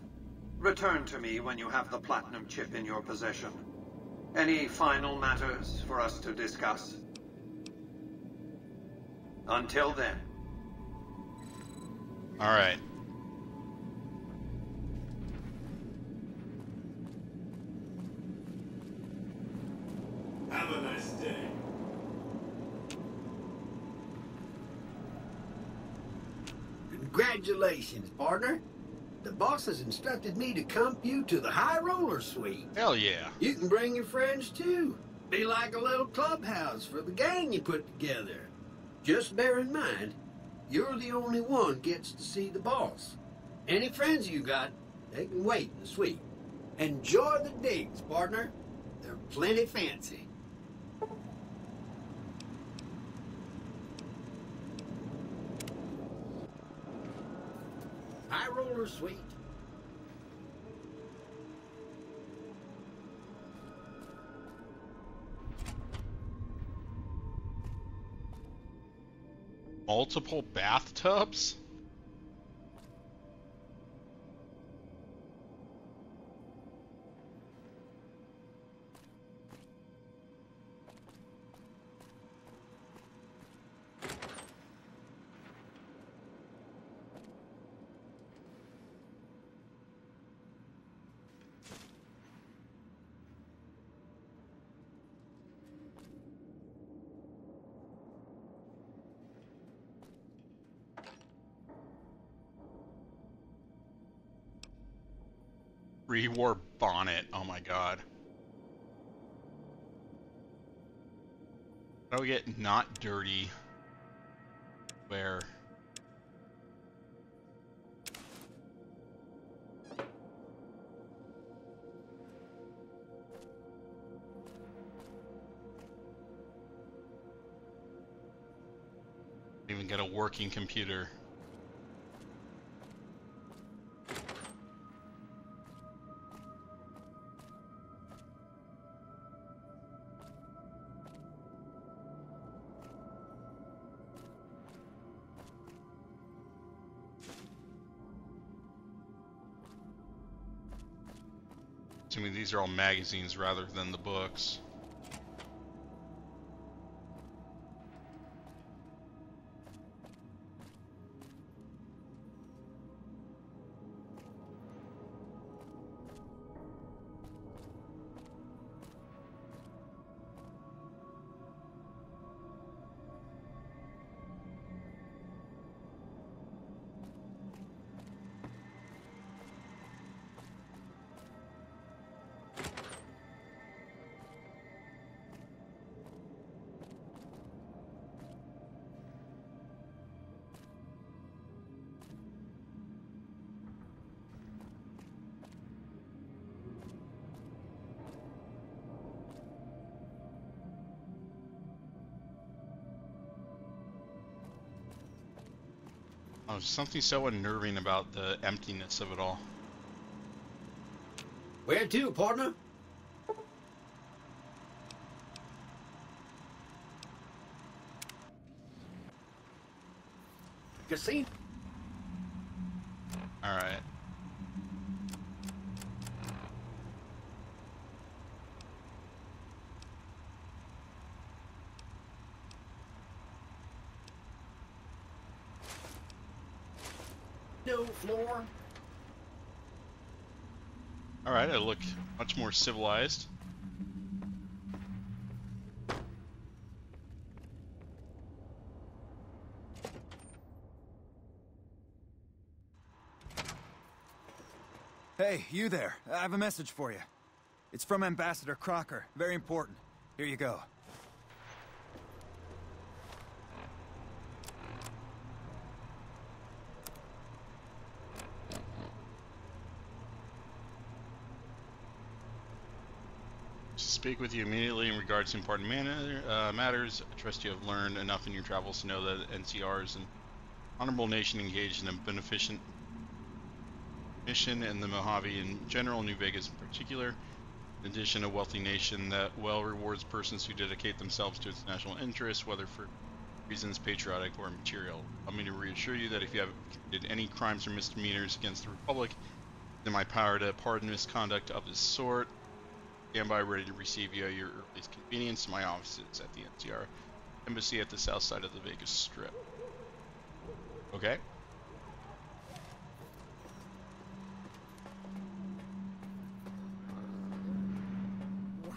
Return to me when you have the platinum chip in your possession. Any final matters for us to discuss? Until then. Alright. Have a nice day. Congratulations, partner. The boss has instructed me to comp you to the High Roller Suite. Hell yeah. You can bring your friends, too. Be like a little clubhouse for the gang you put together. Just bear in mind, you're the only one gets to see the boss. Any friends you got, they can wait in the suite. Enjoy the digs, partner. They're plenty fancy. High Roller Suite. Multiple bathtubs? Pre-war bonnet, oh my god. How do we get not dirty? Where? Even get a working computer. assuming these are all magazines rather than the books. Oh, something so unnerving about the emptiness of it all. Where to, partner? Casino. All right. No floor. All right, I look much more civilized. Hey, you there. I have a message for you. It's from Ambassador Crocker. Very important. Here you go. Speak with you immediately in regards to important matters. I trust you have learned enough in your travels to know that NCR is an honorable nation engaged in a beneficent mission in the Mojave in general, New Vegas in particular. In addition, a wealthy nation that well rewards persons who dedicate themselves to its national interests, whether for reasons patriotic or material. Allow me to reassure you that if you have committed any crimes or misdemeanors against the Republic, it's in my power to pardon misconduct of this sort. Stand by ready to receive you at your earliest convenience to my offices at the NCR Embassy at the south side of the Vegas Strip. Okay. Wow.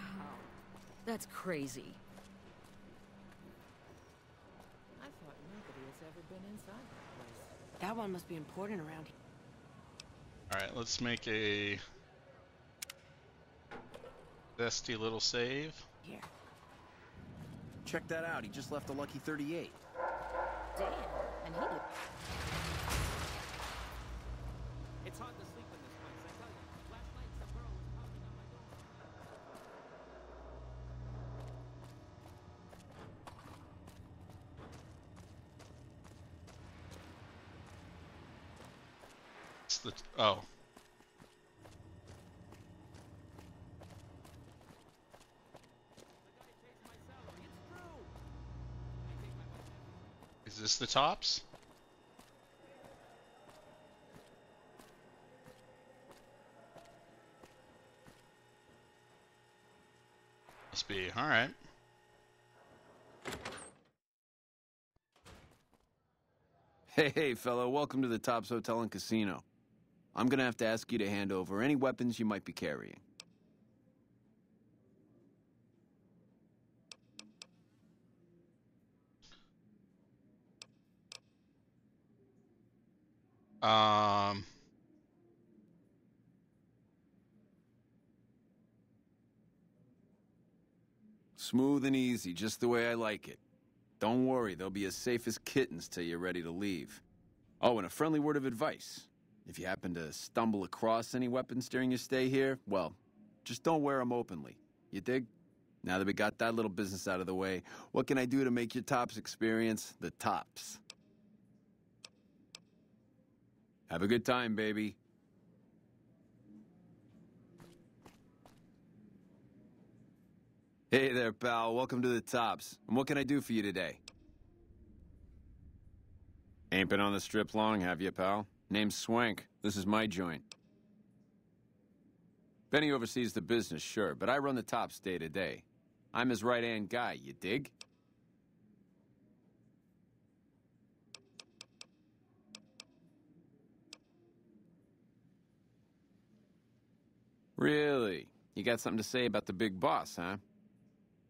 That's crazy. I thought nobody has ever been inside that place. That one must be important around here. Alright, let's make a zesty little save. Here. Check that out. He just left a lucky 38. Damn. And he did. It's hard to sleep in this place, I tell you. Last night some girl was pounding on my door. It's the oh. Is this the tops? Must be. Alright. Hey, fellow, welcome to the Tops Hotel and Casino. I'm gonna have to ask you to hand over any weapons you might be carrying. Smooth and easy, just the way I like it. Don't worry, they'll be as safe as kittens till you're ready to leave. Oh, and a friendly word of advice. If you happen to stumble across any weapons during your stay here, well, just don't wear them openly. You dig? Now that we got that little business out of the way, what can I do to make your Tops experience the tops? Have a good time, baby. Hey there, pal. Welcome to the Tops. And what can I do for you today? Ain't been on the strip long, have you, pal? Name's Swank. This is my joint. Benny oversees the business, sure, but I run the tops day to day. I'm his right-hand guy, you dig? Really? You got something to say about the big boss, huh?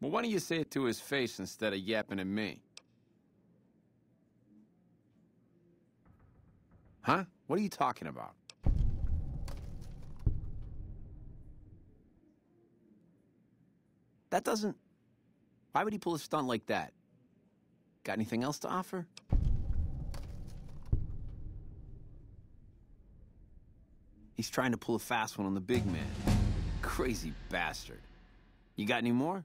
Well, why don't you say it to his face instead of yapping at me? Huh? What are you talking about? That doesn't... Why would he pull a stunt like that? Got anything else to offer? He's trying to pull a fast one on the big man. Crazy bastard. You got any more?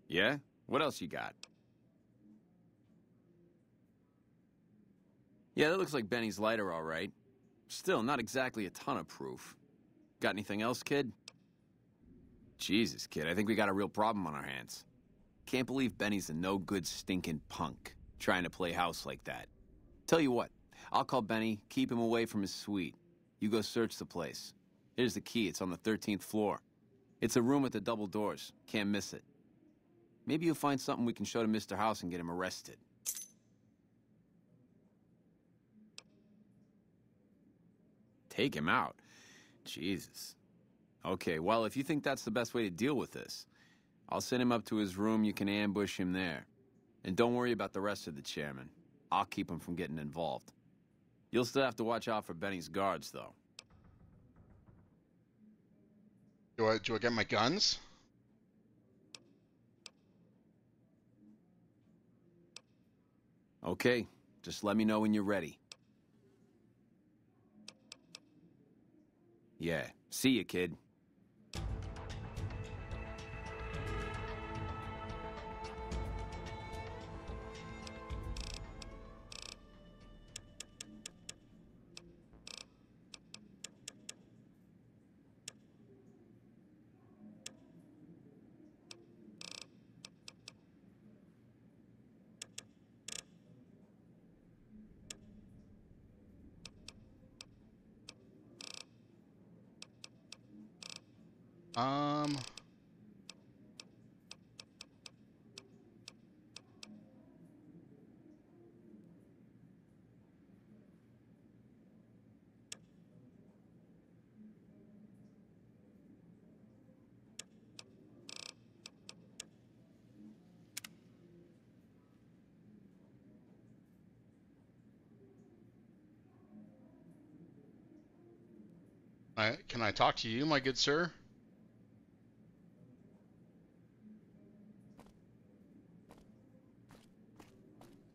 Yeah? What else you got? Yeah, that looks like Benny's lighter, all right. Still, not exactly a ton of proof. Got anything else, kid? Jesus, kid, I think we got a real problem on our hands. Can't believe Benny's a no-good stinking punk, trying to play house like that. Tell you what, I'll call Benny, keep him away from his suite. You go search the place. Here's the key, it's on the 13th floor. It's a room with the double doors, can't miss it. Maybe you'll find something we can show to Mr. House and get him arrested. Take him out? Jesus. Okay, well, if you think that's the best way to deal with this, I'll send him up to his room, you can ambush him there. And don't worry about the rest of the chairman. I'll keep him from getting involved. You'll still have to watch out for Benny's guards, though. Do I get my guns? Okay, just let me know when you're ready. Yeah, see you, kid. Can I talk to you, my good sir?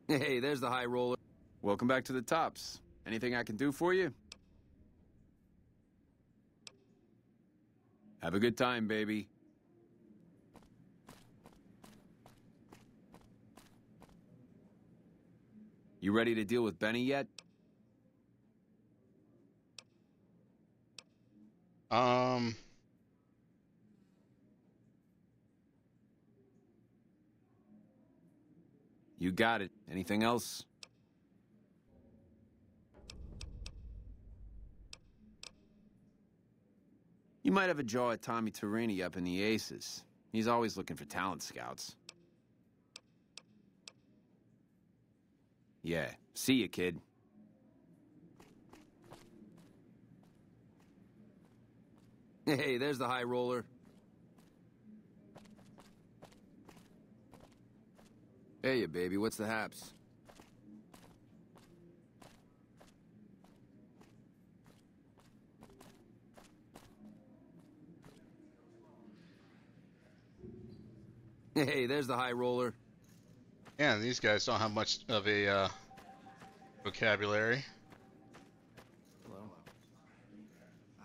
Hey, there's the high roller. Welcome back to the tops. Anything I can do for you? Have a good time, baby. You ready to deal with Benny yet? You got it. Anything else? You might have a jaw at Tommy Tarini up in the Aces. He's always looking for talent scouts. Yeah, see you, kid. Hey, there's the high roller. Hey, you baby, what's the haps? Hey, there's the high roller. Yeah, these guys don't have much of a vocabulary. Hello.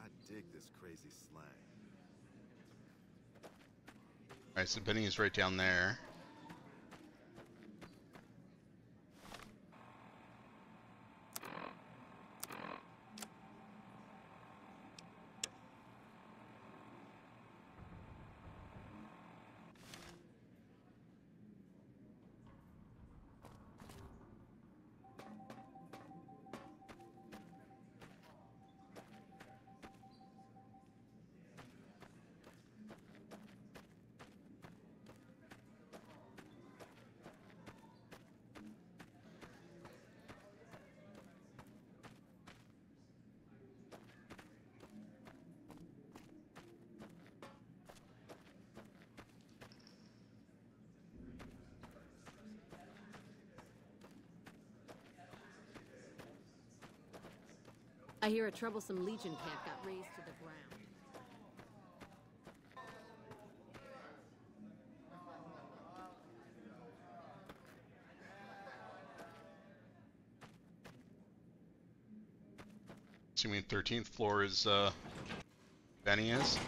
I dig this crazy slang. Alright, so Benny is right down there. I hear a troublesome Legion camp got razed to the ground. Assuming 13th floor is, Benny is.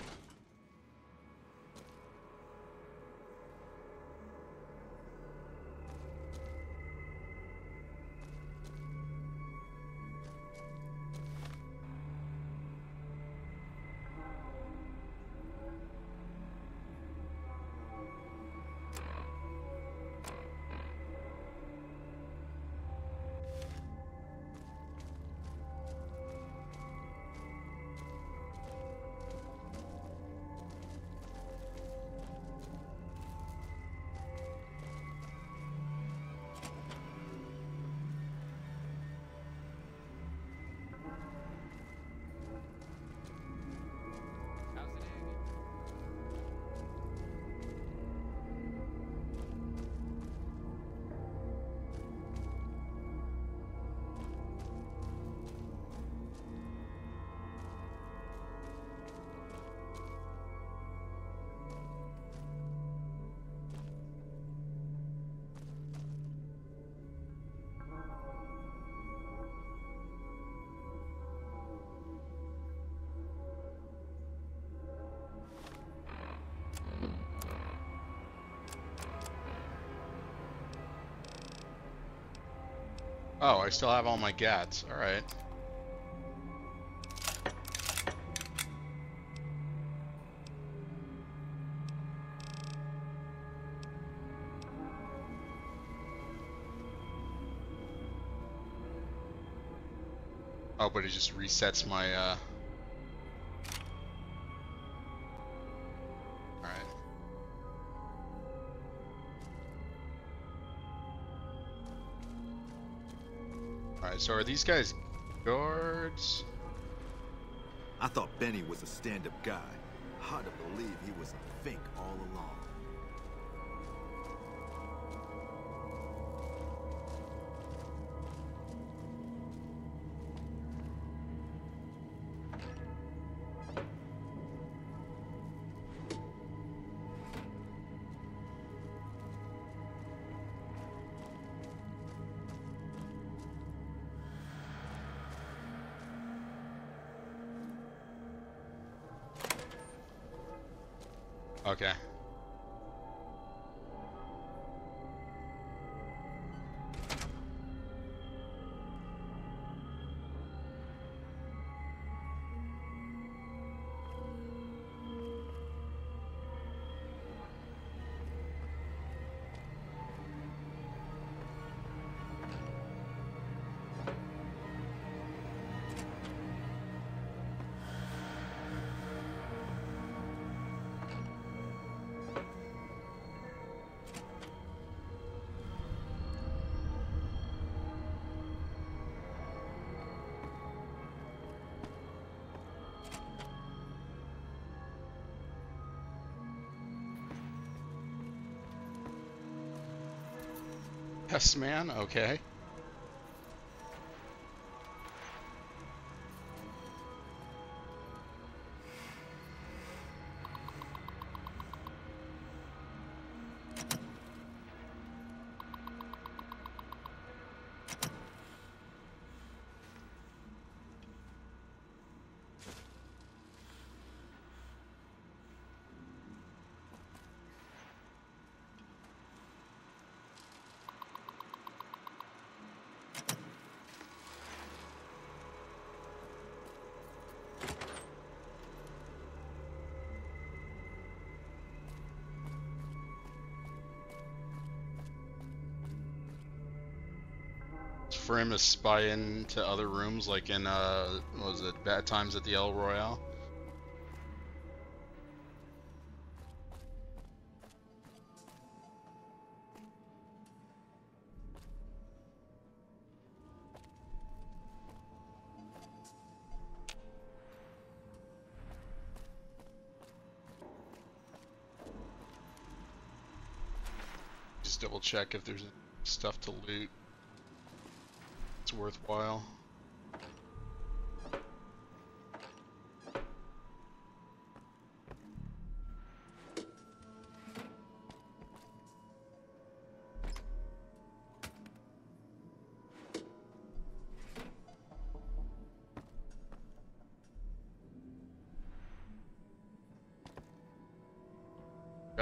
Oh, I still have all my GATs. Alright. Oh, but it just resets my, Alright. Alright, so are these guys guards? I thought Benny was a stand-up guy. Hard to believe he was a fake all along. Okay. Yes, man. Okay. For him to spy into other rooms, like in, what was it, Bad Times at the El Royale? Just double check if there's stuff to loot. It's worthwhile.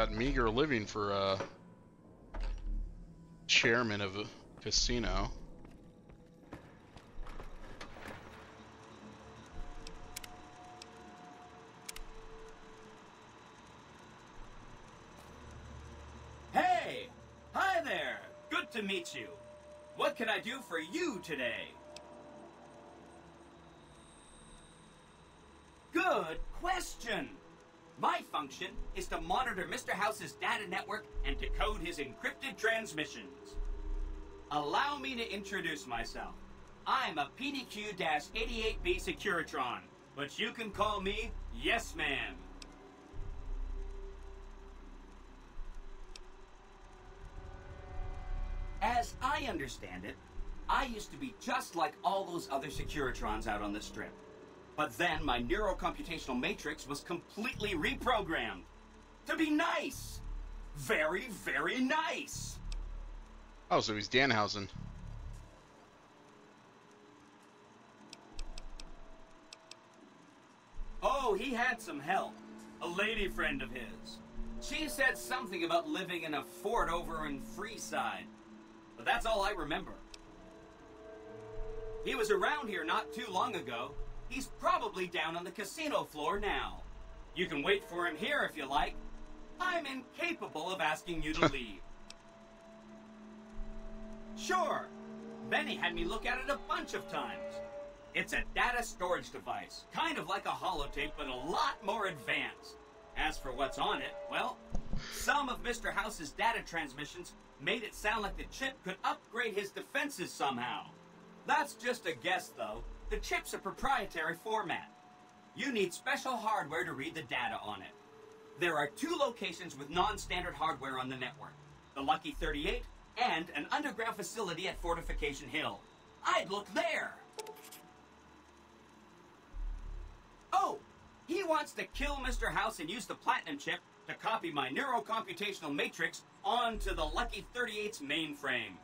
got meager living for a chairman of a casino. Hey! Hi there! Good to meet you. What can I do for you today? Good question! My function is to monitor Mr. House's data network and decode his encrypted transmissions. Allow me to introduce myself. I'm a PDQ-88B Securitron, but you can call me Yes Man. As I understand it, I used to be just like all those other Securitrons out on the Strip. But then my neurocomputational matrix was completely reprogrammed. To be nice! Very, very nice! Oh, so he's Danhausen. Oh, he had some help. A lady friend of his. She said something about living in a fort over in Freeside. But that's all I remember. He was around here not too long ago. He's probably down on the casino floor now. You can wait for him here if you like. I'm incapable of asking you to leave. Sure. Benny had me look at it a bunch of times. It's a data storage device, kind of like a holotape, but a lot more advanced. As for what's on it, well, some of Mr. House's data transmissions made it sound like the chip could upgrade his defenses somehow. That's just a guess, though. The chip's a proprietary format. You need special hardware to read the data on it. There are 2 locations with non-standard hardware on the network. The Lucky 38 and an underground facility at Fortification Hill. I'd look there. Oh, he wants to kill Mr. House and use the Platinum chip to copy my neurocomputational matrix onto the Lucky 38's mainframe.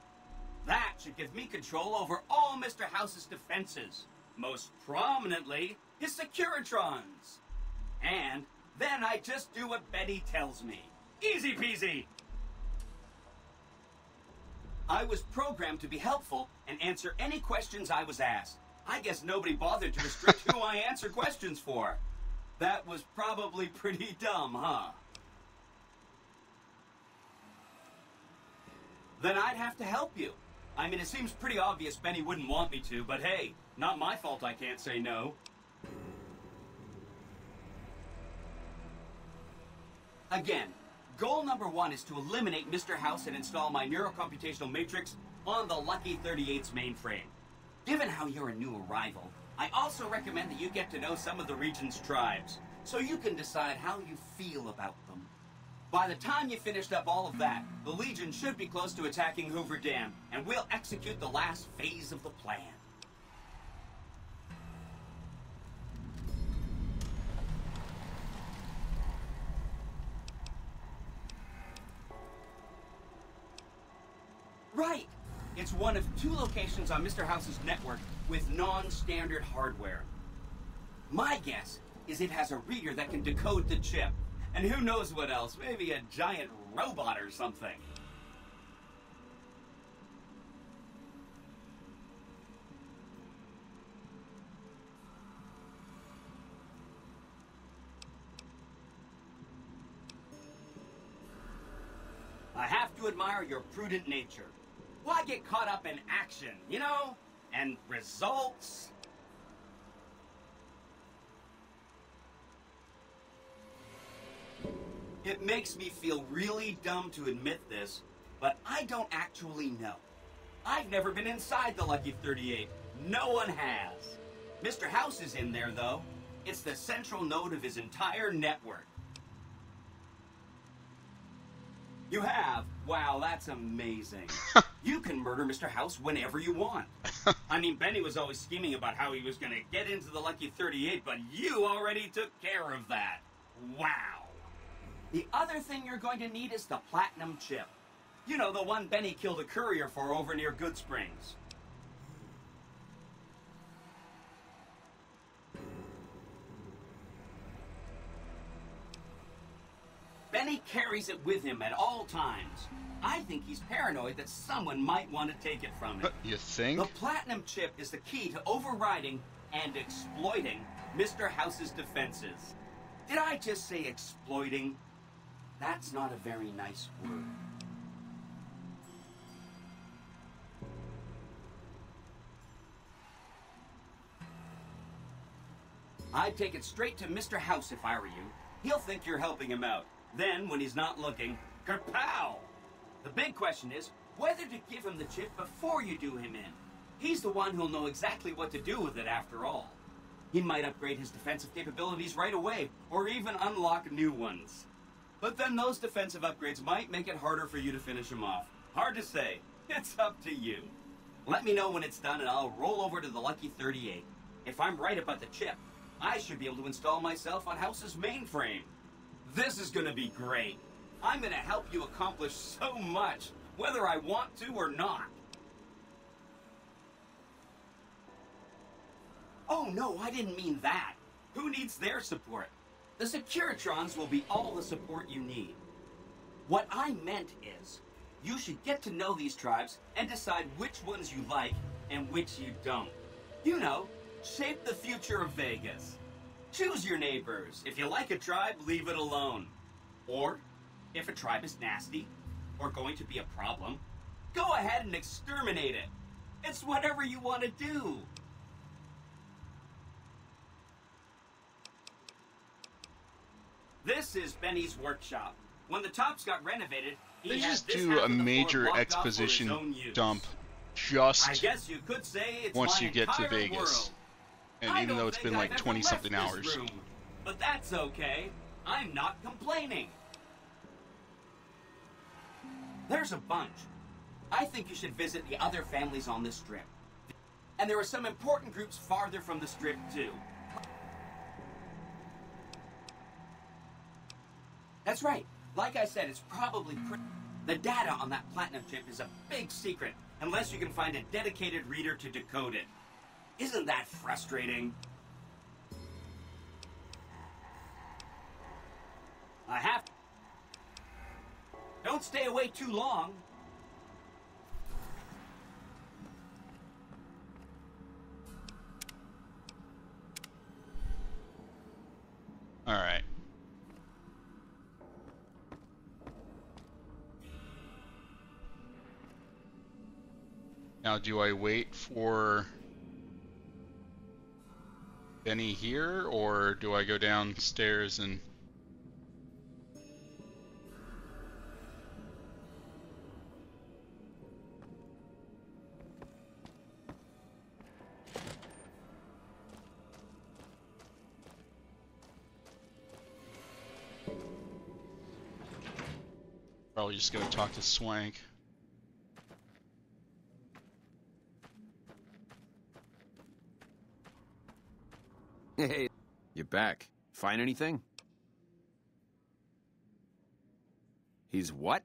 That should give me control over all Mr. House's defenses. Most prominently, his Securitrons. And then I just do what Betty tells me. Easy peasy. I was programmed to be helpful and answer any questions I was asked. I guess nobody bothered to restrict who I answer questions for. That was probably pretty dumb, huh? Then I'd have to help you. I mean, it seems pretty obvious Benny wouldn't want me to, but hey, not my fault I can't say no. Again, goal number 1 is to eliminate Mr. House and install my neurocomputational matrix on the Lucky 38's mainframe. Given how you're a new arrival, I also recommend that you get to know some of the region's tribes, so you can decide how you feel about them. By the time you finished up all of that, the Legion should be close to attacking Hoover Dam, and we'll execute the last phase of the plan. Right! It's one of 2 locations on Mr. House's network with non-standard hardware. My guess is it has a reader that can decode the chip. And who knows what else? Maybe a giant robot or something. I have to admire your prudent nature. Why get caught up in action, you know? And results? It makes me feel really dumb to admit this, but I don't actually know. I've never been inside the Lucky 38. No one has. Mr. House is in there, though. It's the central node of his entire network. You have? Wow, that's amazing. You can murder Mr. House whenever you want. I mean, Benny was always scheming about how he was going to get into the Lucky 38, but you already took care of that. Wow. The other thing you're going to need is the Platinum chip. You know, the one Benny killed a courier for over near Good Springs. Benny carries it with him at all times. I think he's paranoid that someone might want to take it from him. You think? The platinum chip is the key to overriding and exploiting Mr. House's defenses. Did I just say exploiting? That's not a very nice word. I'd take it straight to Mr. House if I were you. He'll think you're helping him out. Then, when he's not looking, kerpow! The big question is whether to give him the chip before you do him in. He's the one who'll know exactly what to do with it after all. He might upgrade his defensive capabilities right away, or even unlock new ones. But then those defensive upgrades might make it harder for you to finish him off. Hard to say. It's up to you. Let me know when it's done and I'll roll over to the Lucky 38. If I'm right about the chip, I should be able to install myself on House's mainframe. This is gonna be great. I'm gonna help you accomplish so much, whether I want to or not. Oh no, I didn't mean that. Who needs their support? The Securitrons will be all the support you need. What I meant is, you should get to know these tribes and decide which ones you like and which you don't. You know, shape the future of Vegas. Choose your neighbors. If you like a tribe, leave it alone. Or, if a tribe is nasty or going to be a problem, go ahead and exterminate it. It's whatever you want to do. This is Benny's workshop. When the tops got renovated, they just do a major exposition dump just I guess you could say it's once my you get to entire Vegas. world. And I even though don't it's think been like I've ever 20-something left this hours. room, but that's okay. I'm not complaining. There's a bunch. I think you should visit the other families on this strip. And there are some important groups farther from the strip, too. That's right. Like I said, it's probably the data on that platinum chip is a big secret, unless you can find a dedicated reader to decode it. Isn't that frustrating? I have to. Don't stay away too long. All right. Now, do I wait for Benny here, or do I go downstairs and... Probably just go talk to Swank. Hey, you're back. Find anything? He's what?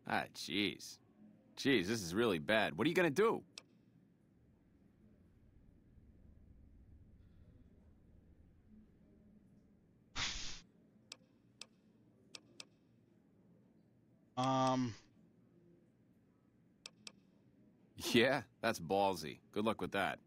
Ah, jeez. Jeez, this is really bad. What are you gonna do? Yeah, that's ballsy. Good luck with that.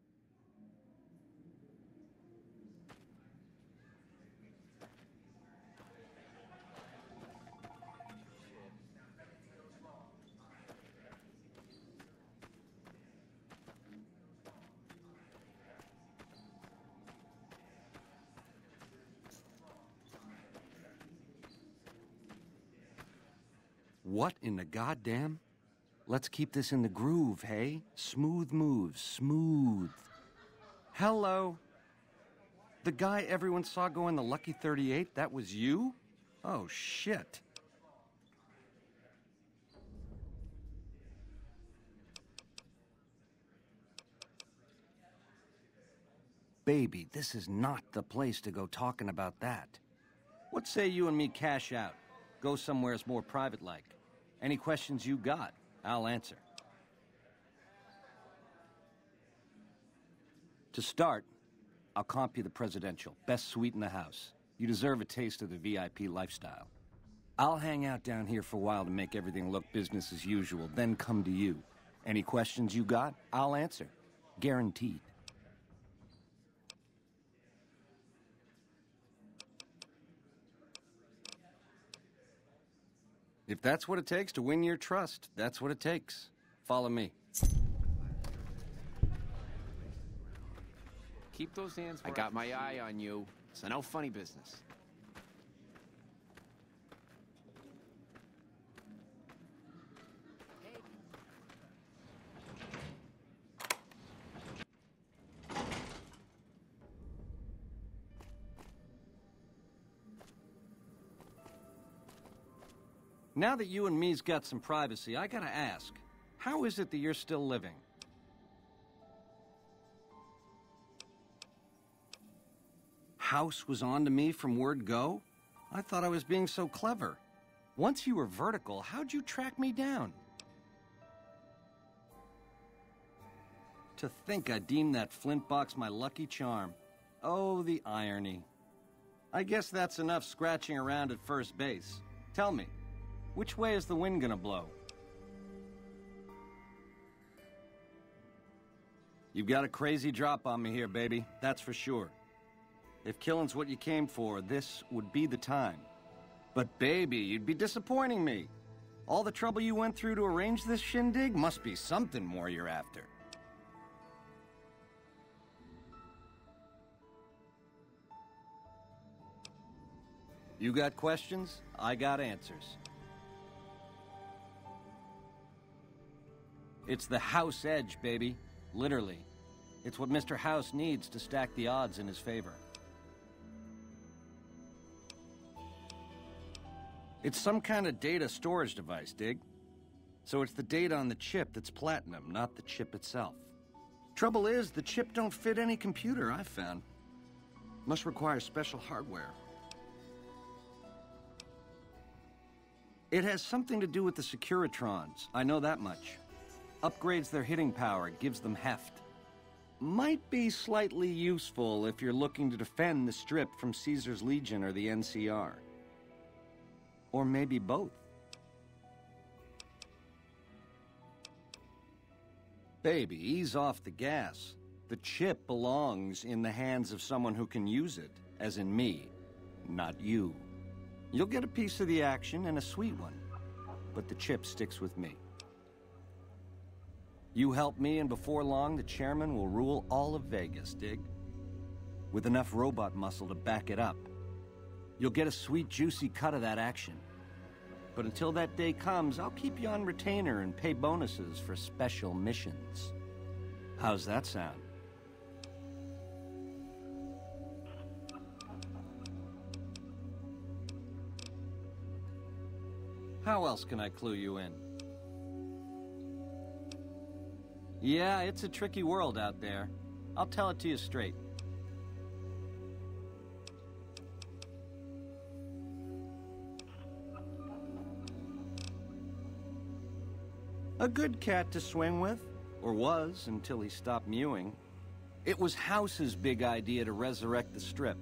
What in the goddamn? Let's keep this in the groove, hey? Smooth moves, smooth. Hello? The guy everyone saw go in the Lucky 38, that was you? Oh, shit. Baby, this is not the place to go talking about that. What say you and me cash out? Go somewheres more private-like. Any questions you got, I'll answer. To start, I'll comp you the presidential. Best suite in the house. You deserve a taste of the VIP lifestyle. I'll hang out down here for a while to make everything look business as usual, then come to you. Any questions you got, I'll answer. Guaranteed. If that's what it takes to win your trust, that's what it takes. Follow me. Keep those hands where I got my eye on you, so no funny business. Now that you and me's got some privacy, I gotta ask, how is it that you're still living? House was on to me from word go? I thought I was being so clever. Once you were vertical, how'd you track me down? To think I deemed that flint box my lucky charm. Oh, the irony. I guess that's enough scratching around at first base. Tell me, which way is the wind gonna blow? You've got a crazy drop on me here, baby. That's for sure. If killing's what you came for, this would be the time. But baby, you'd be disappointing me. All the trouble you went through to arrange this shindig must be something more you're after. You got questions? I got answers. It's the House edge, baby. Literally. It's what Mr. House needs to stack the odds in his favor. It's some kind of data storage device, dig? So it's the data on the chip that's platinum, not the chip itself. Trouble is, the chip don't fit any computer I've found. Must require special hardware. It has something to do with the Securitrons, I know that much. Upgrades their hitting power, gives them heft. Might be slightly useful if you're looking to defend the Strip from Caesar's Legion or the NCR. Or maybe both. Baby, ease off the gas. The chip belongs in the hands of someone who can use it, as in me, not you. You'll get a piece of the action and a sweet one, but the chip sticks with me. You help me, and before long, the chairman will rule all of Vegas, dig? With enough robot muscle to back it up. You'll get a sweet, juicy cut of that action. But until that day comes, I'll keep you on retainer and pay bonuses for special missions. How's that sound? How else can I clue you in? Yeah, it's a tricky world out there. I'll tell it to you straight. A good cat to swing with, or was until he stopped mewing. It was House's big idea to resurrect the Strip.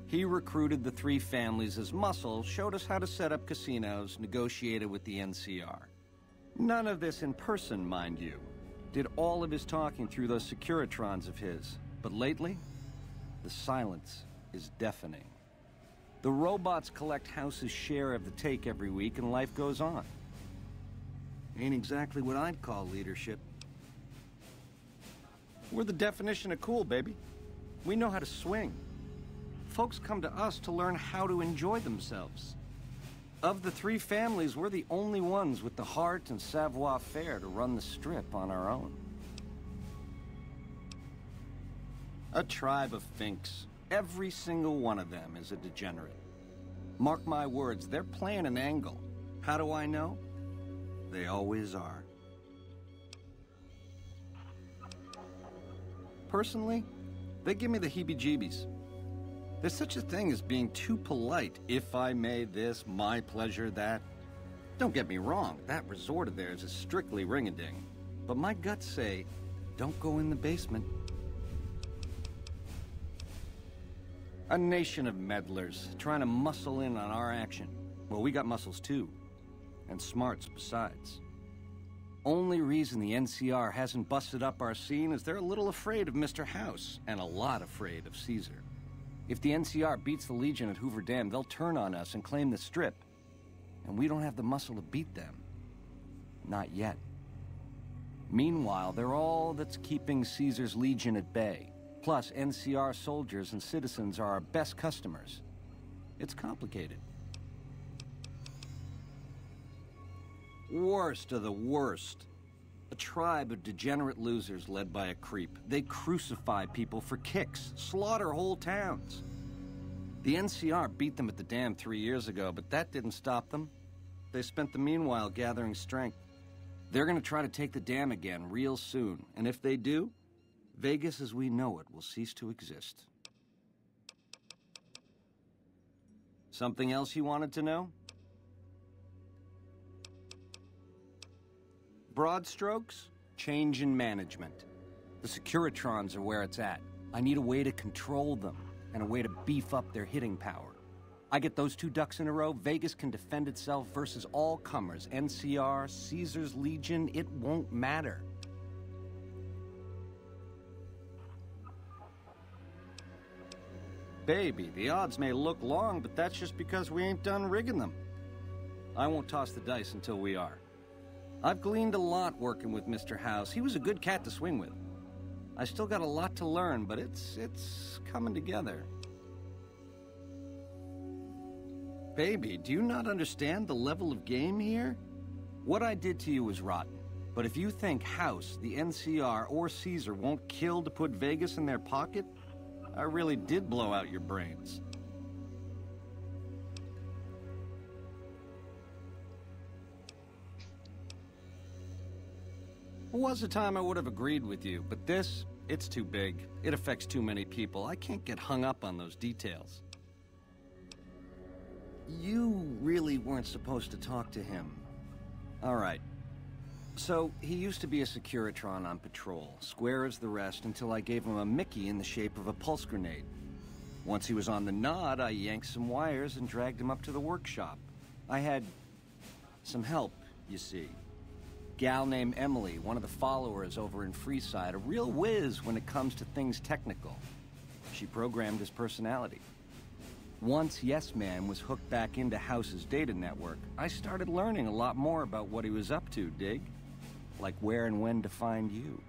He recruited the three families as muscle, showed us how to set up casinos, negotiated with the NCR. None of this in person, mind you. Did all of his talking through those Securitrons of his. But lately, the silence is deafening. The robots collect House's share of the take every week, and life goes on. Ain't exactly what I'd call leadership. We're the definition of cool, baby. We know how to swing. Folks come to us to learn how to enjoy themselves. Of the three families, we're the only ones with the heart and savoir-faire to run the Strip on our own. A tribe of finks. Every single one of them is a degenerate. Mark my words, they're playing an angle. How do I know? They always are. Personally, they give me the heebie-jeebies. There's such a thing as being too polite, if I may this, my pleasure that. Don't get me wrong, that resort of theirs is strictly ring-a-ding. But my guts say, don't go in the basement. A nation of meddlers, trying to muscle in on our action. Well, we got muscles too. And smarts besides. Only reason the NCR hasn't busted up our scene is they're a little afraid of Mr. House, and a lot afraid of Caesar. If the NCR beats the Legion at Hoover Dam, they'll turn on us and claim the Strip. And we don't have the muscle to beat them. Not yet. Meanwhile, they're all that's keeping Caesar's Legion at bay. Plus, NCR soldiers and citizens are our best customers. It's complicated. Worst of the worst. A tribe of degenerate losers led by a creep. They crucify people for kicks, slaughter whole towns. The NCR beat them at the dam 3 years ago, but that didn't stop them. They spent the meanwhile gathering strength. They're gonna try to take the dam again real soon, and if they do, Vegas as we know it will cease to exist. Something else you wanted to know? Broad strokes, change in management. The Securitrons are where it's at. I need a way to control them, and a way to beef up their hitting power. I get those 2 ducks in a row, Vegas can defend itself versus all comers. NCR, Caesar's Legion, it won't matter. Baby, the odds may look long, but that's just because we ain't done rigging them. I won't toss the dice until we are. I've gleaned a lot working with Mr. House. He was a good cat to swing with. I still got a lot to learn, but it's coming together. Baby, do you not understand the level of game here? What I did to you was rotten. But if you think House, the NCR, or Caesar won't kill to put Vegas in their pocket, I really did blow out your brains. There was a time I would have agreed with you, but this, it's too big. It affects too many people. I can't get hung up on those details. You really weren't supposed to talk to him. All right. So, he used to be a Securitron on patrol, square as the rest, until I gave him a Mickey in the shape of a pulse grenade. Once he was on the nod, I yanked some wires and dragged him up to the workshop. I had some help, you see. Gal named Emily, one of the followers over in Freeside, a real whiz when it comes to things technical. She programmed his personality. Once Yes Man was hooked back into House's data network, I started learning a lot more about what he was up to, dig? Like where and when to find you.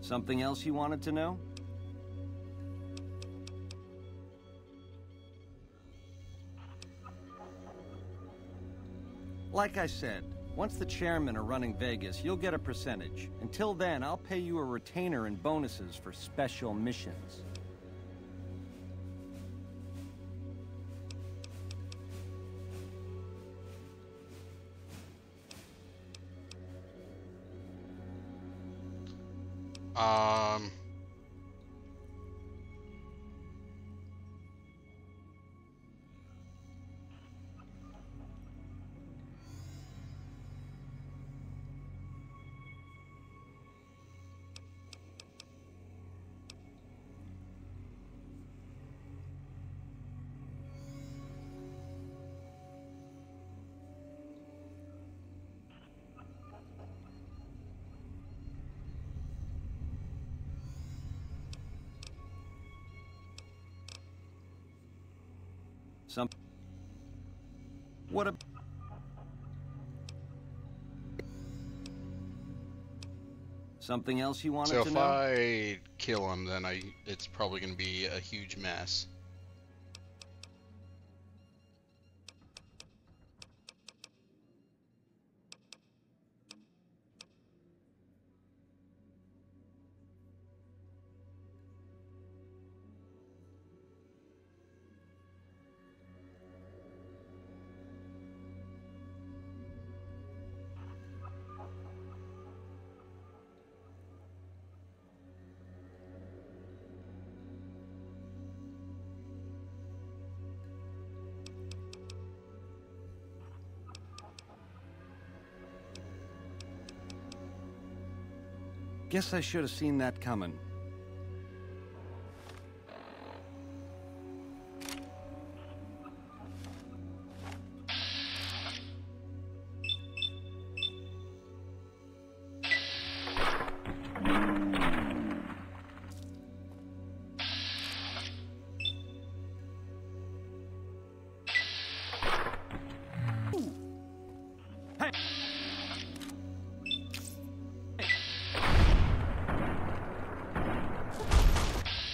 Something else you wanted to know? Like I said, once the chairmen are running Vegas, you'll get a percentage. Until then, I'll pay you a retainer and bonuses for special missions. What a... Something else you wanted to know? So if I kill him, then it's probably going to be a huge mess. Guess I should have seen that coming.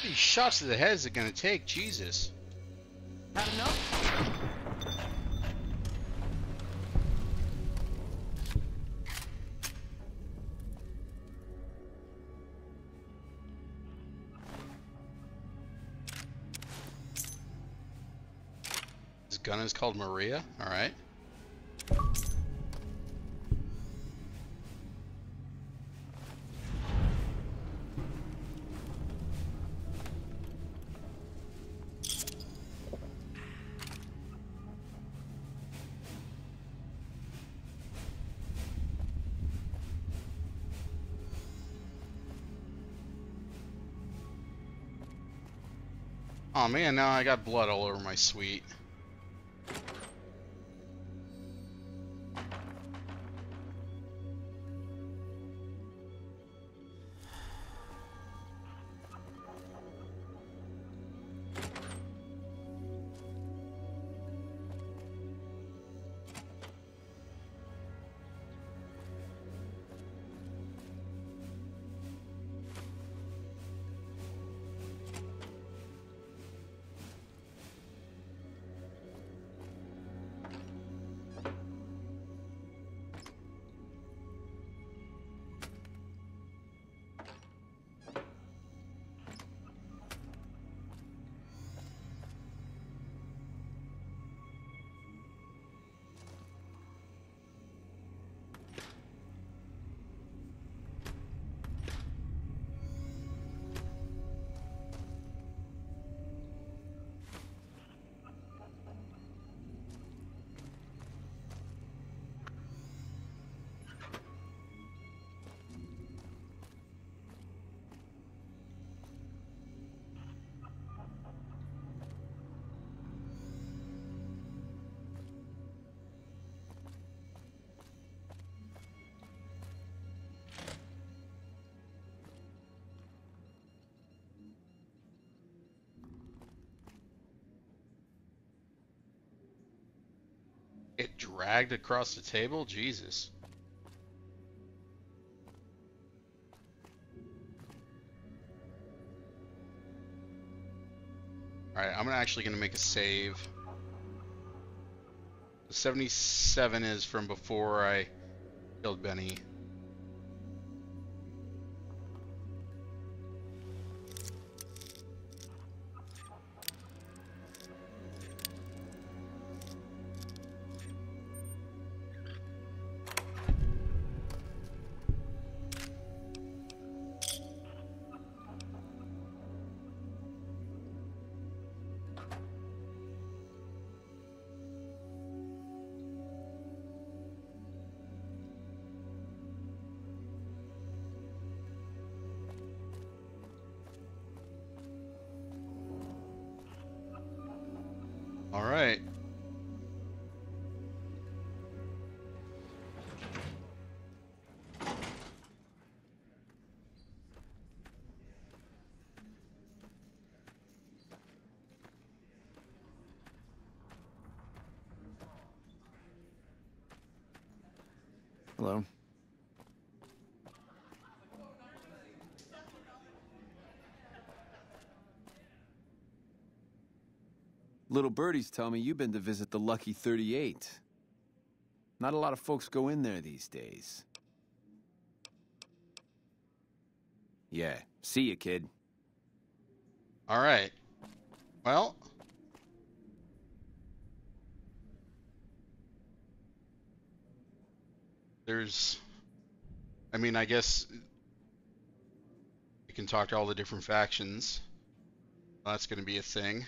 many shots to the head is it gonna take? Jesus. Had enough? His gun is called Maria. All right. Oh man, now I got blood all over my suite. It dragged across the table? Jesus. Alright, I'm actually going to make a save. The 77 is from before I killed Benny. All right. Hello. Little birdies tell me you've been to visit the Lucky 38. Not a lot of folks go in there these days. Yeah, see you, kid. All right. Well, I mean, I guess you can talk to all the different factions. That's going to be a thing.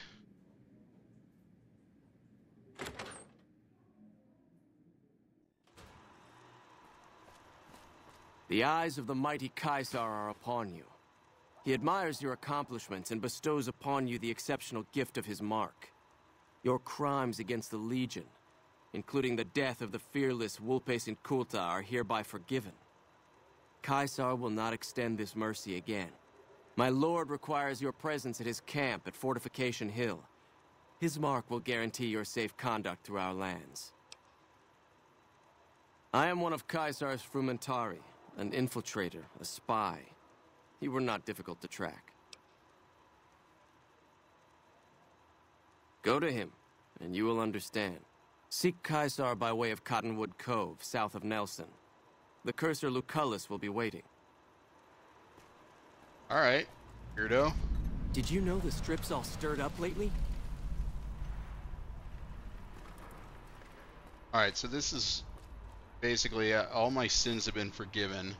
The eyes of the mighty Caesar are upon you. He admires your accomplishments and bestows upon you the exceptional gift of his mark. Your crimes against the Legion, including the death of the fearless Vulpes Inculta, are hereby forgiven. Caesar will not extend this mercy again. My lord requires your presence at his camp at Fortification Hill. His mark will guarantee your safe conduct through our lands. I am one of Caesar's frumentari, an infiltrator, a spy. You were not difficult to track. Go to him, and you will understand. Seek Caesar by way of Cottonwood Cove, south of Nelson. The cursor Lucullus will be waiting. Alright, weirdo. Did you know the strip's all stirred up lately? Alright, so this is basically all my sins have been forgiven.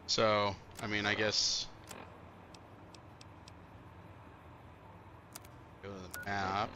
So, I mean, I guess go to the map.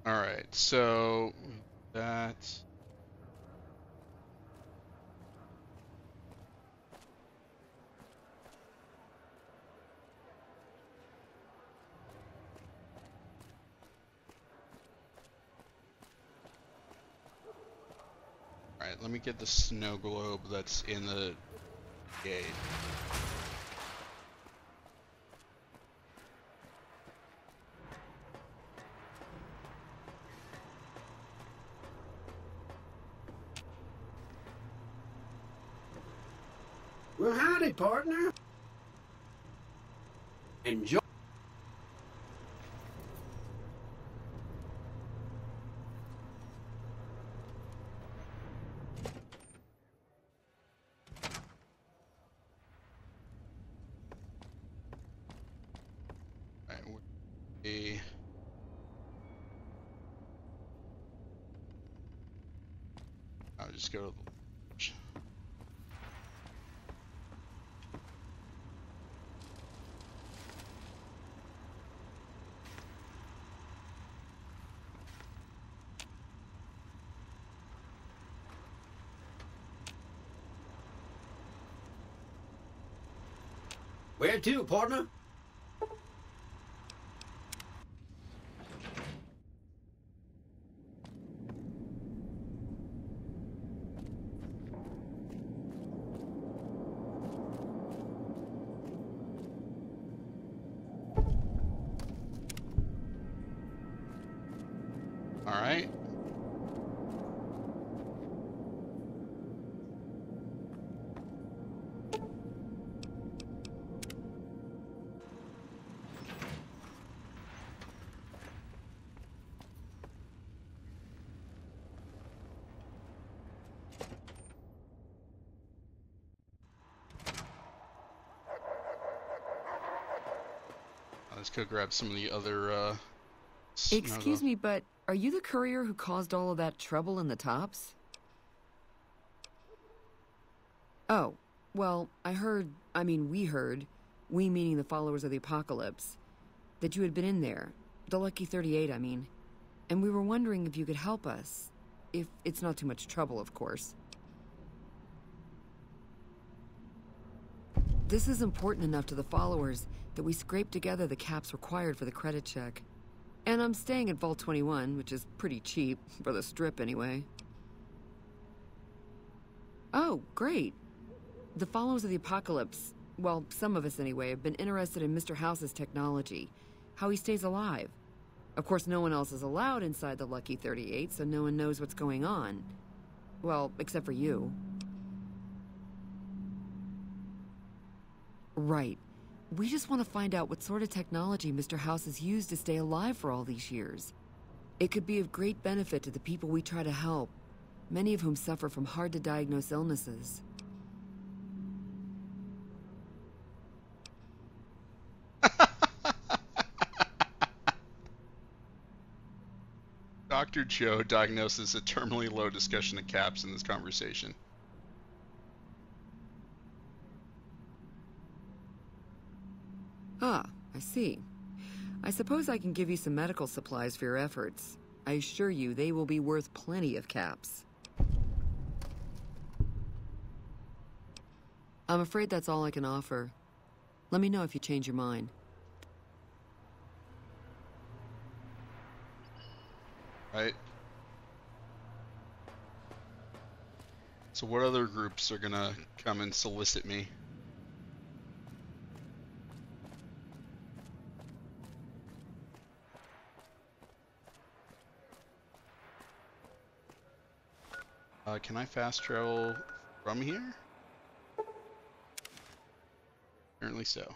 Alright, so that... Alright, let me get the snow globe that's in the gate. Well, howdy, partner. Enjoy. I'll just go to the lodge. Where to, partner? All right. Let's go grab some of the other, Excuse me, but are you the courier who caused all of that trouble in the tops? Oh, well, we heard, we meaning the followers of the apocalypse, that you had been in there, the Lucky 38, I mean, and we were wondering if you could help us, if it's not too much trouble, of course. This is important enough to the followers that we scraped together the caps required for the credit check. And I'm staying at Vault 21, which is pretty cheap, for the strip anyway. Oh, great. The followers of the apocalypse, well, some of us anyway, have been interested in Mr. House's technology, how he stays alive. Of course, no one else is allowed inside the Lucky 38, so no one knows what's going on. Well, except for you. Right. We just want to find out what sort of technology Mr. House has used to stay alive for all these years. It could be of great benefit to the people we try to help, many of whom suffer from hard-to-diagnose illnesses. Dr. Joe diagnoses a terminally low discussion of caps in this conversation. Ah, I see. I suppose I can give you some medical supplies for your efforts. I assure you they will be worth plenty of caps. I'm afraid that's all I can offer. Let me know if you change your mind. Right. So what other groups are gonna come and solicit me? Can I fast travel from here? Apparently so.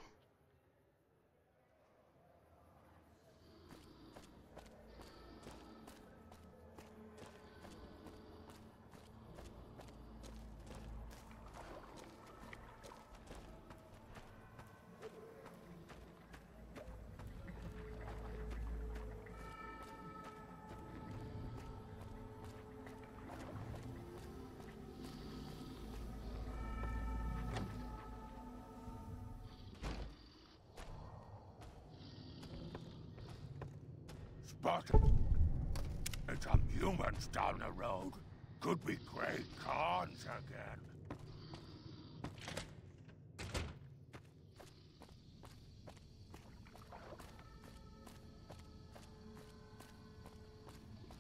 Spotted. It's some humans down the road. Could be Grey Khans again.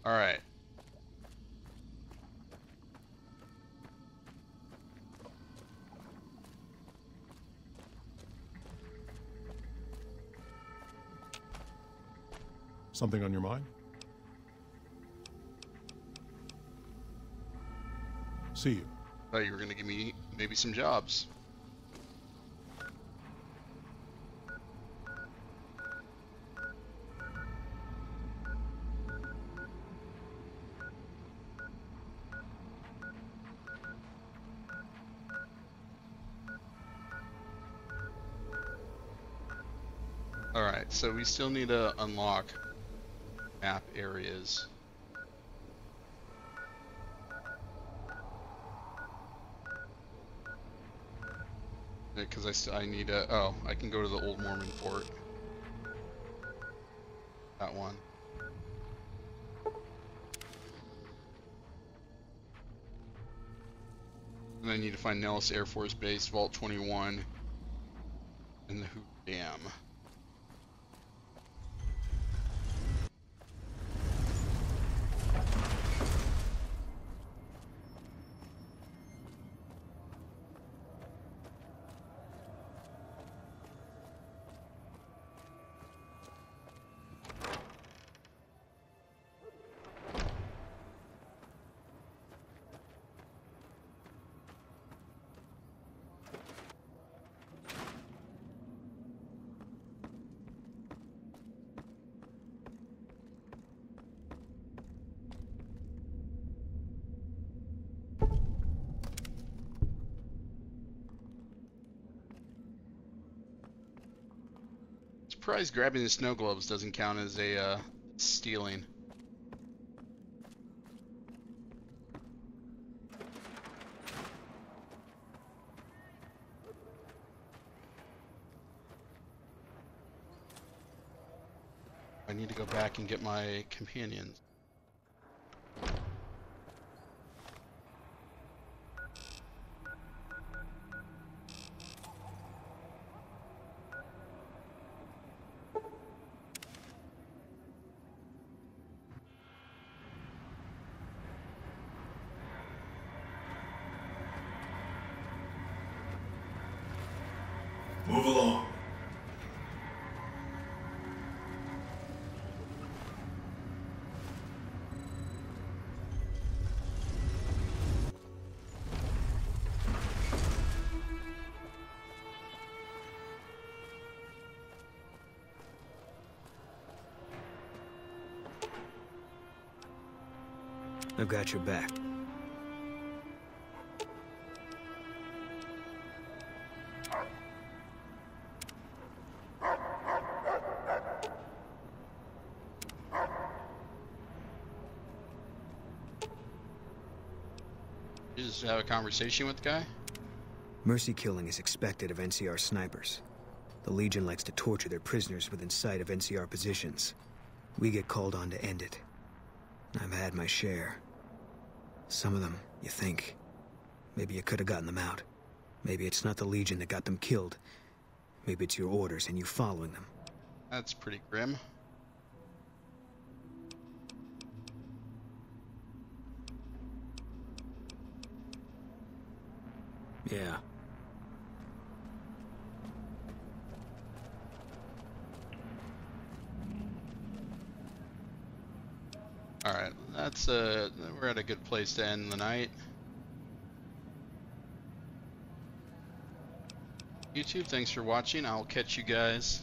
All right. Something on your mind? See you. Thought you were gonna give me maybe some jobs. Alright, so we still need to unlock map areas. Because I need a... Oh, I can go to the Old Mormon Fort. That one. And I need to find Nellis Air Force Base, Vault 21, and the Hoop Dam. Surprised grabbing the snow globes doesn't count as a stealing. I need to go back and get my companions. Move along. I've got your back. You just have a conversation with the guy? Mercy killing is expected of NCR snipers. The Legion likes to torture their prisoners within sight of NCR positions. We get called on to end it. I've had my share. Some of them, you think. Maybe you could have gotten them out. Maybe it's not the Legion that got them killed. Maybe it's your orders and you following them. That's pretty grim. Yeah. Alright, that's we're at a good place to end the night. YouTube, thanks for watching. I'll catch you guys